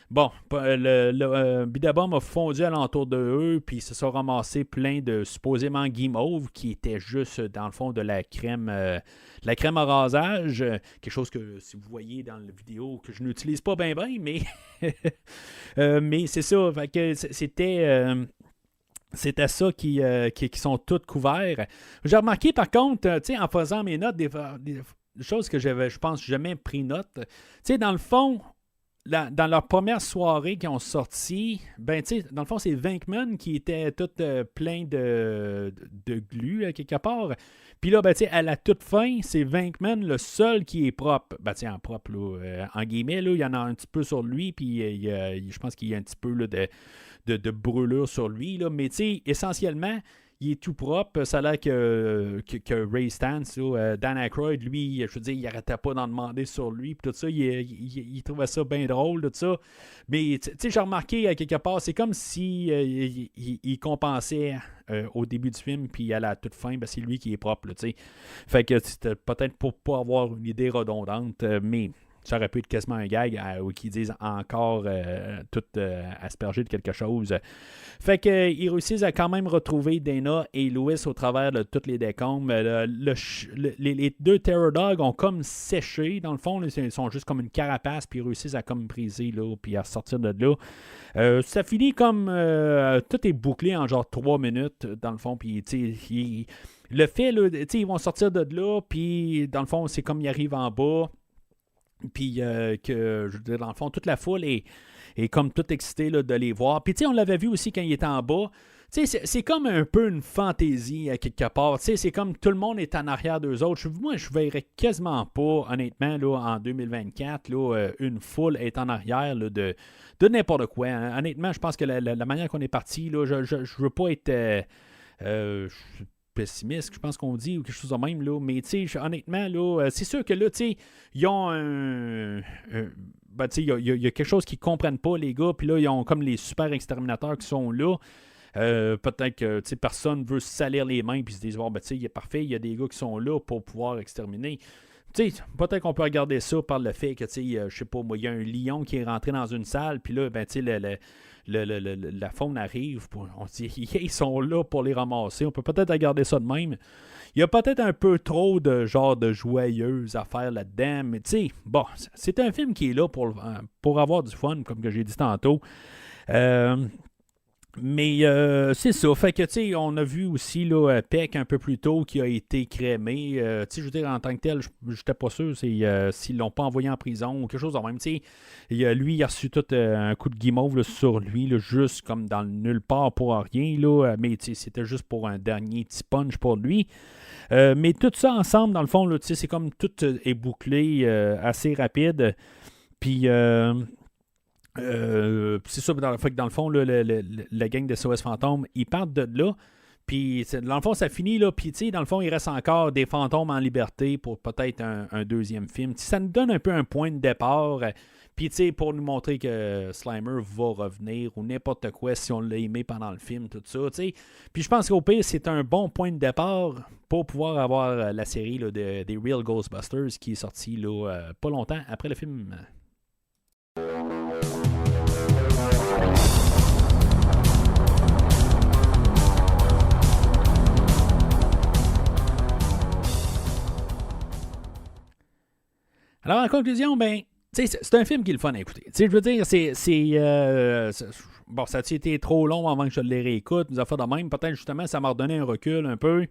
Speaker 1: Bon, Bidabom a fondu alentour de eux, puis ils se sont ramassés plein de supposément guimauve qui était juste dans le fond de la crème à rasage, quelque chose que si vous voyez dans la vidéo que je n'utilise pas bien, mais mais c'est ça, fait que c'était ça qui sont toutes couverts. J'ai remarqué par contre, en faisant mes notes, des choses que j'avais, je pense, jamais pris note. Dans le fond, dans leur première soirée qu'ils ont sorti, dans le fond, c'est Venkman qui était tout plein de glu, quelque part. Puis là, à la toute fin, c'est Venkman le seul qui est propre. En propre, là, en guillemets, là, il y en a un petit peu sur lui, puis je pense qu'il y a un petit peu là, de brûlure sur lui. Là, mais essentiellement, il est tout propre. Ça a l'air que Ray Stantz, Dan Aykroyd, lui, je veux dire, il n'arrêtait pas d'en demander sur lui. Puis tout ça, il trouvait ça bien drôle, tout ça. Mais j'ai remarqué à quelque part, c'est comme si il compensait au début du film, puis à la toute fin, c'est lui qui est propre. Là, fait que c'était peut-être pour pas avoir une idée redondante, mais ça aurait pu être quasiment un gag ou qu'ils disent encore tout aspergé de quelque chose. Fait qu'ils réussissent à quand même retrouver Dana et Louis au travers de toutes les décombres. Les deux Terror Dogs ont comme séché, dans le fond. Là, ils sont juste comme une carapace, puis ils réussissent à comme briser, là, puis à sortir de là. Ça finit comme... tout est bouclé en genre 3 minutes, dans le fond, puis le fait, là, ils vont sortir de là, puis dans le fond, c'est comme ils arrivent en bas, puis que, je veux dire, dans le fond, toute la foule est comme tout excitée là, de les voir. Puis, on l'avait vu aussi quand il était en bas. C'est comme un peu une fantaisie à quelque part. C'est comme tout le monde est en arrière d'eux autres. Moi, je ne verrais quasiment pas, honnêtement, là, en 2024, là, une foule est en arrière là, de n'importe quoi. Hein. Honnêtement, je pense que la manière qu'on est parti, là, je ne veux pas être pessimiste, je pense qu'on dit, ou quelque chose de même. Là. Mais honnêtement, là, c'est sûr que là, ils ont il y a quelque chose qu'ils ne comprennent pas, les gars. Puis là, ils ont comme les super exterminateurs qui sont là. Peut-être que personne veut se salir les mains puis se disent il est parfait, il y a des gars qui sont là pour pouvoir exterminer. Peut-être qu'on peut regarder ça par le fait que je sais pas moi, il y a un lion qui est rentré dans une salle, puis là, la faune arrive, on se dit ils sont là pour les ramasser. On peut peut-être regarder ça de même. Il y a peut-être un peu trop de genre de joyeuses affaires là-dedans, mais c'est un film qui est là pour avoir du fun, comme que j'ai dit tantôt. Mais c'est ça. Fait que, on a vu aussi là, Peck un peu plus tôt qui a été crémé. Je veux dire, en tant que tel, je n'étais pas sûr s'ils ne l'ont pas envoyé en prison ou quelque chose de même. Lui, il a reçu tout un coup de guimauve là, sur lui, là, juste comme dans le nulle part pour rien. Là, mais c'était juste pour un dernier petit punch pour lui. Mais tout ça ensemble, dans le fond, là, c'est comme tout est bouclé assez rapide. Puis... c'est ça, dans le fond, là, la gang de SOS Fantômes, ils partent de là, puis dans le fond, ça finit là, puis dans le fond, il reste encore des fantômes en liberté pour peut-être un deuxième film. Ça nous donne un peu un point de départ, puis pour nous montrer que Slimer va revenir ou n'importe quoi si on l'a aimé pendant le film, tout ça, Puis je pense qu'au pire, c'est un bon point de départ pour pouvoir avoir la série là, des Real Ghostbusters qui est sortie là, pas longtemps après le film. Alors, en conclusion, c'est un film qui est le fun à écouter. Je veux dire, bon, ça a été trop long avant que je le réécoute, nous a fait de même. Peut-être, justement, ça m'a redonné un recul un peu.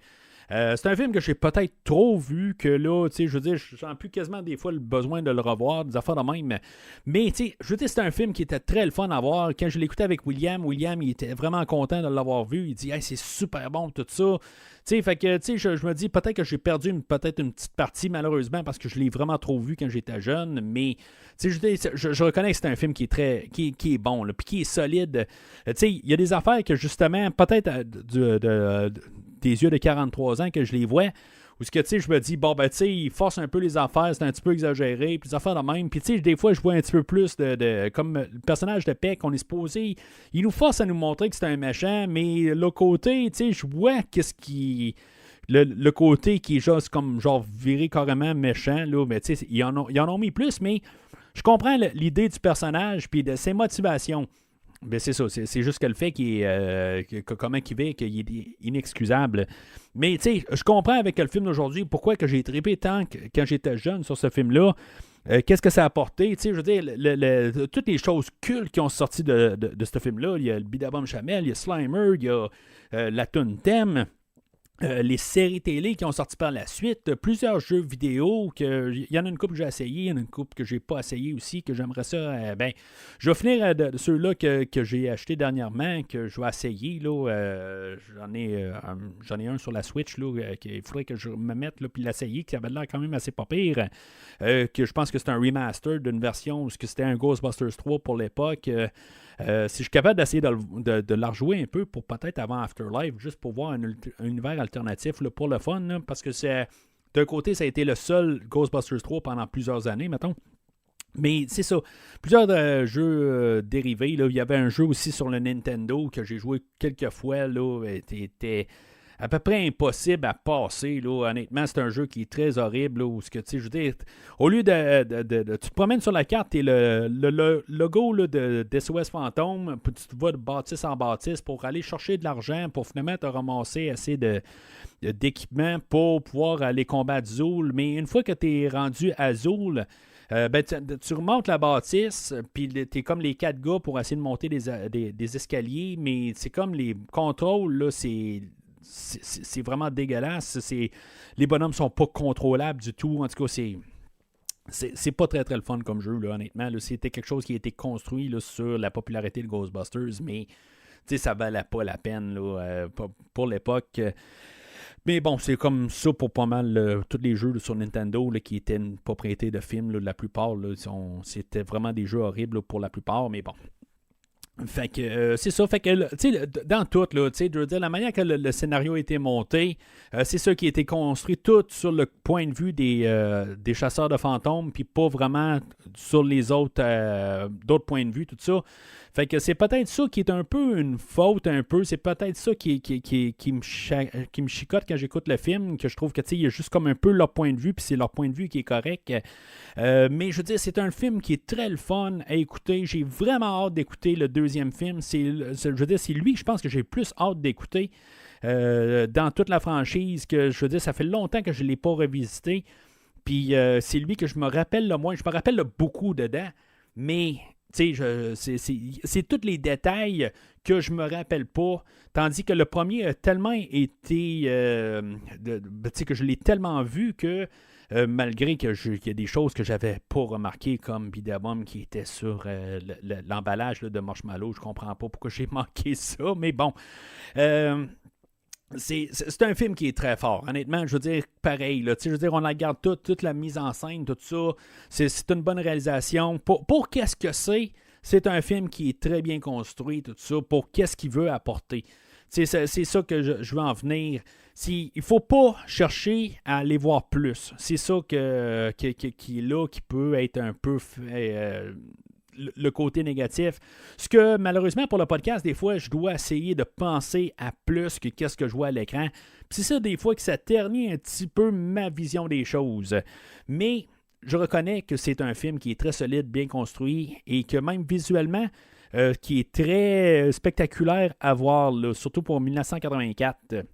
Speaker 1: C'est un film que j'ai peut-être trop vu que là, je veux dire, je sens plus quasiment des fois le besoin de le revoir, des affaires de même. Mais, je veux dire, c'est un film qui était très le fun à voir. Quand je l'écoutais avec William, il était vraiment content de l'avoir vu. Il dit, hey, c'est super bon, tout ça. Fait que, je me dis, peut-être que j'ai perdu peut-être une petite partie, malheureusement, parce que je l'ai vraiment trop vu quand j'étais jeune. Mais, je reconnais que c'est un film qui est qui est bon, puis qui est solide. Il y a des affaires que, justement, peut-être des yeux de 43 ans que je les vois, où ce que je me dis, il force un peu les affaires, c'est un petit peu exagéré, puis les affaires de même. Puis des fois, je vois un petit peu plus de comme le personnage de Peck, on est supposé, il nous force à nous montrer que c'est un méchant, mais le côté, je vois qu'est-ce qui... Le côté qui est juste comme genre viré carrément méchant, là, mais ils en ont mis plus, mais je comprends l'idée du personnage puis de ses motivations. Ben c'est ça, c'est juste que le fait qu'il est comment qu'il vit, qu'il est inexcusable. Mais je comprends avec le film d'aujourd'hui pourquoi que j'ai trippé tant quand j'étais jeune sur ce film-là. Qu'est-ce que ça a apporté? Je veux dire, toutes les choses cultes qui ont sorti de ce film-là, il y a le Bidabom Chamel, il y a Slimer, il y a la toune thème. Les séries télé qui ont sorti par la suite, plusieurs jeux vidéo, il y en a une couple que j'ai essayé, il y en a une couple que j'ai pas essayé aussi, que j'aimerais ça, je vais finir de ceux-là que j'ai acheté dernièrement, que je vais essayer, là, j'en ai un sur la Switch, là, qu'il faudrait que je me mette, là, puis l'essayer, qui avait l'air quand même assez pas pire, que je pense que c'est un remaster d'une version, où c'était un Ghostbusters 3 pour l'époque, si je suis capable d'essayer de la rejouer un peu pour peut-être avant Afterlife, juste pour voir un univers alternatif là, pour le fun, là, parce que d'un côté, ça a été le seul Ghostbusters 3 pendant plusieurs années, mettons. Mais c'est ça. Plusieurs jeux dérivés. Là. Il y avait un jeu aussi sur le Nintendo que j'ai joué quelques fois. Là, était à peu près impossible à passer. Là. Honnêtement, c'est un jeu qui est très horrible. Là, où ce que, je veux dire, au lieu de tu te promènes sur la carte et le logo là, de SOS Fantôme, puis tu vas de bâtisse en bâtisse pour aller chercher de l'argent, pour finalement te ramasser assez d'équipement pour pouvoir aller combattre Zool. Mais une fois que tu es rendu à Zool, tu remontes la bâtisse, puis t'es comme les 4 gars pour essayer de monter des escaliers, mais c'est comme les contrôles, là, c'est vraiment dégueulasse. Les bonhommes sont pas contrôlables du tout. En tout cas, c'est pas très très le fun comme jeu, là, honnêtement. Là, c'était quelque chose qui a été construit là, sur la popularité de Ghostbusters, mais ça valait pas la peine là, pour l'époque. Mais bon, c'est comme ça pour pas mal tous les jeux là, sur Nintendo là, qui étaient une propriété de films. Là, la plupart, là, c'était vraiment des jeux horribles là, pour la plupart, mais bon. Fait que c'est ça. Fait que, tu sais, dans tout, là, tu sais, je veux dire, la manière que le scénario a été monté, c'est ça qui a été construit tout sur le point de vue des chasseurs de fantômes, puis pas vraiment sur les d'autres points de vue, tout ça. Fait que c'est peut-être ça qui est un peu une faute, un peu. C'est peut-être ça qui me chicote quand j'écoute le film, que je trouve que, tu sais, il y a juste comme un peu leur point de vue, puis c'est leur point de vue qui est correct. Mais je veux dire, c'est un film qui est très le fun à écouter. J'ai vraiment hâte d'écouter le deuxième film. Je veux dire, c'est lui que je pense que j'ai plus hâte d'écouter dans toute la franchise. Que je veux dire, ça fait longtemps que je ne l'ai pas revisité. Puis c'est lui que je me rappelle le moins. Je me rappelle beaucoup dedans, mais tu sais, c'est tous les détails que je me rappelle pas. Tandis que le premier a tellement été que je l'ai tellement vu que malgré qu'il y a des choses que j'avais pas remarquées, comme Bidabum qui était sur l'emballage là, de Marshmallow, je comprends pas pourquoi j'ai manqué ça, mais bon. C'est un film qui est très fort. Honnêtement, je veux dire, pareil. Là, je veux dire, on la garde toute la mise en scène, tout ça. C'est une bonne réalisation. Pour qu'est-ce que c'est un film qui est très bien construit, tout ça, pour qu'est-ce qu'il veut apporter. C'est ça que je veux en venir. Il ne faut pas chercher à aller voir plus. C'est ça qui est là, qui peut être un peu le côté négatif. Ce que, malheureusement, pour le podcast, des fois, je dois essayer de penser à plus que qu'est-ce que je vois à l'écran. Puis c'est ça, des fois, que ça ternit un petit peu ma vision des choses. Mais je reconnais que c'est un film qui est très solide, bien construit, et que même visuellement, qui est très spectaculaire à voir, là, surtout pour 1984.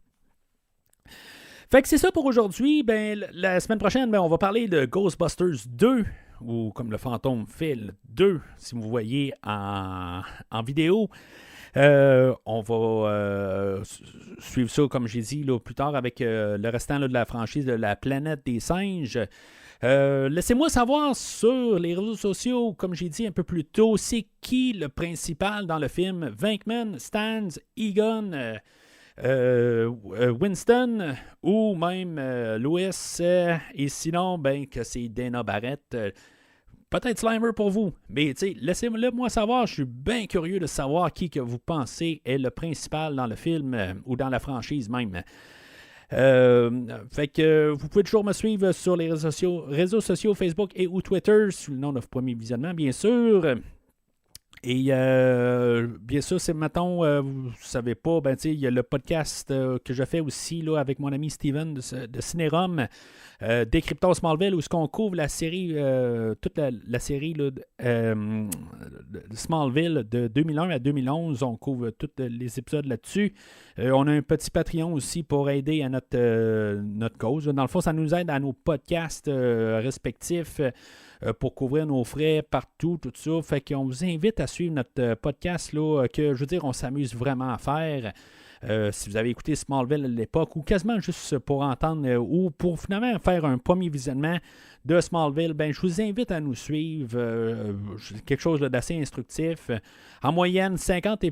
Speaker 1: Fait que c'est ça pour aujourd'hui. Ben, la semaine prochaine, on va parler de Ghostbusters 2, ou comme le fantôme fait, le 2, si vous voyez en vidéo. On va suivre ça, comme j'ai dit, là, plus tard avec le restant là, de la franchise de la planète des singes. Laissez-moi savoir sur les réseaux sociaux, comme j'ai dit un peu plus tôt, c'est qui le principal dans le film? Venkman, Stans, Egon, Winston ou même Louis, et sinon, que c'est Dana Barrett. Peut-être Slimer pour vous, mais laissez-le-moi savoir, je suis bien curieux de savoir qui que vous pensez est le principal dans le film ou dans la franchise même. Fait que vous pouvez toujours me suivre sur les réseaux sociaux Facebook et ou Twitter sous le nom de Premier Visionnement, bien sûr. Et bien sûr, c'est mettons, vous ne savez pas, il y a le podcast que je fais aussi là, avec mon ami Steven de Cinérum, Décryptons Smallville, où ce qu'on couvre la série, toute la série là, de Smallville de 2001 à 2011. On couvre tous les épisodes là-dessus. On a un petit Patreon aussi pour aider à notre cause. Dans le fond, ça nous aide à nos podcasts respectifs. Pour couvrir nos frais partout, tout ça. Fait qu'on vous invite à suivre notre podcast, là, que je veux dire, on s'amuse vraiment à faire. Si vous avez écouté Smallville à l'époque, ou quasiment juste pour entendre, ou pour finalement faire un premier visionnement de Smallville, je vous invite à nous suivre. Quelque chose d'assez instructif. En moyenne, 50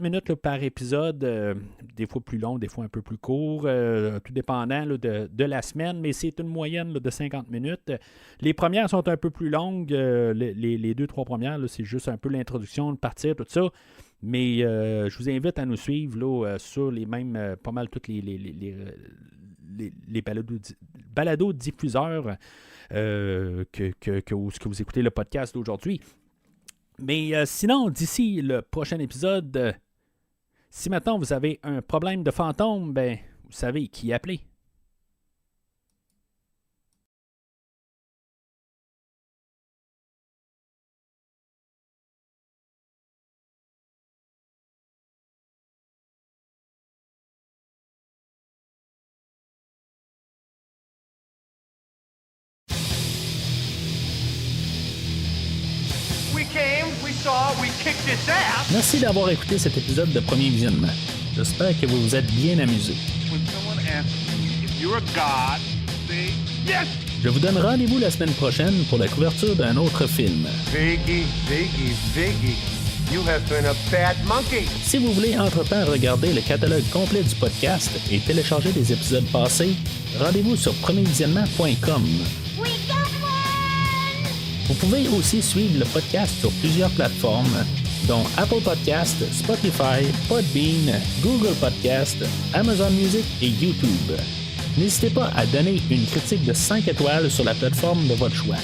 Speaker 1: minutes là, par épisode, des fois plus long, des fois un peu plus court, tout dépendant là, de la semaine, mais c'est une moyenne là, de 50 minutes. Les premières sont un peu plus longues, les 2-3 premières, là, c'est juste un peu l'introduction, de partir, tout ça. Mais je vous invite à nous suivre là, sur les mêmes, pas mal tous les balados diffuseurs que vous écoutez le podcast d'aujourd'hui. Mais sinon, d'ici le prochain épisode, si maintenant vous avez un problème de fantôme, vous savez qui appeler.
Speaker 3: We came, we saw, we kicked its ass.
Speaker 1: Merci d'avoir écouté cet épisode de Premier Visionnement. J'espère que vous vous êtes bien amusés.
Speaker 3: When someone asks you if you're a god, say yes.
Speaker 1: Je vous donne rendez-vous la semaine prochaine pour la couverture d'un autre film.
Speaker 5: Viggy, you have been a bad monkey.
Speaker 1: Si vous voulez entre-temps regarder le catalogue complet du podcast et télécharger des épisodes passés, rendez-vous sur premiervisionnement.com. Vous pouvez aussi suivre le podcast sur plusieurs plateformes, dont Apple Podcast, Spotify, Podbean, Google Podcast, Amazon Music et YouTube. N'hésitez pas à donner une critique de 5 étoiles sur la plateforme de votre choix.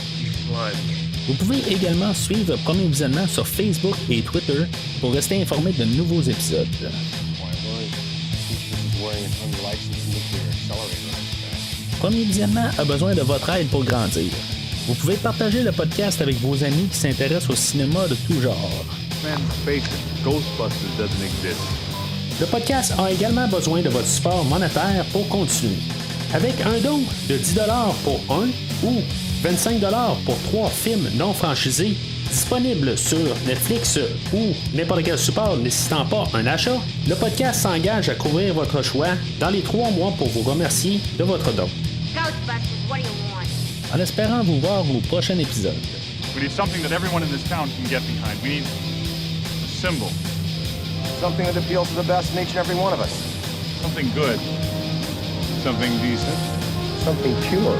Speaker 1: Vous pouvez également suivre Premier Visionnement sur Facebook et Twitter pour rester informé de nouveaux épisodes. Premier Visionnement a besoin de votre aide pour grandir. Vous pouvez partager le podcast avec vos amis qui s'intéressent au cinéma de tout genre.
Speaker 3: Man, face it, Ghostbusters doesn't exist.
Speaker 1: Le podcast a également besoin de votre support monétaire pour continuer. Avec un don de 10$ pour un ou 25$ pour 3 films non franchisés disponibles sur Netflix ou n'importe quel support nécessitant pas un achat, le podcast s'engage à couvrir votre choix dans les 3 mois pour vous remercier de votre don.
Speaker 6: Ghostbusters, what do you want?
Speaker 1: En espérant vous voir au prochain épisode.
Speaker 3: We need something that everyone in this town can get behind. We need a symbol.
Speaker 5: Something that appeals to the best in each and every one of us.
Speaker 3: Something good. Something decent.
Speaker 5: Something pure.